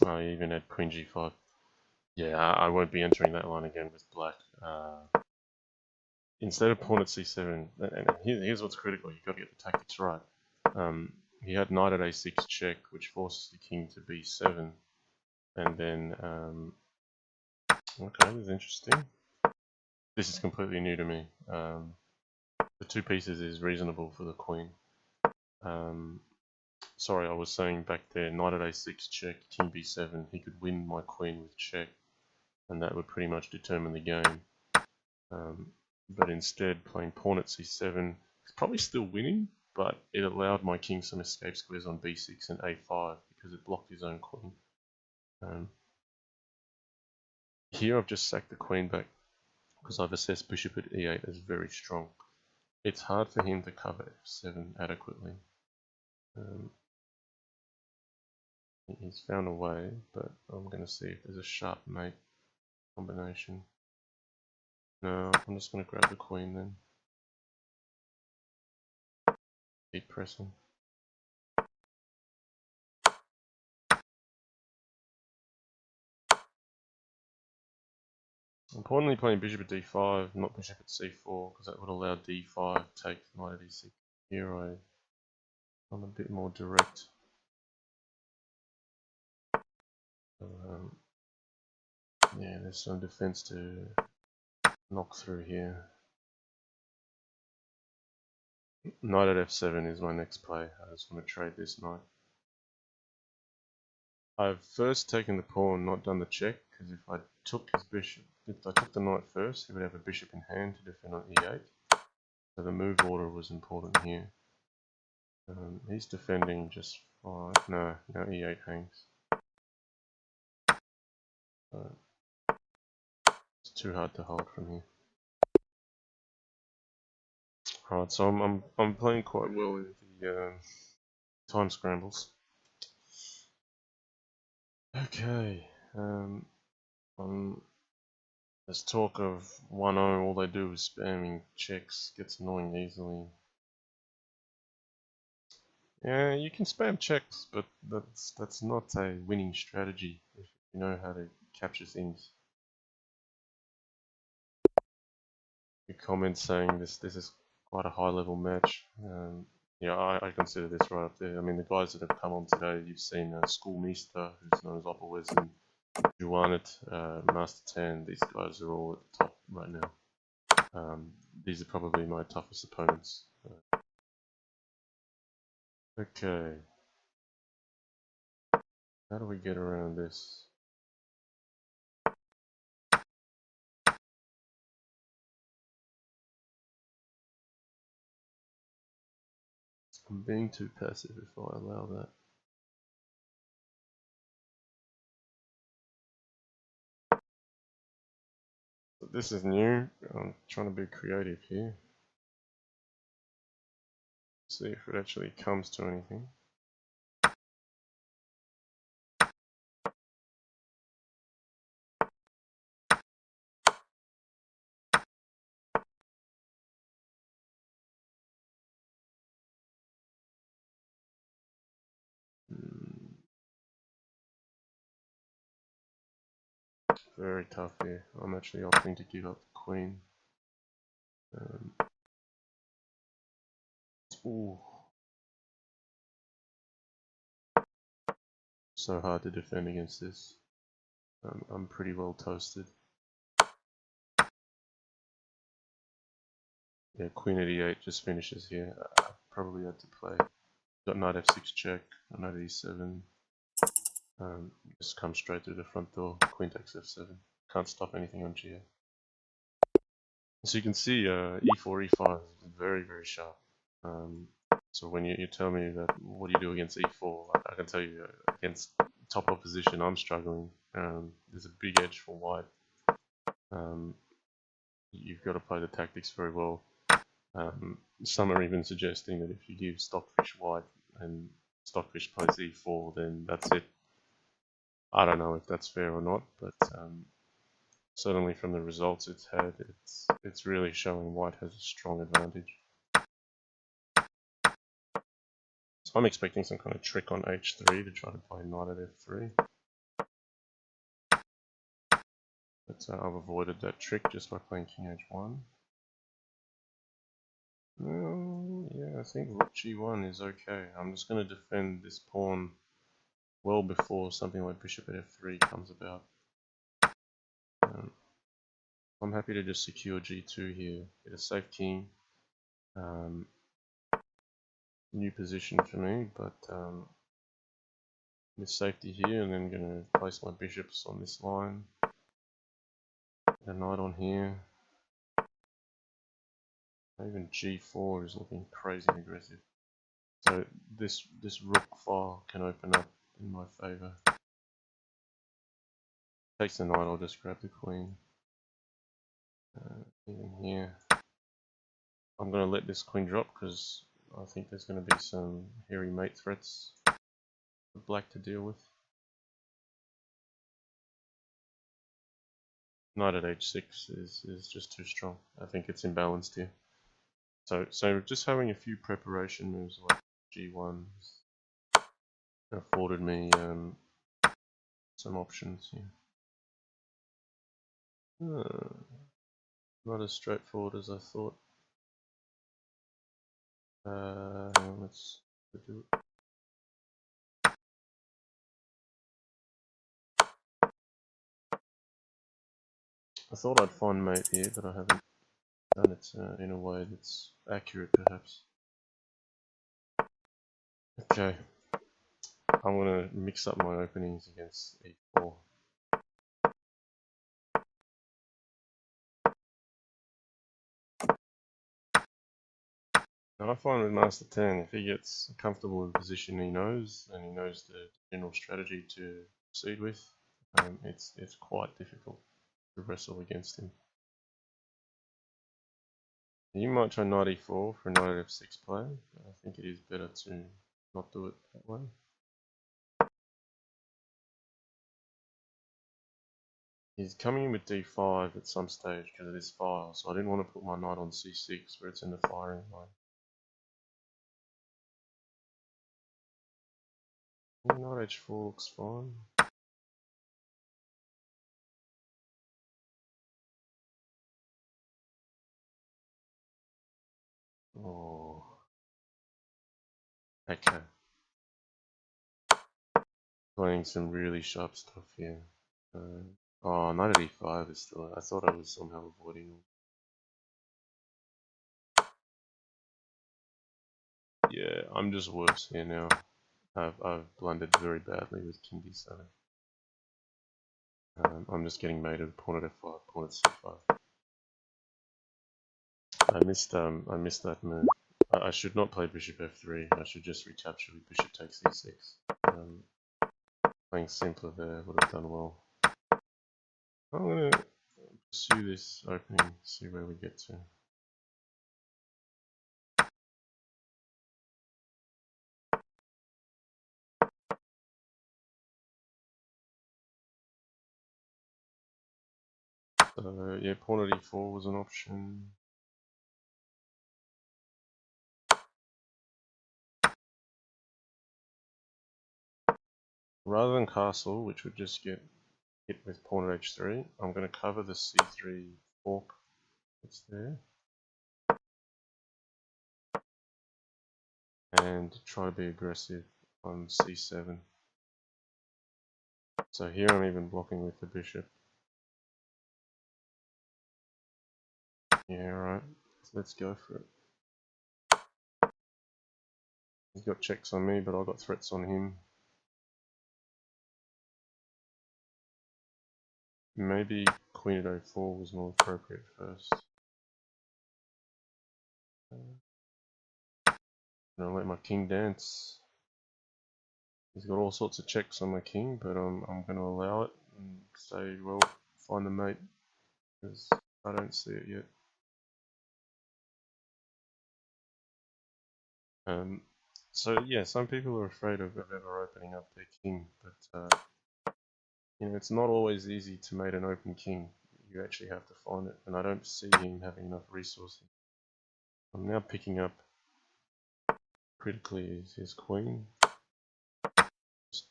A: Oh, he even had queen g5. Yeah, I won't be entering that line again with black. Instead of pawn at c7, and here's what's critical, you've got to get the tactics right. He had knight at a6 check, which forces the king to b7. And then, okay, this is interesting. This is completely new to me. The two pieces is reasonable for the queen. Sorry, I was saying back there, knight at a6 check, king b7. He could win my queen with check, and that would pretty much determine the game. But instead, playing pawn at c7, it's probably still winning, but it allowed my king some escape squares on b6 and a5 because it blocked his own queen. Here I've just sacked the queen back because I've assessed bishop at e8 as very strong. It's hard for him to cover f7 adequately. He's found a way, but I'm going to see if there's a sharp mate combination. No, I'm just going to grab the queen then. Keep pressing. Importantly, playing bishop at d5, not bishop at c4, because that would allow d5 take knight at e6. Here I'm a bit more direct. Yeah, there's some defense to knock through here. Knight at f7 is my next play. I just want to trade this knight. I've first taken the pawn, not done the check, because if I took his bishop, if I took the knight first, he would have a bishop in hand to defend on e8. So the move order was important here. He's defending just fine. No, now e8 hangs. It's too hard to hold from here. Alright, so I'm playing quite well in time scrambles. Okay, there's talk of 1-0, all they do is spamming checks, gets annoying easily. Yeah, you can spam checks, but that's not a winning strategy if you know how to capture things. Your comments saying this is quite a high level match. Yeah, I consider this right up there. I mean, the guys that have come on today, you've seen Schoolmeister, who's known as Opperwes, and Juanet, Master Tan. These guys are all at the top right now. These are probably my toughest opponents. Okay. How do we get around this? I'm being too passive if I allow that. But this is new. I'm trying to be creative here. See if it actually comes to anything. Very tough here. I'm actually opting to give up the queen. Ooh. So hard to defend against this. I'm pretty well toasted. Yeah, queen at e8 just finishes here. I probably had to play. Got knight f6 check, knight e7. Just come straight through the front door. Queen takes f7. Can't stop anything on g8. So you can see e4, e5 is very, very sharp. So when you tell me that what do you do against e4, I can tell you against top opposition I'm struggling. There's a big edge for white. You've got to play the tactics very well. Some are even suggesting that if you give Stockfish white and Stockfish plays e4, then that's it. I don't know if that's fair or not, but certainly from the results it's had, it's really showing white has a strong advantage. So I'm expecting some kind of trick on h3 to try to play knight at f3. But I've avoided that trick just by playing king h1. Yeah, I think rook g1 is okay. I'm just going to defend this pawn well before something like bishop at f3 comes about. I'm happy to just secure g2 here, get a safe king. New position for me, but with safety here, and then going to place my bishops on this line. A knight on here. Even g4 is looking crazy aggressive. So this rook file can open up in my favor. Takes the knight, I'll just grab the queen. Even here. I'm going to let this queen drop because I think there's going to be some hairy mate threats for black to deal with. Knight at h6 is just too strong. I think it's imbalanced here. So just having a few preparation moves like g1 afforded me some options here. Not as straightforward as I thought. Let's do it. I thought I'd find mate here, but I haven't done it in a way that's accurate, perhaps. Okay, I'm going to mix up my openings against e4. And I find with Master Tan, if he gets comfortable in the position he knows, and he knows the general strategy to proceed with, it's quite difficult to wrestle against him. You might try knight e4 for a knight at f6 play. I think it is better to not do it that way. He's coming in with d5 at some stage because of this file, so I didn't want to put my knight on c6 where it's in the firing line. Knight h4 looks fine. Oh. Okay. Playing some really sharp stuff here. Oh, knight at e5 is still. I thought I was somehow avoiding. Yeah, I'm just worse here now. I've blundered very badly with king d7. I'm just getting mated pawn at f5, pawn at c5. I missed that move. I should not play bishop f3. I should just recapture with bishop takes e6. Playing simpler there would have done well. I'm gonna pursue this opening, see where we get to. So yeah, pawn at e4 was an option. Rather than castle, which would just get hit with pawn at h3, I'm going to cover the c3 fork that's there and try to be aggressive on c7. So here I'm even blocking with the bishop. Yeah, right. So let's go for it. He's got checks on me, but I've got threats on him. Maybe queen at a4 was more appropriate first. I'll let my king dance. He's got all sorts of checks on my king, but I'm going to allow it and say, well, find the mate, because I don't see it yet. So yeah, some people are afraid of ever opening up their king, but you know, it's not always easy to mate an open king. You actually have to find it, and I don't see him having enough resources. I'm now picking up critically his queen, just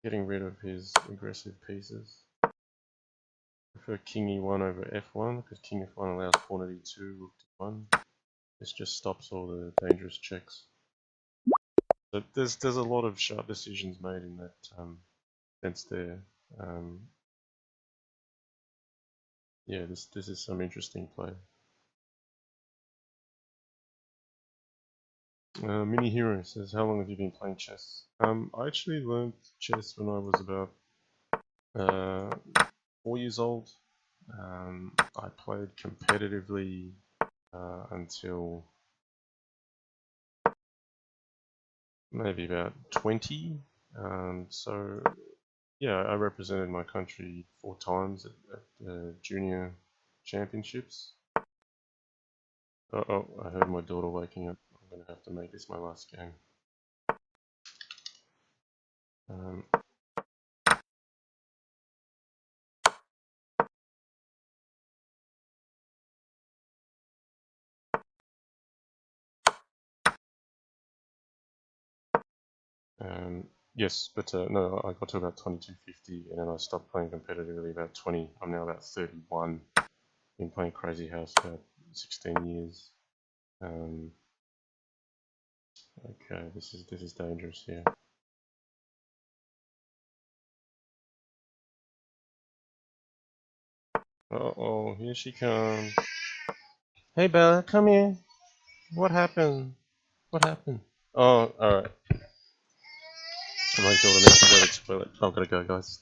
A: getting rid of his aggressive pieces. I prefer king e1 over f1 because king f1 allows pawn at e2, rook to 1. This just stops all the dangerous checks. But there's a lot of sharp decisions made in that sense there. Yeah, this is some interesting play. Mini Hero says, how long have you been playing chess? I actually learned chess when I was about 4 years old. I played competitively until maybe about 20. So yeah, I represented my country 4 times at junior championships. Oh, I heard my daughter waking up. I'm going to have to make this my last game. Yes, but no, I got to about 2250 and then I stopped playing competitively about 20. I'm now about 31. Been playing Crazyhouse about 16 years. Okay, this is dangerous here. Uh-oh, here she comes. Hey Bella, come here. What happened? What happened? Oh, alright. My daughter needs to go to the toilet. I've got to go, guys.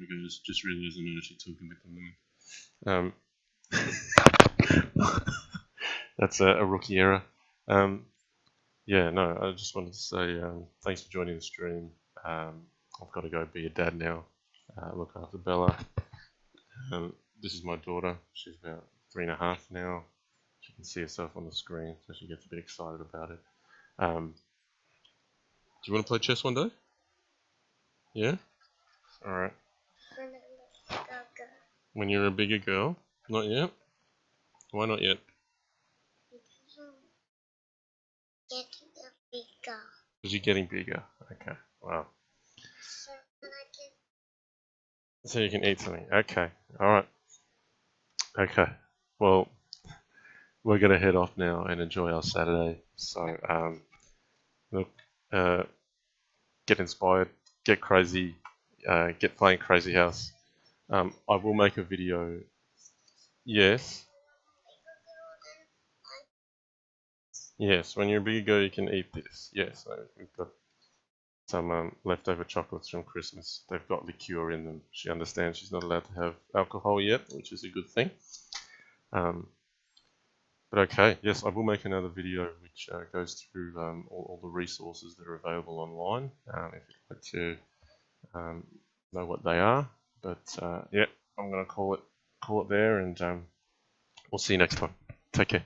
A: because just realised I'm actually talking with the moon. That's a rookie error. Yeah, no, I just wanted to say thanks for joining the stream. I've got to go be a dad now, look after Bella. This is my daughter. She's about 3.5 now. She can see herself on the screen, so she gets a bit excited about it. Do you want to play chess one day? Yeah? Alright. When you're a bigger girl? Not yet? Why not yet? Because you're getting bigger. Okay, wow. So you can eat something. Okay, alright. Okay, well, we're going to head off now and enjoy our Saturday. So, look, get inspired, get crazy, get playing Crazyhouse. I will make a video. Yes. Yes, when you're a bigger girl, you can eat this. Yes, so we've got some leftover chocolates from Christmas. They've got liqueur in them. She understands she's not allowed to have alcohol yet, which is a good thing. But okay, yes, I will make another video which goes through all the resources that are available online, if you'd like to know what they are. But yeah, I'm going to call it there, and we'll see you next time. Take care.